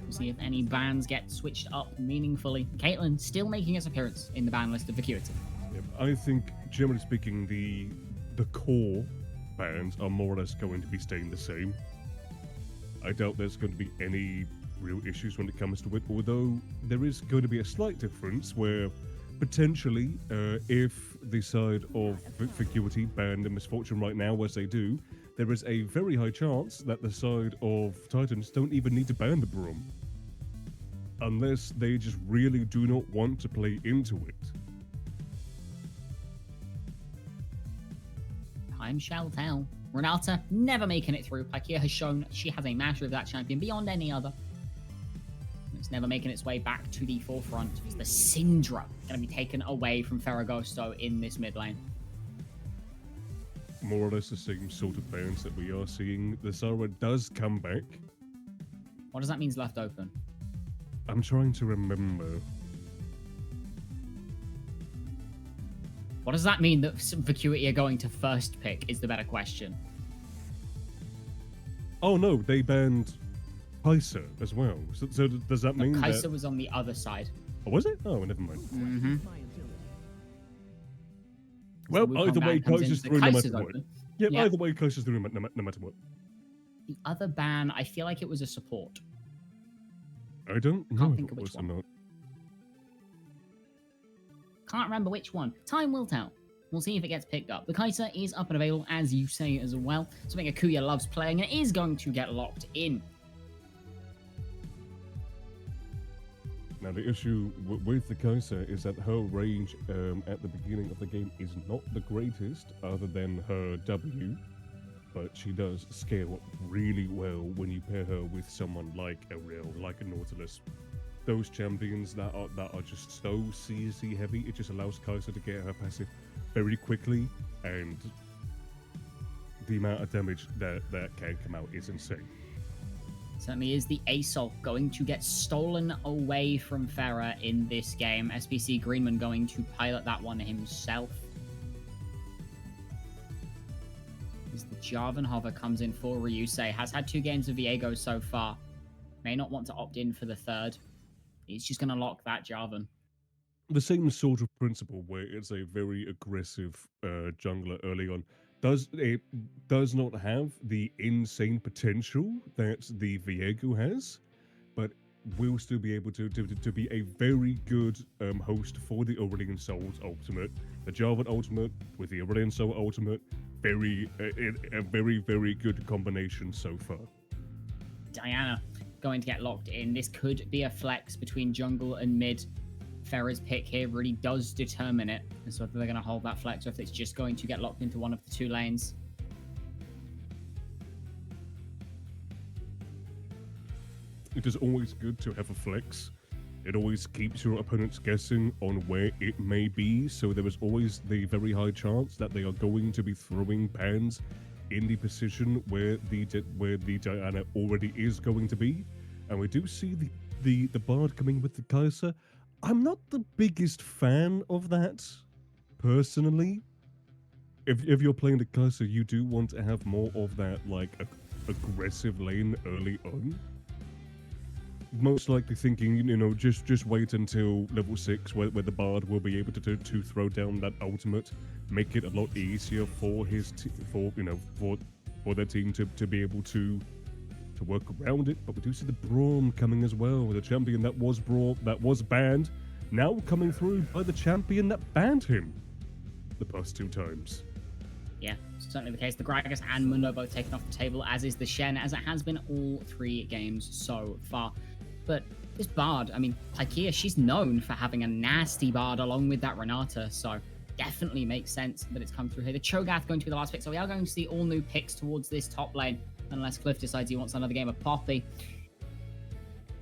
See if any bans get switched up meaningfully. Caitlyn still making its appearance in the ban list of Vacuity. Yep, I think, generally speaking, the core bans are more or less going to be staying the same. I doubt there's going to be any real issues when it comes to it, although there is going to be a slight difference where potentially, if the side of Vacuity ban the Misfortune right now, as they do, there is a very high chance that the side of Titans don't even need to ban the Braum. Unless they just really do not want to play into it. Time shall tell. Renata never making it through. Pakia has shown she has a mastery of that champion beyond any other. It's never making its way back to the forefront. It's the Syndra going to be taken away from Ferragosto in this mid lane. More or less the same sort of bans that we are seeing. The Zara does come back. What does that mean is left open? I'm trying to remember. What does that mean that Vacuity are going to first pick is the better question. Oh no, they banned Kai'Sa as well. So does that mean Kai'Sa that... was on the other side. Oh, was it? Oh, never mind. Mm-hmm. Well, either way, Kai'Sa's through no matter what. Yep, Yeah. Either way, Kai'Sa's through no matter what. The other ban, I feel like it was a support. I don't know if think it of which was or one. not. Can't remember which one. Time will tell. We'll see if it gets picked up. The Kai'Sa is up and available, as you say as well. Something Akuya loves playing and is going to get locked in. Now, the issue with the Kai'Sa is that her range at the beginning of the game is not the greatest, other than her W, but she does scale up really well when you pair her with someone like a Real, like a Nautilus. Those champions that are just so CC heavy, it just allows Kai'Sa to get her passive very quickly, and the amount of damage that can come out is insane. Certainly is the ASOL going to get stolen away from Pharah in this game. SPC Greenman going to pilot that one himself. As the Jarvan Hover comes in for Ryusei. Has had 2 games of Viego so far. May not want to opt in for the 3rd. He's just going to lock that Jarvan. The same sort of principle where it's a very aggressive jungler early on. Does not have the insane potential that the Viego has, but will still be able to be a very good host for the Aurelion Soul's ultimate. The Jarvan ultimate with the Aurelion Soul ultimate, a very, very good combination so far. Diana going to get locked in. This could be a flex between jungle and mid. Pharah's pick here really does determine it. And so if they're going to hold that flex or if it's just going to get locked into one of the 2 lanes. It is always good to have a flex. It always keeps your opponents guessing on where it may be, so there is always the very high chance that they are going to be throwing bans in the position where the Diana already is going to be. And we do see the Bard coming with the Kai'Sa. I'm not the biggest fan of that, personally, if you're playing the Kai'Sa, you do want to have more of that like aggressive lane early on. Most likely thinking, just wait until level 6 where the Bard will be able to throw down that ultimate, make it a lot easier for for their team to be able to work around it. But we do see the Braum coming as well, the champion that was banned, now coming through by the champion that banned him the past 2 times. Yeah, certainly the case. The Gragas and Mundo both taken off the table, as is the Shen, as it has been all 3 games so far. But this Bard, I mean, Pykia, she's known for having a nasty Bard along with that Renata, so definitely makes sense that it's come through here. The Cho'Gath going to be the last pick, so we are going to see all new picks towards this top lane, unless Cliff decides he wants another game of Poppy.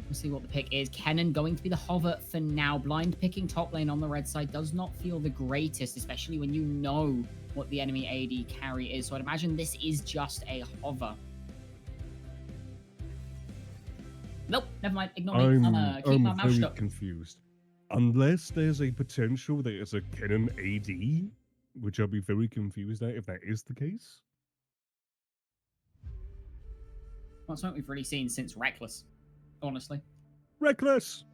We'll see what the pick is. Kennen going to be the hover for now. Blind picking top lane on the red side does not feel the greatest, especially when you know what the enemy AD carry is. So I'd imagine this is just a hover. Nope, never mind. Ignore me. I'm keep my mouth very shut. confused. Unless there's a potential that it's a Kennen AD, which I'll be very confused at if that is the case. Not something we've really seen since Reckless, honestly. Reckless!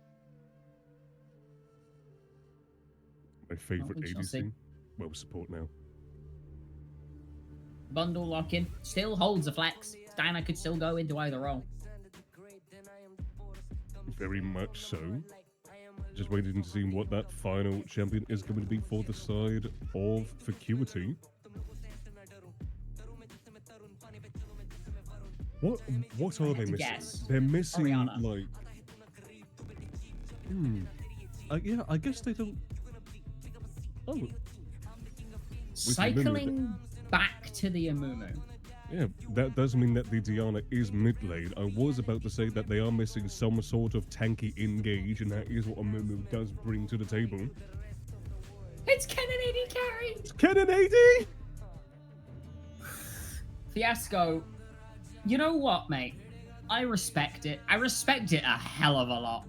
My favorite we shall see. ADC. Well, support now. Bundle lock-in. Still holds a flex. Diana could still go into either role. Very much so. Just waiting to see what that final champion is going to be for the side of Vacuity. What are they missing? Guess. They're missing Orianna. like. Yeah, I guess they don't. Oh. Cycling back to the Amumu. Yeah, that does mean that the Diana is mid lane. I was about to say that they are missing some sort of tanky engage, and that is what Amumu does bring to the table. It's Kennen AD carry! It's Kennen AD! Fiasco, you know what, mate? I respect it. I respect it a hell of a lot.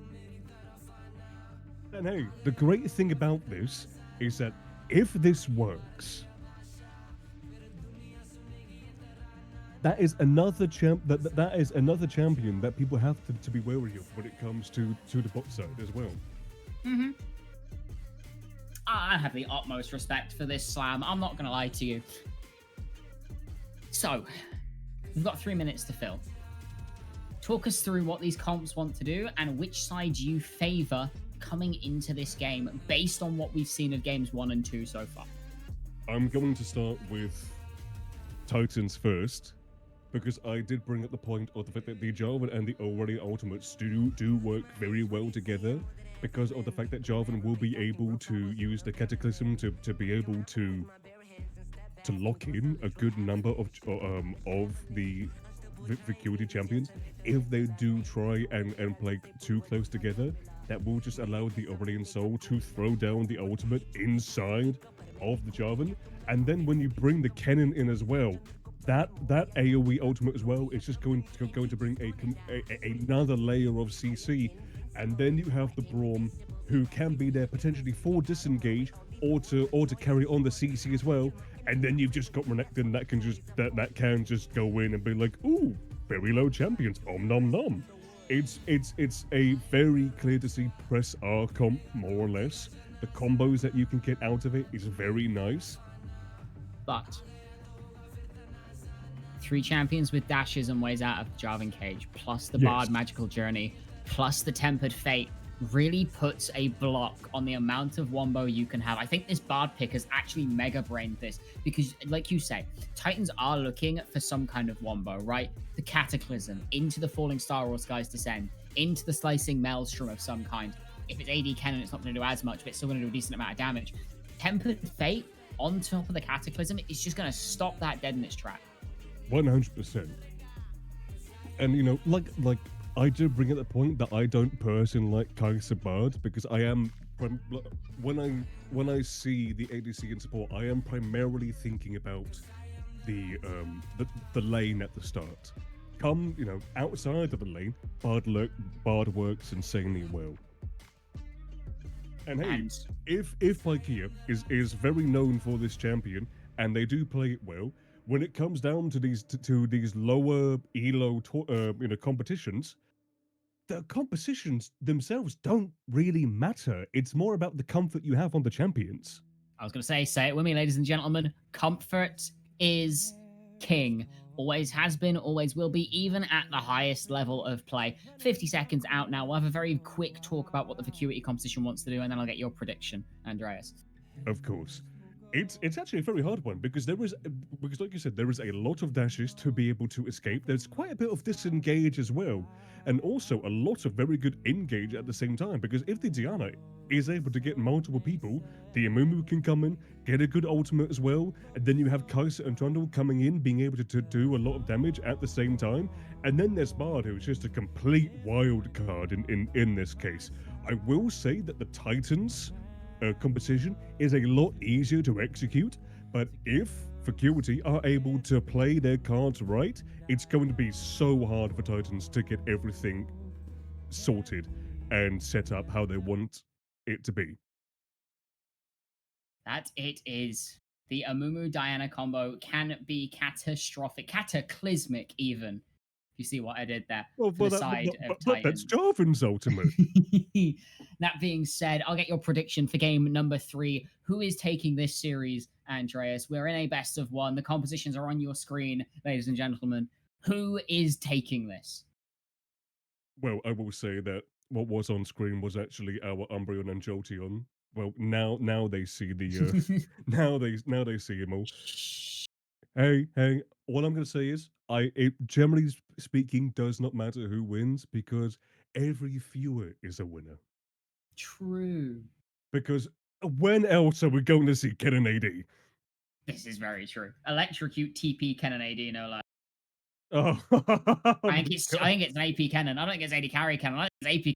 And hey, the great thing about this is that if this works, that is another that is another champion that people have to be wary of when it comes to the bot side as well. Mm-hmm. I have the utmost respect for this slam. I'm not going to lie to you. So, we've got 3 minutes to fill. Talk us through what these comps want to do and which side you favor coming into this game based on what we've seen of games 1 and 2 so far. I'm going to start with Titans first, because I did bring up the point of the fact that the Jarvan and the Aurelion ultimates do work very well together, because of the fact that Jarvan will be able to use the Cataclysm to be able to lock in a good number of the Vacuity champions. If they do try and play too close together, that will just allow the Aurelion Soul to throw down the ultimate inside of the Jarvan. And then when you bring the Kennen in as well, that AoE ultimate as well is just going to bring another layer of CC. And then you have the Braum, who can be there potentially for disengage or to carry on the CC as well. And then you've just got Renekton that can just go in and be like, ooh, very low champions, om nom nom. It's a very clear to see press R comp, more or less. The combos that you can get out of it is very nice. But 3 champions with dashes and ways out of Jarvan Cage, plus the Bard Magical Journey, plus the Tempered Fate, really puts a block on the amount of wombo you can have. I think this Bard pick has actually mega brained this, because like you say, Titans are looking for some kind of wombo, right? The Cataclysm, into the Falling Star or Sky's Descent, into the Slicing Maelstrom of some kind. If it's AD Kennen, it's not going to do as much, but it's still going to do a decent amount of damage. Tempered Fate on top of the Cataclysm is just going to stop that dead in its track. 100%. And like I do bring at the point that I don't personally like Kai'Sa Bard, because I am when I see the ADC and support, I am primarily thinking about the lane at the start. Outside of the lane, Bard works insanely well. And hey, And if Ikea is very known for this champion and they do play it well, when it comes down to these lower elo competitions, the compositions themselves don't really matter. It's more about the comfort you have on the champions. I was going to say it with me, ladies and gentlemen. Comfort is king. Always has been, always will be, even at the highest level of play. 50 seconds out now. We'll have a very quick talk about what the Vacuity composition wants to do, and then I'll get your prediction, Andreas. Of course. It's actually a very hard one because because like you said, there is a lot of dashes to be able to escape. There's quite a bit of disengage as well, and also a lot of very good engage at the same time. Because if the Diana is able to get multiple people, the Amumu can come in, get a good ultimate as well, and then you have Kaiser and Trundle coming in, being able to do a lot of damage at the same time. And then there's Bard, who's just a complete wild card in this case. I will say that the Titans composition is a lot easier to execute, but if Vacuity are able to play their cards right, it's going to be so hard for Titans to get everything sorted and set up how they want it to be. That it is. The Amumu Diana combo can be catastrophic, cataclysmic, even. If you see what I did there Well, for the side of but that's Titan. Jarvan's ultimate. That being said, I'll get your prediction for game number 3. Who is taking this series, Andreas? We're in a best of 1. The compositions are on your screen, ladies and gentlemen. Who is taking this? Well, I will say that what was on screen was actually our Umbreon and Jolteon. Well, now they see the now they see him all. Hey, all I'm going to say is, it generally speaking does not matter who wins because every viewer is a winner. True. Because when else are we going to see Ken and AD? This is very true. Electrocute TP Kennen AD, no lie. Oh, I think it's an AP Kennen. I don't think it's AD carry Kennen. I think it's AP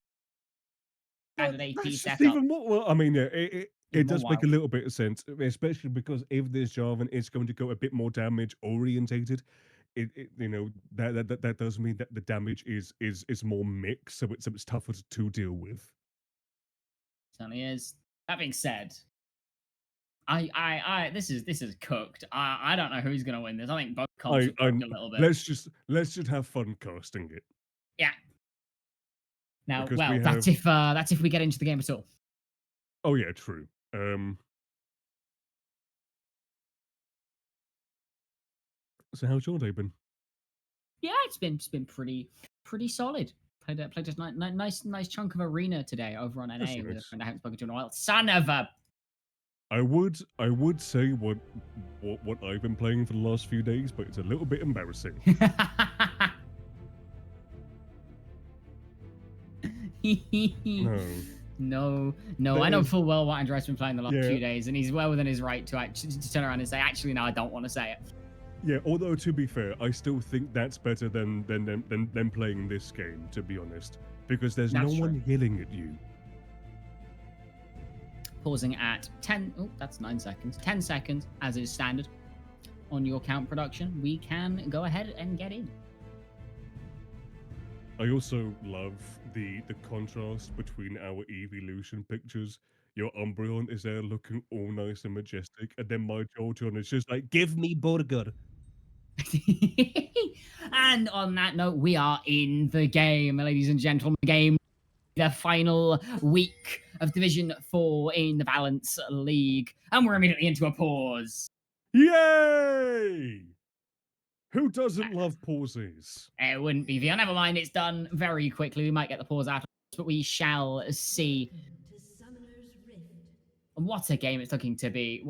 standard AP that's just setup. even more. Well, I mean, yeah, it Even more does make a wild. little bit of sense, especially because if this Jarvan is going to go a bit more damage orientated, that does mean that the damage is more mixed, so it's tougher to deal with. Certainly is. That being said, this is cooked. I don't know who's gonna win this. I think both comps I are I cooked a little bit. let's just have fun casting it Yeah. Now, because we well, have. that's if we get into the game at all. Oh yeah, true. So how's your day been? Yeah, it's been pretty solid. Played a nice chunk of arena today over on That's NA with a nice. friend I haven't spoken to in a while. Son of a I would say what I've been playing for the last few days, but it's a little bit embarrassing. No, No. I there know is. full well what Andre's been playing the last Yeah, few days, and he's well within his right to actually to turn around and say, actually, no, I don't want to say it. yeah. Although to be fair, I still think that's better than playing this game. To be honest, because there's That's no true. one yelling at you. Pausing at 10. Oh, that's 9 seconds. 10 seconds, as is standard on your count production. We can go ahead and get in. I also love the contrast between our evolution pictures. Your Umbreon is there looking all nice and majestic, and then my Jolteon is just like, "Give me burger." And on that note, we are in the game, ladies and gentlemen. Game, the final week of Division 4 in the Valanth League. And we're immediately into a pause. Yay! Who doesn't love pauses? It wouldn't be VR. Never mind, it's done very quickly. We might get the pause after, but we shall see. What a game it's looking to be.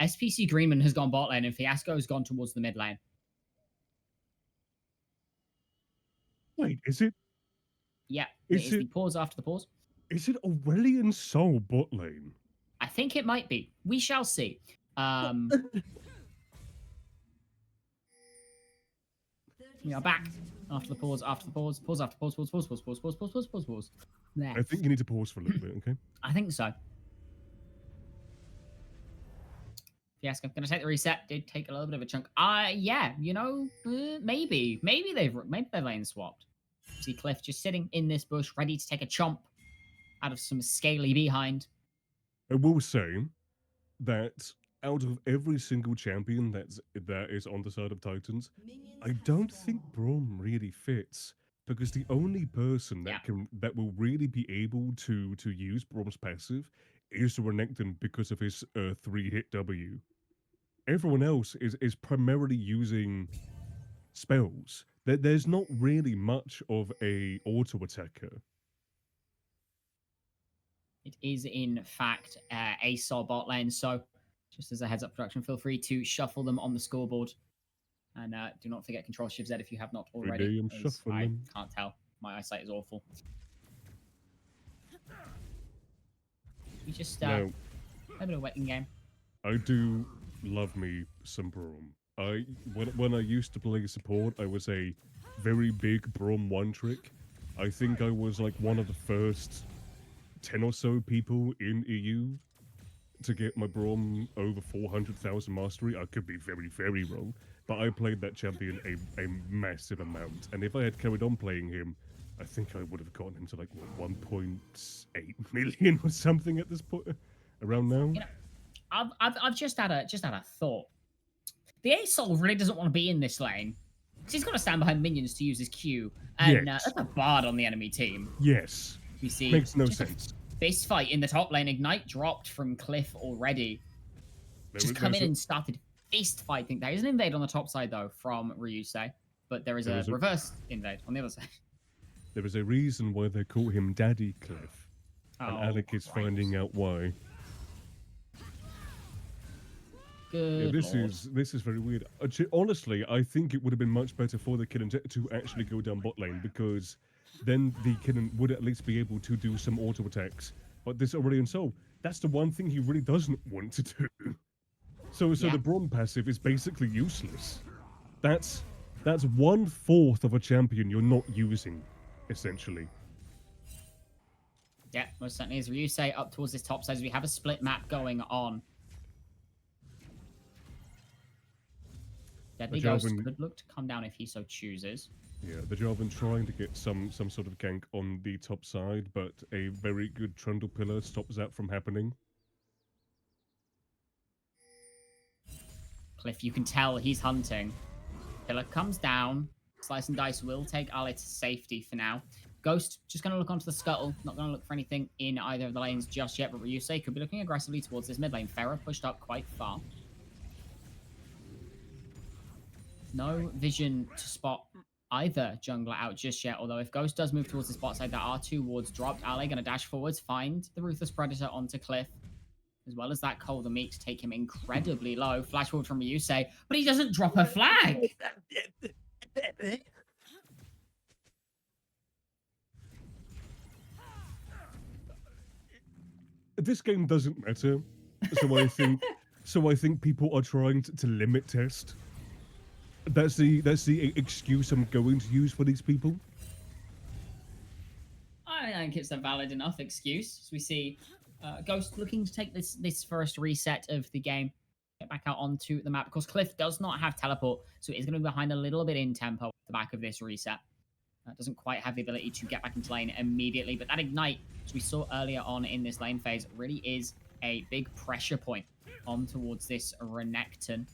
SPC Greenman has gone bot lane and Fiasco has gone towards the mid lane. Wait, is it Yeah, it is is the it pause after the pause. is it Aurelion Soul bot lane? I think it might be. We shall see. We are back after the pause, pause after pause. There. I think you need to pause for a little bit, okay? I think so. Fiasco, gonna take the reset. Did take a little bit of a chunk. Yeah, maybe they've lane swapped. See Cliff just sitting in this bush, ready to take a chomp out of some scaly behind. I will say that out of every single champion that is on the side of Titans, I don't think Braum really fits because the only person Yeah. that will really be able to use Braum's passive is Renekton because of his 3-hit W. Everyone else is primarily using spells. There's not really much of a auto attacker. It is, in fact, a Sol bot lane. So, just as a heads up, production, feel free to shuffle them on the scoreboard. And do not forget Control Shift Z if you have not already. I'm As I shuffling. can't tell. My eyesight is awful. We just Now, a bit of wetting game. I do love me some Braum. When I used to play support, I was a very big Braum one trick. I think I was like one of the first 10 or so people in EU to get my Braum over 400,000 mastery. I could be very, very wrong, but I played that champion a massive amount. And if I had carried on playing him, I think I would have gotten him to like 1.8 million or something at this point, around now. You know, I've just had a thought. The Asol really doesn't want to be in this lane. Because he's got to stand behind minions to use his Q. And Yes. that's a bard on the enemy team. Yes. We see Makes no just sense. Fist fight in the top lane. Ignite dropped from Cliff already. Just come in and started fist fighting. There is an invade on the top side, though, from Ryusei. But there is a reverse invade on the other side. There is a reason why they call him Daddy Cliff. And Alec is Christ. finding out why. Good Yeah, Lord. this is very weird. Honestly, I think it would have been much better for the Killen to actually go down bot lane because then the Killen would at least be able to do some auto attacks. But this Aurelion Soul, that's the one thing he really doesn't want to do. So Yeah. the Braum passive is basically useless. That's 1/4 of a champion you're not using, essentially. Yeah, most certainly. As Ryusei up towards this top side, we have a split map going on. Deadly Ghost could look to come down if he so chooses. Yeah, the Jarvan trying to get some sort of gank on the top side, but a very good Trundle pillar stops that from happening. Cliff, you can tell he's hunting. Pillar comes down. Slice and Dice will take Ali to safety for now. Ghost just going to look onto the scuttle. Not going to look for anything in either of the lanes just yet, but Ryusei could be looking aggressively towards this mid lane. Pharah pushed up quite far. No vision to spot either jungler out just yet, although if Ghost does move towards the spot side, there are 2 wards dropped. Ale going to dash forwards, find the Ruthless Predator onto Cliff, as well as that Cole the Meek to take him incredibly low. Flash forward from Ryusei, but he doesn't drop a flag! This game doesn't matter, so I think people are trying to limit test. That's the excuse I'm going to use for these people. I think it's a valid enough excuse. As we see Ghost looking to take this first reset of the game, get back out onto the map. Because Cliff does not have teleport, so he's going to be behind a little bit in tempo at the back of this reset. Doesn't quite have the ability to get back into lane immediately, but that Ignite, as we saw earlier on in this lane phase, really is a big pressure point on towards this Renekton.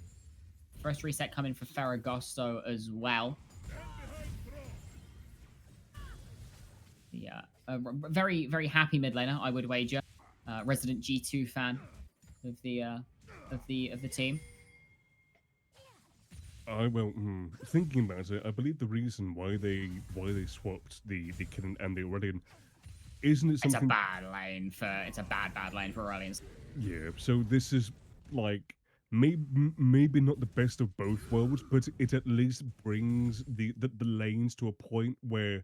First reset coming for Ferragosto as well. Yeah, very, very happy mid laner, I would wager. Resident G2 fan of the team. Thinking about it, I believe the reason why they swapped the Killen and the Aurelion isn't it something? It's a bad lane for Aurelion. Yeah, so this is like maybe not the best of both worlds, but it at least brings the lanes to a point where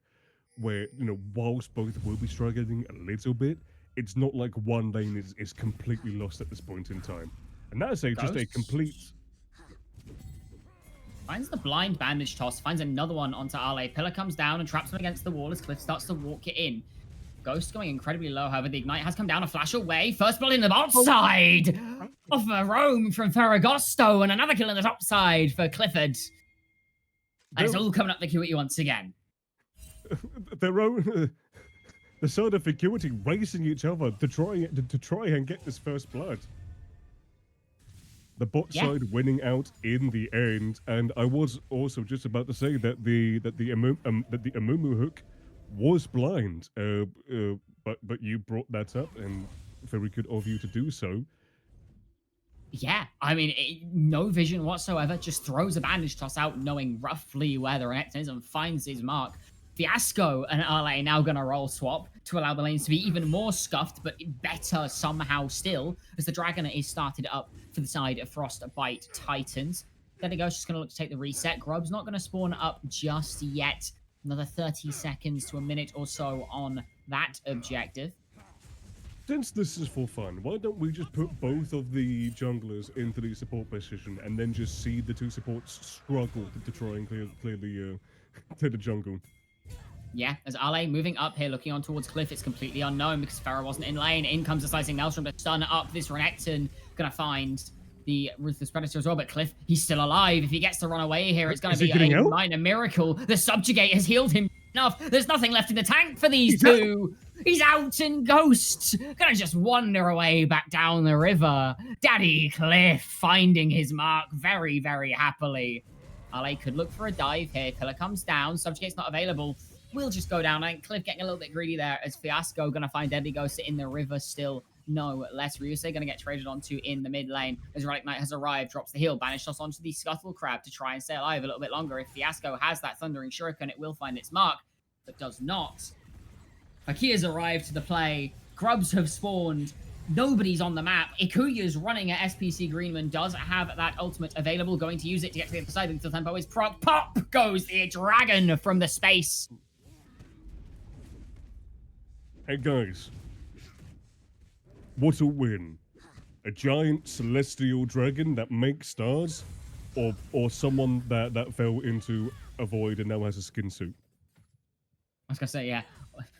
whilst both will be struggling a little bit, it's not like one lane is completely lost at this point in time, and that is just a complete. Finds the blind bandage toss, finds another one onto Ale. Pillar comes down and traps him against the wall as Cliff starts to walk it in. Ghost going incredibly low. However, the Ignite has come down a flash away. First blood in the bot side off a roam from Ferragosto, and another kill on the top side for Clifford. And it's all coming up Vacuity once again. Their own, the side of Vacuity racing each other to try and get this first blood. The bot side winning out in the end, and I was also just about to say that the Amumu hook was blind, but you brought that up, and very good of you to do so. Yeah, I mean, no vision whatsoever, just throws a bandage toss out, knowing roughly where the Renekton is, and finds his mark. Fiasco and LA now going to roll swap to allow the lanes to be even more scuffed, but better somehow still, as the Dragon is started up for the side of Frostbite Titans. There he goes, just going to look to take the reset. Grub's not going to spawn up just yet. Another 30 seconds to a minute or so on that objective. Since this is for fun, why don't we just put both of the junglers into the support position and then just see the two supports struggle to try and clear the jungle? Yeah, as Ale moving up here, looking on towards Cliff, it's completely unknown because Pharah wasn't in lane. In comes the slicing Maelstrom to stun up this Renekton. Gonna find the Ruthless Predator as well, but Cliff, he's still alive. If he gets to run away here, it's gonna be a minor miracle. The Subjugate has healed him enough. There's nothing left in the tank for these two. He's out and Ghost gonna just wander away back down the river. Daddy Cliff finding his mark very, very happily. Ale could look for a dive here. Pillar comes down. Subjugate's not available. We'll just go down. I think Cliff getting a little bit greedy there as Fiasco going to find Deadly Ghost in the river still. No less. Ryusei going to get traded onto in the mid lane as Relic Knight has arrived, drops the heal, banish toss onto the Scuttle Crab to try and stay alive a little bit longer. If Fiasco has that Thundering Shuriken, it will find its mark, but does not. Fakia's arrived to the play. Grubs have spawned. Nobody's on the map. Ikuya's running at SPC Greenman, does have that ultimate available, going to use it to get to the other side until tempo is proc. Pop goes the dragon from the space. Hey guys, what a win. A giant celestial dragon that makes stars, or someone that fell into a void and now has a skin suit? I was gonna say, yeah.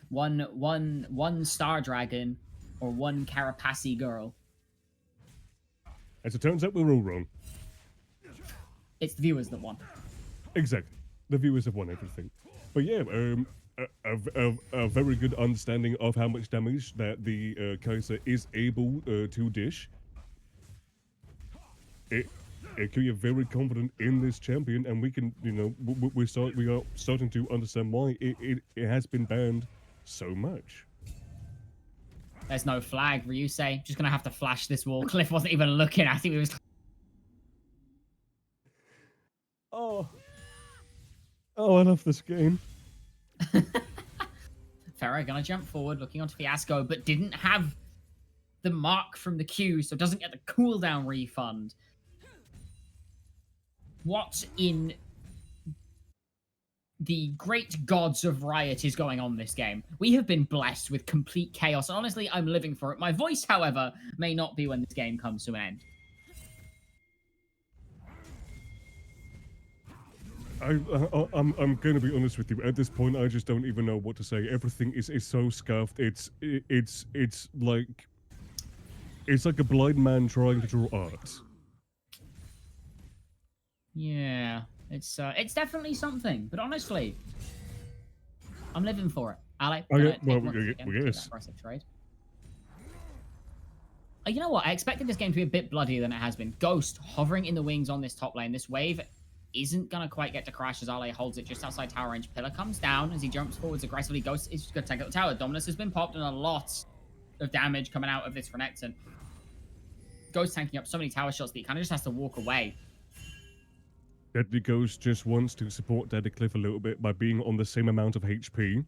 One star dragon or one Carapace girl. As it turns out, we're all wrong. It's the viewers that won. Exactly. The viewers have won everything. But yeah, a very good understanding of how much damage that the Kaiser is able to dish. Ikuya very confident in this champion, and we can, you know, we are starting to understand why it has been banned so much. There's no flag, Ryusei. Just gonna have to flash this wall. Cliff wasn't even looking. I think he was. Oh, I love this game. Pharah gonna jump forward, looking onto Fiasco, but didn't have the mark from the Q, so doesn't get the cooldown refund. What in the great gods of Riot is going on this game? We have been blessed with complete chaos, and honestly, I'm living for it. My voice, however, may not be when this game comes to an end. I'm going to be honest with you. At this point, I just don't even know what to say. Everything is so scuffed. It's like a blind man trying to draw art. Yeah, it's definitely something. But honestly, I'm living for it. Ale, yes. Aggressive trade. You know what? I expected this game to be a bit bloodier than it has been. Ghost hovering in the wings on this top lane. This wave isn't going to quite get to crash as Ale holds it just outside tower range. Pillar comes down as he jumps forwards aggressively. Ghost is just going to take out the tower. Dominus has been popped and a lot of damage coming out of this Renekton. Ghost tanking up so many tower shots that he kind of just has to walk away. Deadly Ghost just wants to support Deadly Cliff a little bit by being on the same amount of HP.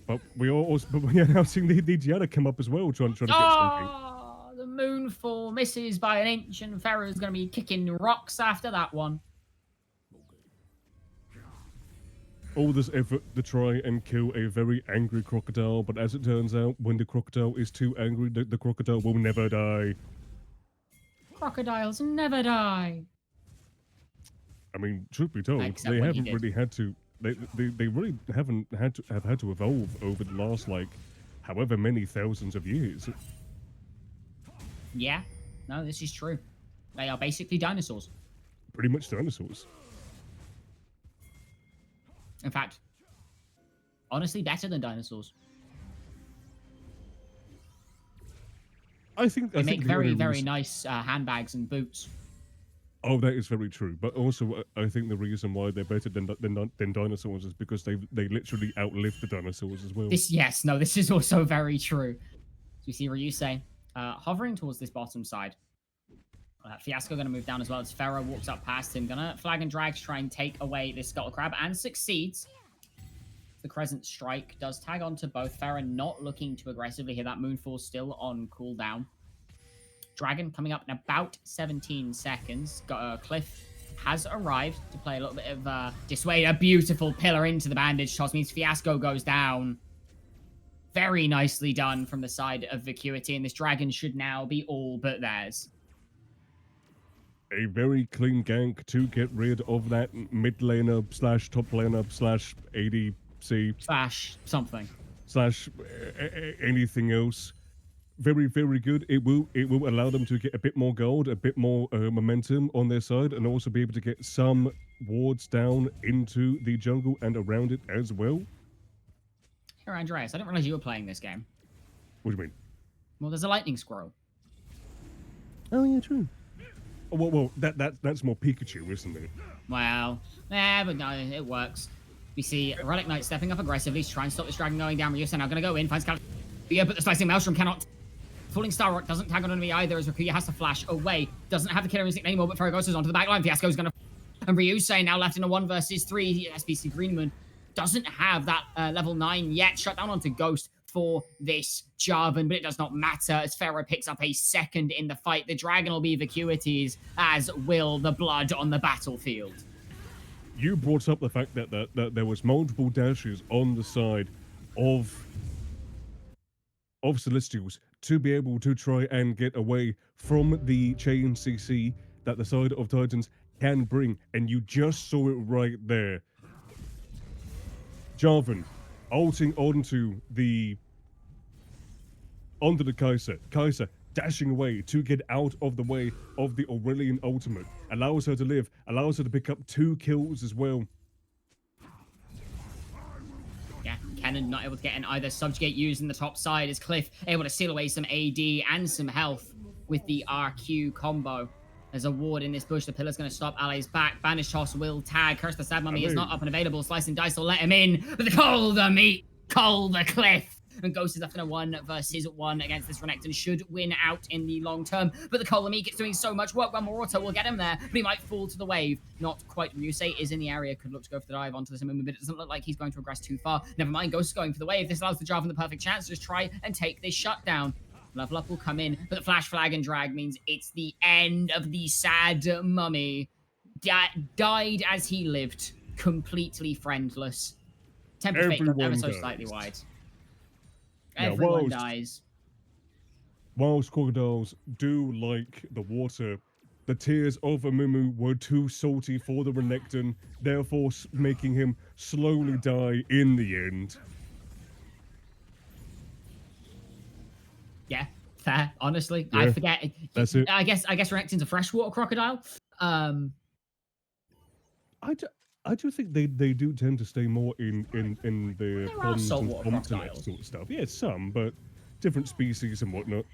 But we are now seeing the Diana come up as well, trying to get something. The Moonfall misses by an inch, and Pharah's going to be kicking rocks after that one. All this effort to try and kill a very angry crocodile, but as it turns out, when the crocodile is too angry, the crocodile will never die. Crocodiles never die. I mean, truth be told, Except they when he haven't did. really had to. they really haven't had to evolve over the last like however many thousands of years. Yeah, no, this is true. They are basically dinosaurs. Pretty much dinosaurs. In fact, honestly, better than dinosaurs. I think They make very, only very reason- nice handbags and boots. Oh, that is very true. But also, I think the reason why they're better than dinosaurs is because they literally outlived the dinosaurs as well. This is also very true. So we see Ryusei hovering towards this bottom side. Fiasco going to move down as well as Pharaoh walks up past him. Gonna flag and drag to try and take away this Scuttle Crab and succeeds. The Crescent Strike does tag onto both. Pharaoh not looking to aggressively hit that Moonfall, still on cooldown. Dragon coming up in about 17 seconds. Cliff has arrived to play a little bit of Dissuade. A beautiful pillar into the bandage toss means Fiasco goes down. Very nicely done from the side of Vacuity, and this Dragon should now be all but theirs. A very clean gank to get rid of that mid laner / top laner / ADC / something / anything else. Very, very good. It will allow them to get a bit more gold, a bit more momentum on their side, and also be able to get some wards down into the jungle and around it as well. Here, Andreas, I didn't realize you were playing this game. What do you mean? Well, there's a lightning squirrel. Oh yeah, true. Oh, well, that's more Pikachu, isn't it? Well, but no, it works. We see Relic Knight stepping up aggressively to try and stop this Dragon going down. Ryusei now going to go in, finds Cal. Yeah, but the Slicing Maelstrom cannot. Falling Star Rock doesn't tag on enemy either, as Rakuya has to flash away. Doesn't have the killer instinct anymore, but Ferragost is onto the backline. Fiasco's going to... And Ryusei now left in a 1 versus 3. SBC Greenman doesn't have that level 9 yet. Shut down onto Ghost for this Jarvan, but it does not matter as Pharaoh picks up a second in the fight. The Dragon will be Vacuity's, as will the blood on the battlefield. You brought up the fact that there was multiple dashes on the side of Celestials to be able to try and get away from the chain CC that the side of Titans can bring, and you just saw it right there. Jarvan ulting onto the Kai'Sa. Kai'Sa dashing away to get out of the way of the Aurelian ultimate. Allows her to live, allows her to pick up 2 kills as well. Yeah, Cannon not able to get in either. Subjugate used in the top side as Cliff able to seal away some AD and some health with the RQ combo. There's a ward in this bush. The pillar's going to stop Ally's back. Banish Toss will tag. Curse the Sad Mummy is not up and available. Slice and Dice will let him in. But the colder meat, colder Cliff. And Ghost is up in a 1 versus 1 against this Renekton. Should win out in the long term. But the Colder Meat is doing so much work. One more auto will get him there. But he might fall to the wave. Not quite. Ryusei is in the area. Could look to go for the dive onto this Amumu, but it doesn't look like he's going to regress too far. Never mind. Ghost is going for the wave. This allows the Jarvan the perfect chance to just try and take this shutdown. Level up will come in, but the flash flag and drag means it's the end of the Sad Mummy. Died as he lived, completely friendless. Temper Fate ever so slightly wide. Yeah, Everyone dies. Whilst crocodiles do like the water, the tears of Amumu were too salty for the Renekton, therefore making him slowly die in the end. Yeah, fair. Honestly, yeah, I forget. That's it. I guess Renekton's a freshwater crocodile. I do think they do tend to stay more in the ponds and swamps and that sort of stuff. Yeah, some, but different species and whatnot.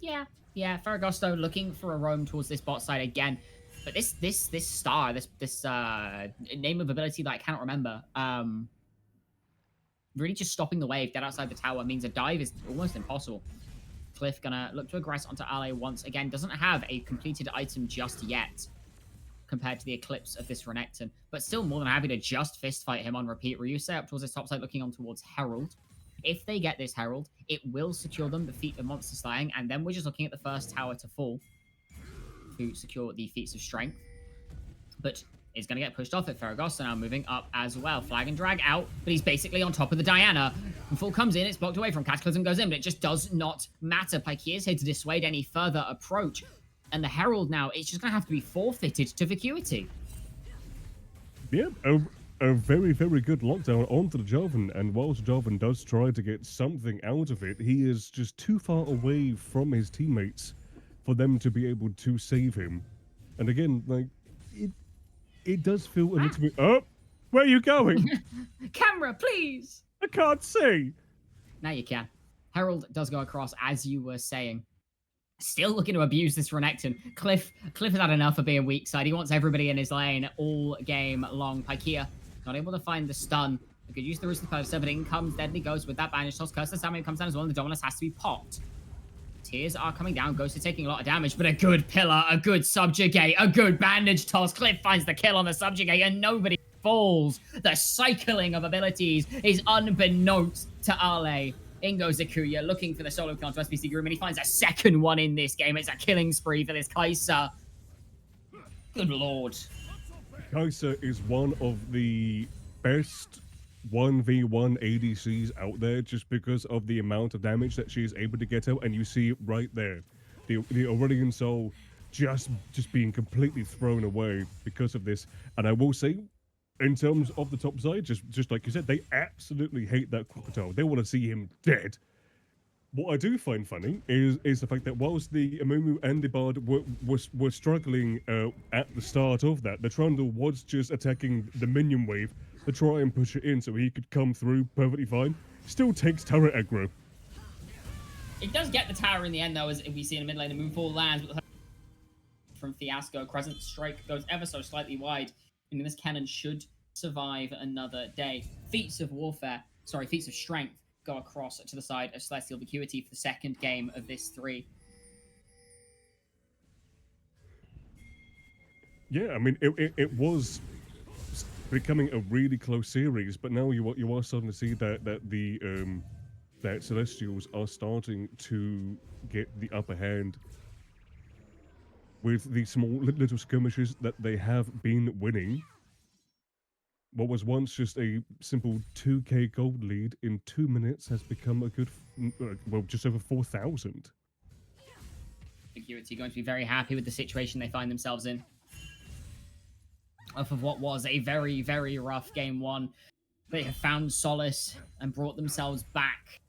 Yeah. Ferragosto looking for a roam towards this bot side again, but this star, this name of ability that I cannot remember. Really just stopping the wave dead outside the tower means a dive is almost impossible. Cliff gonna look to aggress onto Ally once again. Doesn't have a completed item just yet compared to the Eclipse of this Renekton, but still more than happy to just fist fight him on repeat. Ryusei up towards his top side, looking on towards Herald. If they get this Herald, it will secure them the feat of Monster Slaying, and then we're just looking at the first tower to fall to secure the feats of Strength. But is going to get pushed off at Ferragosto now, moving up as well. Flag and drag out, but he's basically on top of the Diana. When Full comes in, it's blocked away from Cataclysm goes in, but it just does not matter. Pyke is here to dissuade any further approach. And the Herald now, it's just going to have to be forfeited to Vacuity. Yeah, a very, very good lockdown onto the Jarvan, and whilst Jarvan does try to get something out of it, he is just too far away from his teammates for them to be able to save him. And again, like, it does feel a little bit... Oh, where are you going? Camera, please! I can't see! Now you can. Herald does go across, as you were saying. Still looking to abuse this Renekton. Cliff has had enough of being weak side. He wants everybody in his lane all game long. Pykia not able to find the stun. He could use the Roost of Cursor, but in comes Deadly Ghost with that banish toss. Curse Salmon comes down as well, and the Dominus has to be popped. Tears are coming down. Ghost is taking a lot of damage, but a good pillar, a good subjugate, a good bandage toss. Cliff finds the kill on the subjugate, and nobody falls. The cycling of abilities is unbeknownst to Ale. In goes Akuya, looking for the solo kill onto SBC Groom, and he finds a second one in this game. It's a killing spree for this Kai'Sa. Good lord. Kai'Sa is one of the best 1v1 ADCs out there just because of the amount of damage that she is able to get out, and you see it right there. The Aurelian Soul just being completely thrown away because of this. And I will say, in terms of the top side, just like you said, they absolutely hate that Crocodile. They want to see him dead. What I do find funny is the fact that whilst the Amumu and the Bard were struggling at the start of that, the Trundle was just attacking the minion wave to try and push it in so he could come through perfectly fine. Still takes turret aggro. It does get the tower in the end, though, as we see in the mid lane. The Moonfall lands from Fiasco. Crescent Strike goes ever so slightly wide, meaning this cannon should survive another day. Feats of strength go across to the side of Celestial Vacuity for the second game of this 3. Yeah, I mean, it was becoming a really close series, but now you are starting to see that Celestials are starting to get the upper hand with the small little skirmishes that they have been winning. What was once just a simple 2k gold lead in 2 minutes has become a good, well, just over 4,000. Vacuity going to be very happy with the situation they find themselves in. Off of what was a very, very rough game 1, they have found solace and brought themselves back.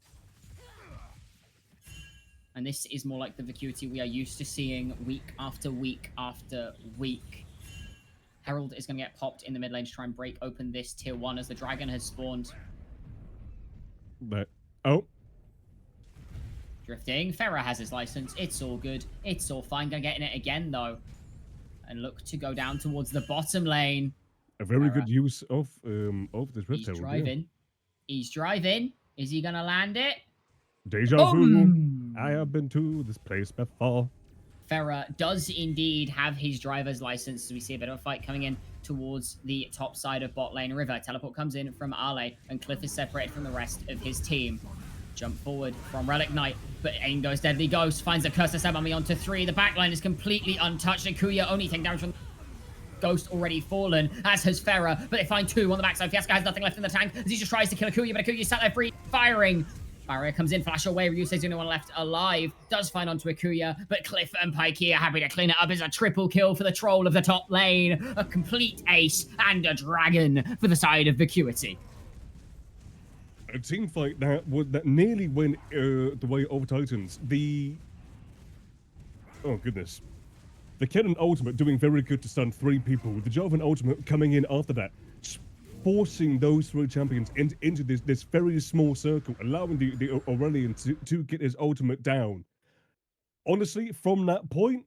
And this is more like the Vacuity we are used to seeing week after week after week. Herald is going to get popped in the mid lane to try and break open this tier 1 as the dragon has spawned. But, oh. Drifting. Farah has his license. It's all good. It's all fine. Gonna get in it again, though. And look to go down towards the bottom lane. A very good use of this Rift He's driving. Yeah. He's driving. Is he going to land it? Deja vu. I have been to this place before. Farah does indeed have his driver's license, as we see a bit of a fight coming in towards the top side of bot lane. River teleport comes in from Ale, and Cliff is separated from the rest of his team. Jump forward from Relic Knight, but in goes Deadly Ghost, finds a Curse of Sabami onto 3. The backline is completely untouched. Akuya only taking damage from Ghost already fallen, as has Farah, but they find 2 on the backside. Fiasco has nothing left in the tank as he just tries to kill Akuya, but Akuya sat there free, firing. Barrier comes in, flash away, Ryu says the only one left alive, does find onto Akuya, but Cliff and Pyke are happy to clean it up. It's a triple kill for the troll of the top lane, a complete ace, and a dragon for the side of Vacuity. A team fight that nearly went the way of Titans. Oh goodness. The Kennen ultimate doing very good to stun 3 people. The Jarvan ultimate coming in after that, forcing those 3 champions into this very small circle, allowing the Aurelian to get his ultimate down. Honestly, from that point,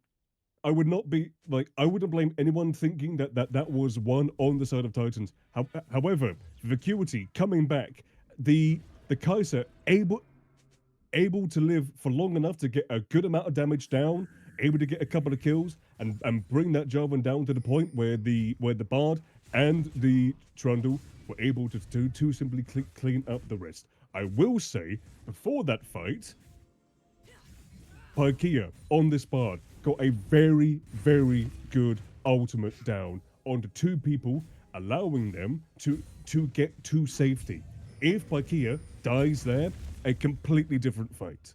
I wouldn't blame anyone thinking that was one on the side of Titans. However, Vacuity coming back, the Kai'Sa able to live for long enough to get a good amount of damage down, able to get a couple of kills, and bring that Jarvan down to the point where the Bard and the Trundle were able to simply clean up the rest. I will say, before that fight, Pyke on this Bard got a very, very good ultimate down onto 2 people, allowing them to get to safety. If Pyke dies there, a completely different fight.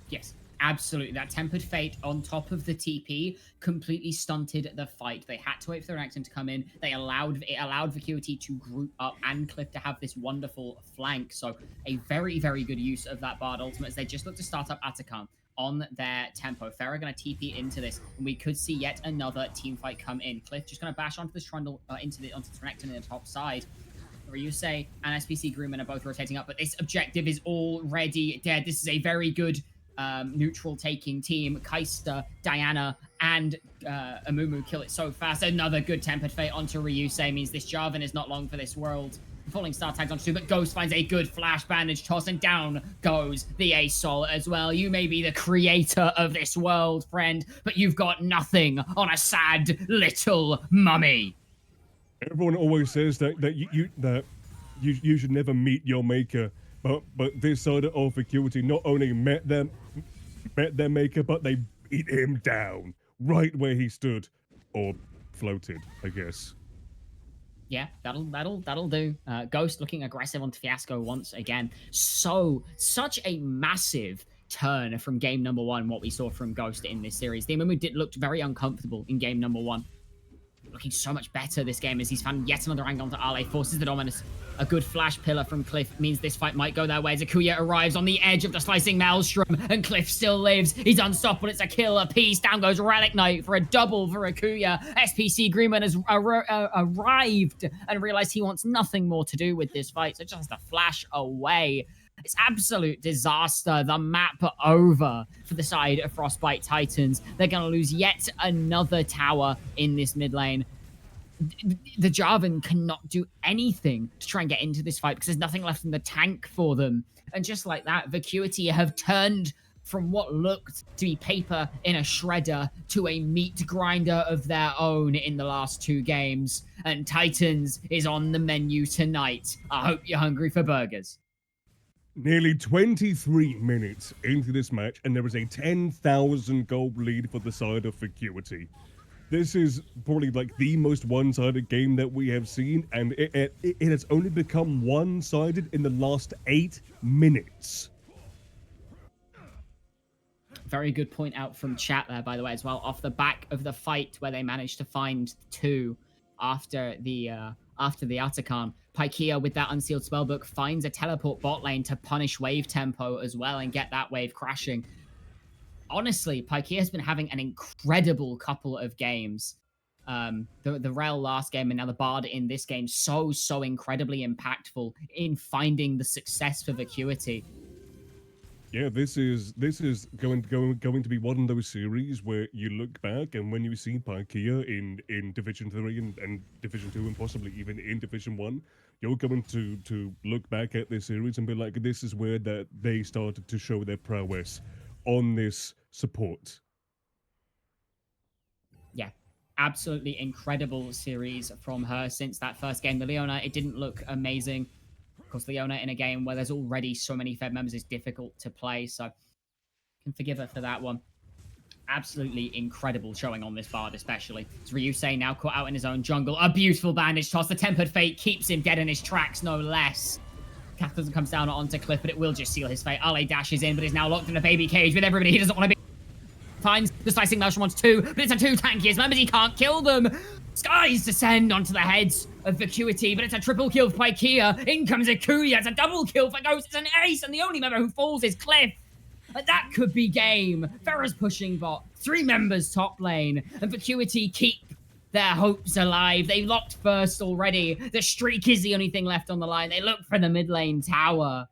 Yes, Absolutely. That Tempered Fate on top of the TP completely stunted the fight. They had to wait for their action to come in. It allowed Vacuity to group up and Cliff to have this wonderful flank. So a very, very good use of that Bard ultimate as they just look to start up Atacam on their tempo. Pharah going to TP into this, and we could see yet another team fight come in. Cliff just going to bash onto this trundle, onto the Renekton in the top side. Ryusei and SPC Grooman are both rotating up, but this objective is already dead. This is a very good neutral taking team. Kai'Sa, Diana, and Amumu kill it so fast. Another good Tempered Fate onto Ryusei means this Jarvan is not long for this world. Falling Star tags onto two, but Ghost finds a good flash bandage toss, and down goes the Ace Soul as well. You may be the creator of this world, friend, but you've got nothing on a sad little mummy. Everyone always says that you should never meet your maker, but this side of Vacuity not only met their maker, but they beat him down right where he stood, or floated, I guess. Yeah, that'll do. Ghost looking aggressive onto Fiasco once again. Such a massive turn from game number one, what we saw from Ghost in this series. The Amumu looked very uncomfortable in game number one. Looking so much better this game as he's found yet another angle onto Ale, forces the Dominus. A good flash pillar from Cliff means this fight might go their way as Akuya arrives on the edge of the slicing Maelstrom, and Cliff still lives. He's unstoppable. It's a kill apiece. Down goes Relic Knight for a double for Akuya. SPC Greenman has arrived and realized he wants nothing more to do with this fight, so just a flash away. It's absolute disaster. The map over for the side of Frostbite Titans. They're going to lose yet another tower in this mid lane. The Jarvan cannot do anything to try and get into this fight because there's nothing left in the tank for them. And just like that, Vacuity have turned from what looked to be paper in a shredder to a meat grinder of their own in the last two games. And Titans is on the menu tonight. I hope you're hungry for burgers. Nearly 23 minutes into this match, and there is a 10,000 gold lead for the side of Vacuity. This is probably like the most one-sided game that we have seen, and it has only become one-sided in the last 8 minutes. Very good point out from chat there, by the way, as well. Off the back of the fight where they managed to find two after the Atacam, Pykia with that unsealed spellbook finds a teleport bot lane to punish wave tempo as well and get that wave crashing. Honestly, Pykia has been having an incredible couple of games. The Rel last game and now the Bard in this game, so incredibly impactful in finding the success for Vacuity. Yeah, this is going to be one of those series where you look back and when you see Pykia in Division 3 and Division 2 and possibly even in Division 1, you're going to look back at this series and be like, this is where that they started to show their prowess on this support. Yeah, absolutely incredible series from her since that first game. The Leona, it didn't look amazing. Of course, Leona in a game where there's already so many Fed members is difficult to play, so can forgive her for that one. Absolutely incredible showing on this Bard, especially. It's Ryusei now caught out in his own jungle. A beautiful bandage toss. The Tempered Fate keeps him dead in his tracks, no less. Cataclysm comes down onto Cliff, but it will just seal his fate. Ale dashes in, but is now locked in a baby cage with everybody he doesn't want to be. Finds the slicing Maelstrom wants two, but it's a two tanky as members he can't kill them. Skies descend onto the heads of Vacuity, but it's a triple kill for Pykia. In comes Akuya. It's a double kill for Ghost. It's an ace, and the only member who falls is Cliff. That could be game. Pharah's pushing bot. 3 members top lane, and Vacuity keep their hopes alive. They locked first already. The streak is the only thing left on the line. They look for the mid lane tower.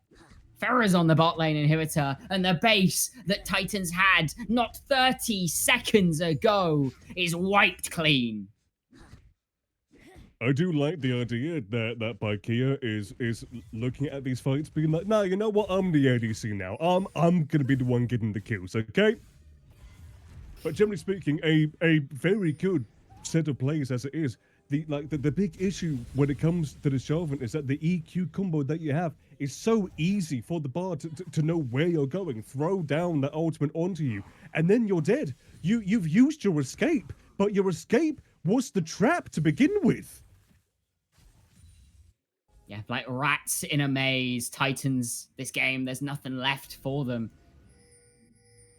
Pharah's on the bot lane inhibitor, and the base that Titans had not 30 seconds ago is wiped clean. I do like the idea that Pykia is looking at these fights being like, nah, you know what, I'm the ADC now. I'm gonna be the one getting the kills, okay? But generally speaking, a very good set of plays as it is. The big issue when it comes to the Jarvan is that the EQ combo that you have is so easy for the Bard to know where you're going, throw down that ultimate onto you, and then you're dead. You've used your escape, but your escape was the trap to begin with. Yeah, like rats in a maze. Titans, this game, there's nothing left for them.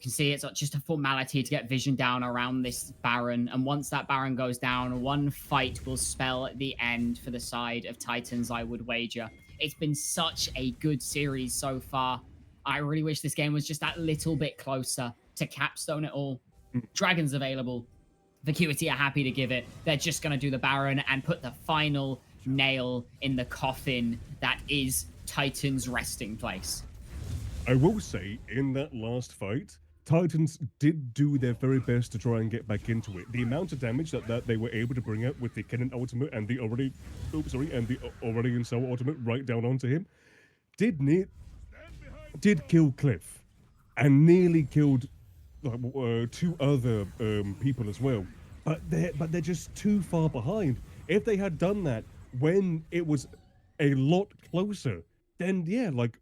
can see it's just a formality to get vision down around this Baron. And once that Baron goes down, one fight will spell the end for the side of Titans, I would wager. It's been such a good series so far. I really wish this game was just that little bit closer to capstone it all. Dragon's available. Vacuity are happy to give it. They're just going to do the Baron and put the final nail in the coffin that is Titan's resting place. I will say, in that last fight, Titans did do their very best to try and get back into it. The amount of damage that they were able to bring out with the Kennen ultimate and the Aurelion Soul ultimate right down onto him did kill Cliff and nearly killed two other people as well. But they're just too far behind. If they had done that when it was a lot closer, then yeah, like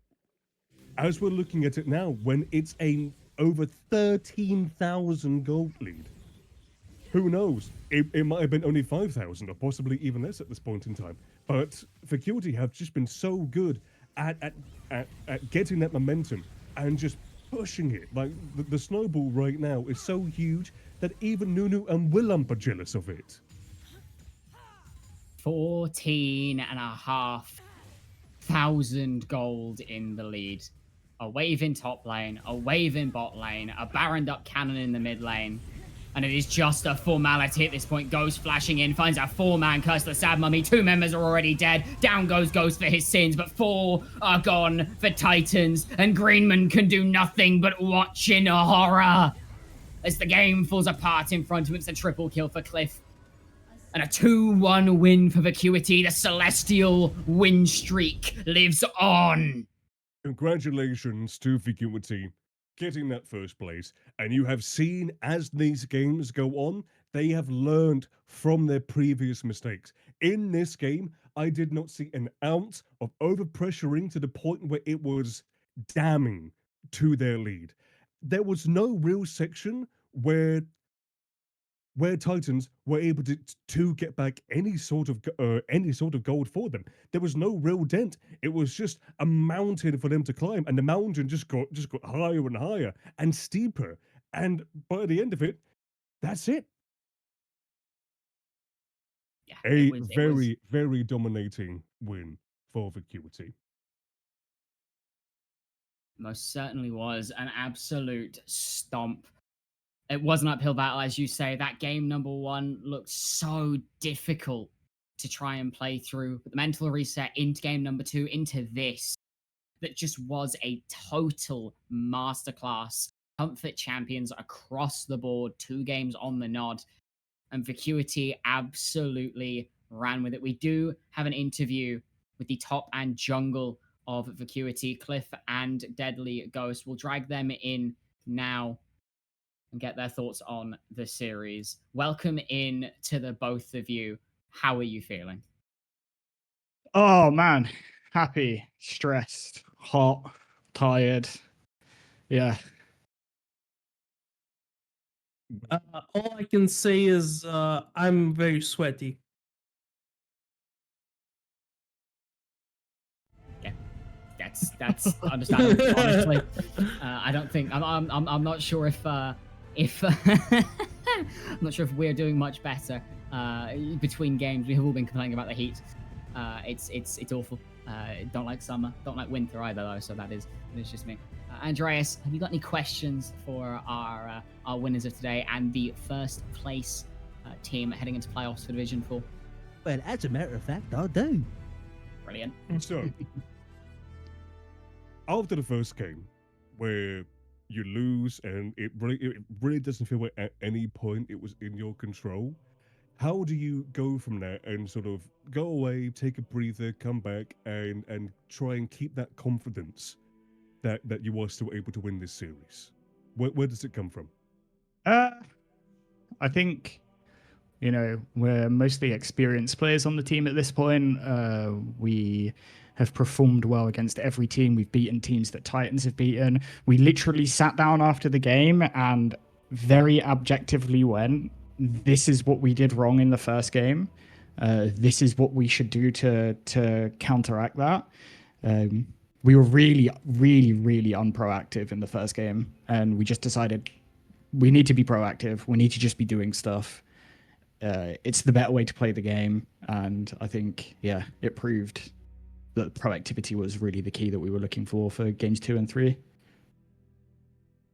as we're looking at it now, when it's a over 13,000 gold lead, who knows? It might have been only 5,000 or possibly even less at this point in time. But Vacuity have just been so good at getting that momentum and just pushing it. Like the snowball right now is so huge that even Nunu and Willamp are jealous of it. 14,500 gold in the lead. A wave in top lane, a wave in bot lane, a Baroned up cannon in the mid lane. And it is just a formality at this point. Ghost flashing in, finds a 4-man curse the Sad Mummy. 2 members are already dead. Down goes Ghost for his sins, but 4 are gone for Titans. And Greenman can do nothing but watch in horror as the game falls apart in front of him. It's a triple kill for Cliff. And a 2-1 win for Vacuity. The celestial win streak lives on. Congratulations to Vacuity getting that first place. And you have seen as these games go on, they have learned from their previous mistakes. In this game, I did not see an ounce of overpressuring to the point where it was damning to their lead. There was no real section where Titans were able to get back any sort of gold for them. There was no real dent. It was just a mountain for them to climb, and the mountain just got higher and higher and steeper. And by the end of it, that's it. Yeah, A very dominating win for Vacuity. Most certainly was an absolute stomp. It was an uphill battle, as you say. That game number 1 looked so difficult to try and play through. But the mental reset into game number 2, into this, that just was a total masterclass. Comfort champions across the board, 2 games on the nod. And Vacuity absolutely ran with it. We do have an interview with the top and jungle of Vacuity, Cliff and Deadly Ghost. We'll drag them in now and get their thoughts on the series. Welcome in to the both of you. How are you feeling? Oh man, happy, stressed, hot, tired. Yeah. All I can say is I'm very sweaty. Yeah, that's understandable. Honestly, I don't think I'm not sure if I'm not sure if we're doing much better between games. We have all been complaining about the heat. It's awful. Don't like summer. Don't like winter either, though. So that is just me. Andreas, have you got any questions for our winners of today and the first place team heading into playoffs for Division 4? Well, as a matter of fact, I do. Brilliant. So, after the first game, where you lose and it really doesn't feel like at any point it was in your control, how do you go from there and sort of go away, take a breather, come back, and try and keep that confidence that you are still able to win this series? Where does it come from? I think, we're mostly experienced players on the team at this point. We have performed well against every team. We've beaten teams that Titans have beaten. We literally sat down after the game and very objectively went, this is what we did wrong in the first game. This is what we should do to counteract that. we were really, really, really unproactive in the first game, and we just decided we need to be proactive. We need to just be doing stuff. It's the better way to play the game, and I think, yeah, it proved that proactivity was really the key that we were looking for games 2 and 3.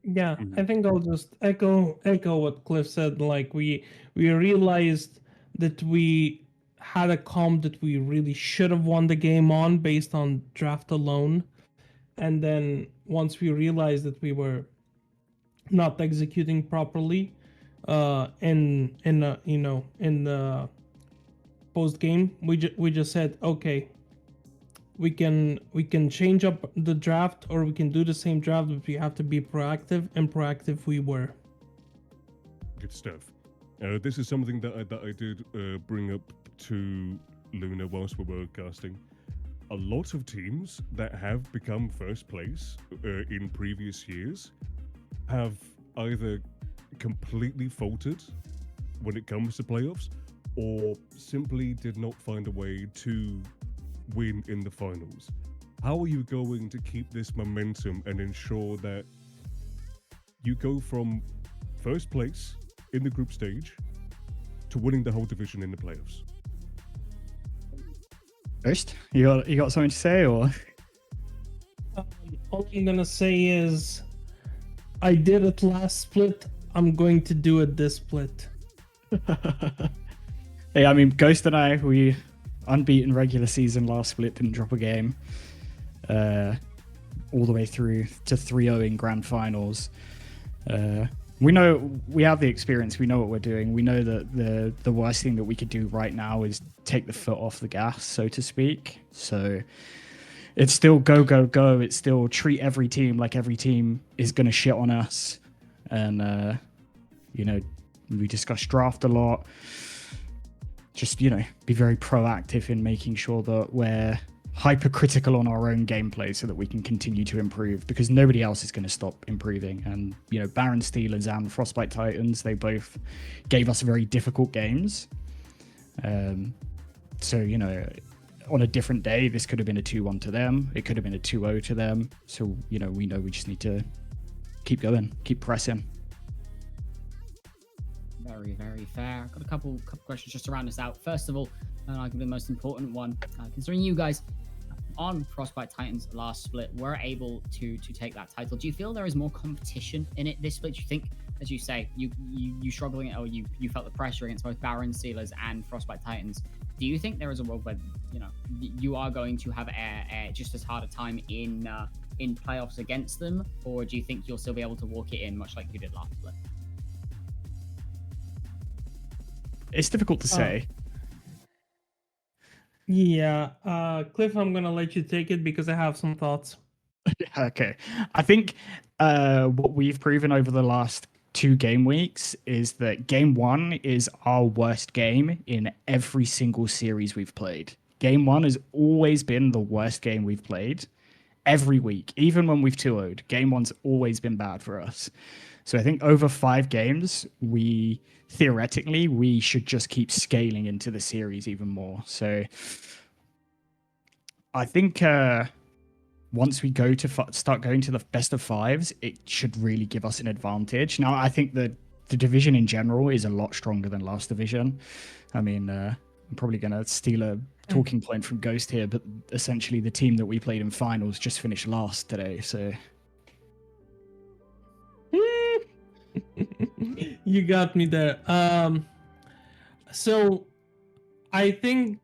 Yeah, Mhm. I think I'll just echo what Cliff said. Like we realized that we had a comp that we really should have won the game on based on draft alone, and then once we realized that we were not executing properly, in the post game, we just said, okay, we can change up the draft, or we can do the same draft, but we have to be proactive, and proactive we were. Good stuff. This is something that I did bring up to Luna whilst we were casting. A lot of teams that have become first place in previous years have either completely faltered when it comes to playoffs, or simply did not find a way to win in the finals. How are you going to keep this momentum and ensure that you go from first place in the group stage to winning the whole division in the playoffs? Ghost, you got something to say, or? All I'm gonna say is, I did it last split. I'm going to do it this split. Hey, I mean, Ghost and I, we unbeaten regular season last split, didn't drop a game, all the way through to 3-0 in grand finals. We know we have the experience. We know what we're doing. We know that the worst thing that we could do right now is take the foot off the gas, so to speak. So it's still go, go, go. It's still treat every team like every team is going to shit on us. And, we discuss draft a lot. Just, be very proactive in making sure that we're hypercritical on our own gameplay so that we can continue to improve, because nobody else is going to stop improving. And, Baron Steelers and Frostbite Titans, they both gave us very difficult games. So, on a different day, this could have been a 2-1 to them. It could have been a 2-0 to them. So, we know we just need to keep going, keep pressing. Very, very fair. I've got a couple questions just to round us out. First of all, and arguably the most important one, considering you guys on Frostbite Titans last split were able to take that title, do you feel there is more competition in it this split? Do you think, as you say, you struggling, or you felt the pressure against both Baron Steelers and Frostbite Titans? Do you think there is a world where you are going to have just as hard a time in playoffs against them, or do you think you'll still be able to walk it in much like you did last split? It's difficult to say. Yeah, Cliff, I'm gonna let you take it because I have some thoughts. Okay. I think what we've proven over the last 2 game weeks is that game 1 is our worst game in every single series we've played. Game 1 has always been the worst game we've played every week. Even when we've 2-0'd, game 1's always been bad for us. So I think over 5 games, we should just keep scaling into the series even more. So I think once we go to start going to the best of 5s, it should really give us an advantage. Now, I think the division in general is a lot stronger than last division. I mean, I'm probably going to steal a talking point from Ghost here, but essentially the team that we played in finals just finished last today. So You got me there. So I think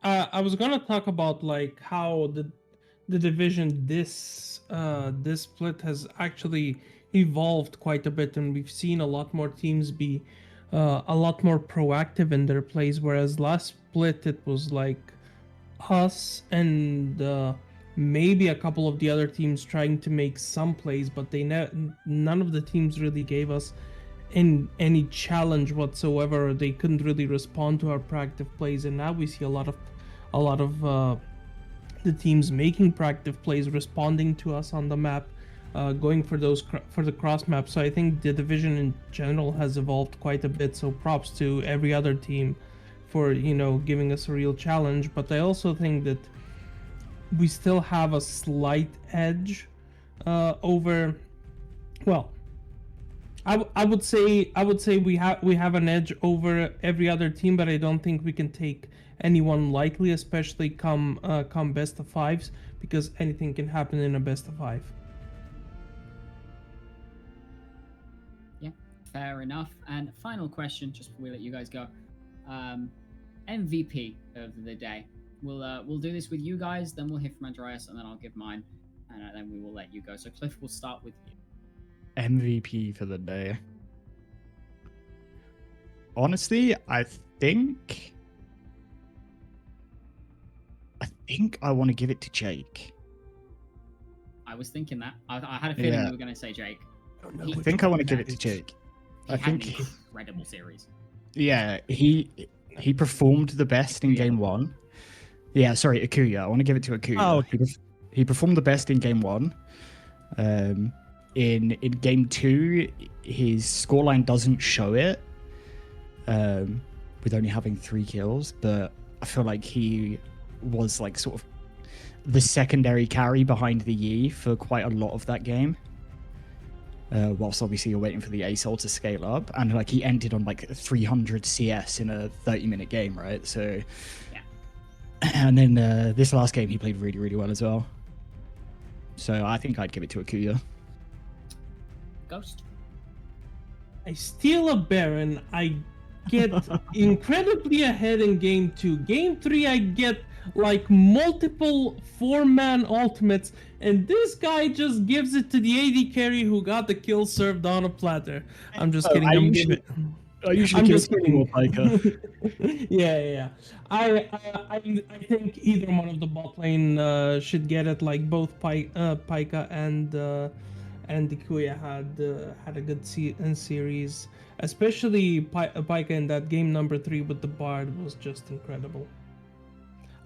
I was gonna talk about like how the division this split has actually evolved quite a bit, and we've seen a lot more teams be a lot more proactive in their plays, whereas last split it was like us and maybe a couple of the other teams trying to make some plays, but none of the teams really gave us any challenge whatsoever. They couldn't really respond to our proactive plays, and now we see a lot of the teams making proactive plays, responding to us on the map, going for the cross map. So I think the division in general has evolved quite a bit. So props to every other team for giving us a real challenge. But I also think that we still have a slight edge over. Well, I would say we have an edge over every other team, but I don't think we can take anyone lightly, especially come best of fives, because anything can happen in a best of five. Yeah, fair enough. And final question, just before we let you guys go, MVP of the day. We'll do this with you guys, then we'll hear from Andreas, and then I'll give mine, and then we will let you go. So Cliff, we'll start with you. MVP for the day. Honestly, I think I want to give it to Jake. I was thinking that. I had a feeling Yeah. you were going to say Jake. I think I want to give it to Jake. He I had think an incredible series. Yeah, he performed the best in game one. Yeah, sorry, Akuya. I want to give it to Akuya. Oh, He performed the best in game one. In game two, his scoreline doesn't show it. With only having 3 kills, but I feel like he was like sort of the secondary carry behind the Yi for quite a lot of that game. Whilst obviously you're waiting for the ASOL to scale up, and like he ended on like 300 CS in a 30-minute game, right? So, Yeah. And then this last game he played really, really well as well. So I think I'd give it to Akuya. Ghost. I steal a Baron. I get incredibly ahead in game 2. Game 3, I get like multiple 4-man ultimates, and this guy just gives it to the AD carry who got the kill served on a platter. I'm just kidding. I I'm usually I'm kill just kidding. more Piker. yeah. I think either one of the bot lane should get it. Like both Pika and Dikuya had a good series, especially Pika in that game number 3 with the Bard was just incredible.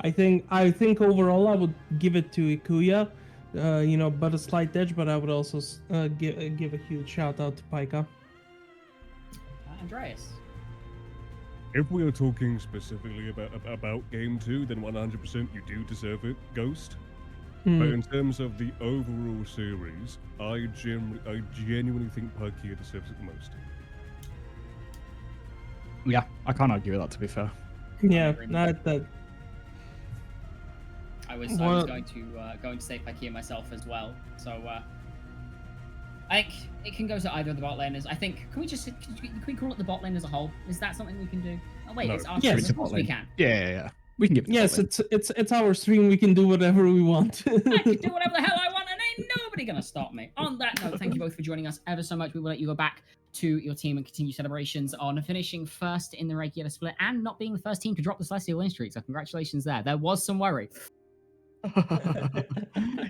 I think overall I would give it to Ikuya, but a slight edge. But I would also give a huge shout out to Pika. Andreas. If we are talking specifically about game 2, then 100% you do deserve it, Ghost. But in terms of the overall series, I genuinely think Palkia deserves it the most. Yeah, I can't argue with that, to be fair. Yeah, not that. I was going to say Pakia myself as well. So I think it can go to either of the bot laners. I think can we call it the bot lane as a whole? Is that something we can do? Oh wait, No. it's our Yes, turn. it's Of a course bot we lane. can. Yeah. We can give it. Yes, it's our stream. We can do whatever we want. I can do whatever the hell I want, and ain't nobody gonna stop me. On that note, thank you both for joining us ever so much. We will let you go back to your team and continue celebrations on finishing first in the regular split and not being the first team to drop the Celestial win streak. So congratulations there. There was some worry.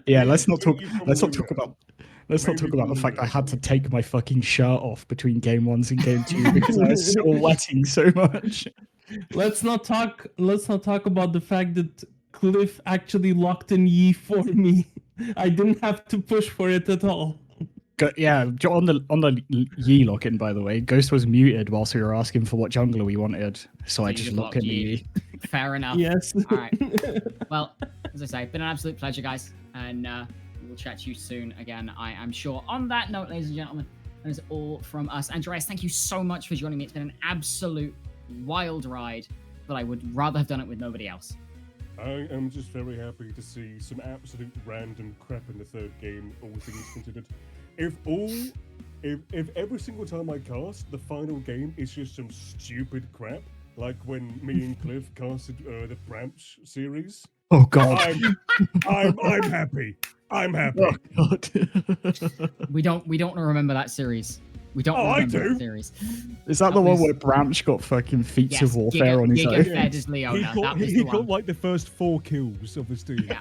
Yeah, let's not talk. You Let's not probably talk will. about. Let's not Maybe talk about the probably fact I will. had to take my fucking shirt off between game 1s and game 2 because I was sweating so much. Let's not talk about the fact that Cliff actually locked in Yi for me. I didn't have to push for it at all. Yeah, on the Yi lock-in, by the way, Ghost was muted whilst we were asking for what jungler we wanted, so I you just just locked in locked the Yi. Yi. Fair enough. Yes. All right. Well, as I say, been an absolute pleasure, guys, and we will chat to you soon again, I am sure. On that note, ladies and gentlemen, that is all from us. Andreas, thank you so much for joining me. It's been an absolute wild ride, but I would rather have done it with nobody else. I am just very happy to see some absolute random crap in the third game, all things considered. If every single time I cast, the final game is just some stupid crap, like when me and Cliff casted the Branch series, Oh god. I'm happy. I'm happy. Oh god. We don't remember that series. We don't Oh, I remember do. that series. Is that That the one was- where Branch got fucking feats Yes, of warfare on his Giga own? fed as Leona. He That got, was he the got one. like the first 4 kills of his team. Yeah,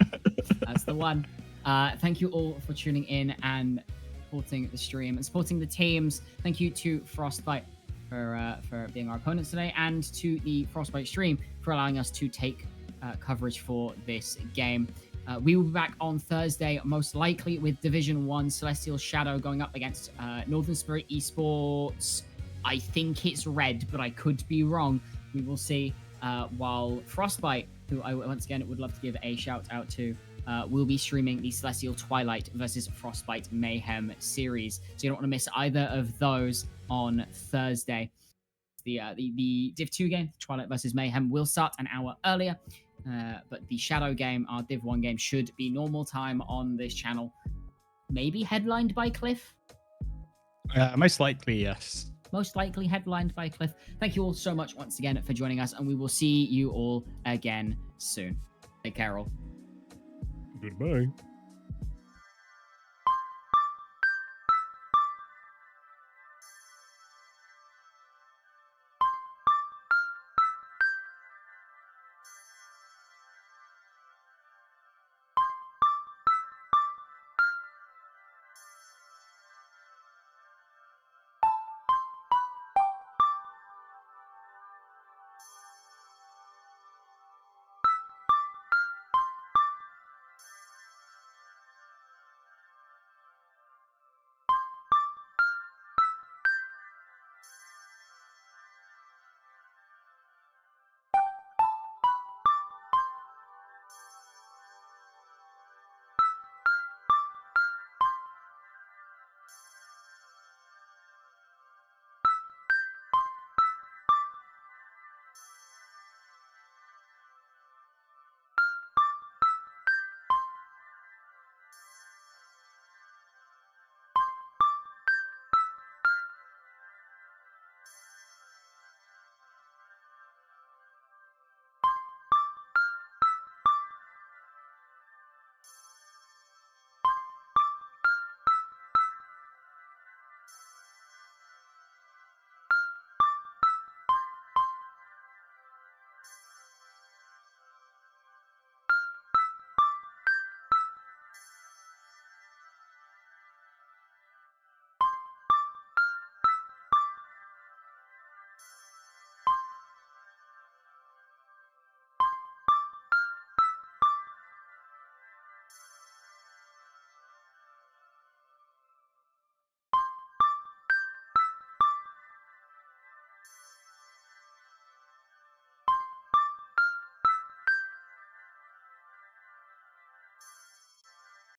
that's the one. Thank you all for tuning in and supporting the stream and supporting the teams. Thank you to Frostbite for being our opponents today, and to the Frostbite stream for allowing us to take coverage for this game. We will be back on Thursday, most likely with Division 1 Celestial Shadow going up against Northern Spirit Esports. I think it's red, but I could be wrong. We will see. While Frostbite, who I once again would love to give a shout out to, we'll be streaming the Celestial Twilight versus Frostbite Mayhem series. So you don't want to miss either of those on Thursday. The Div 2 game, Twilight versus Mayhem, will start an hour earlier. But the Shadow game, our Div 1 game, should be normal time on this channel. Maybe headlined by Cliff? Most likely, yes. Most likely headlined by Cliff. Thank you all so much once again for joining us, and we will see you all again soon. Take care, all. Goodbye.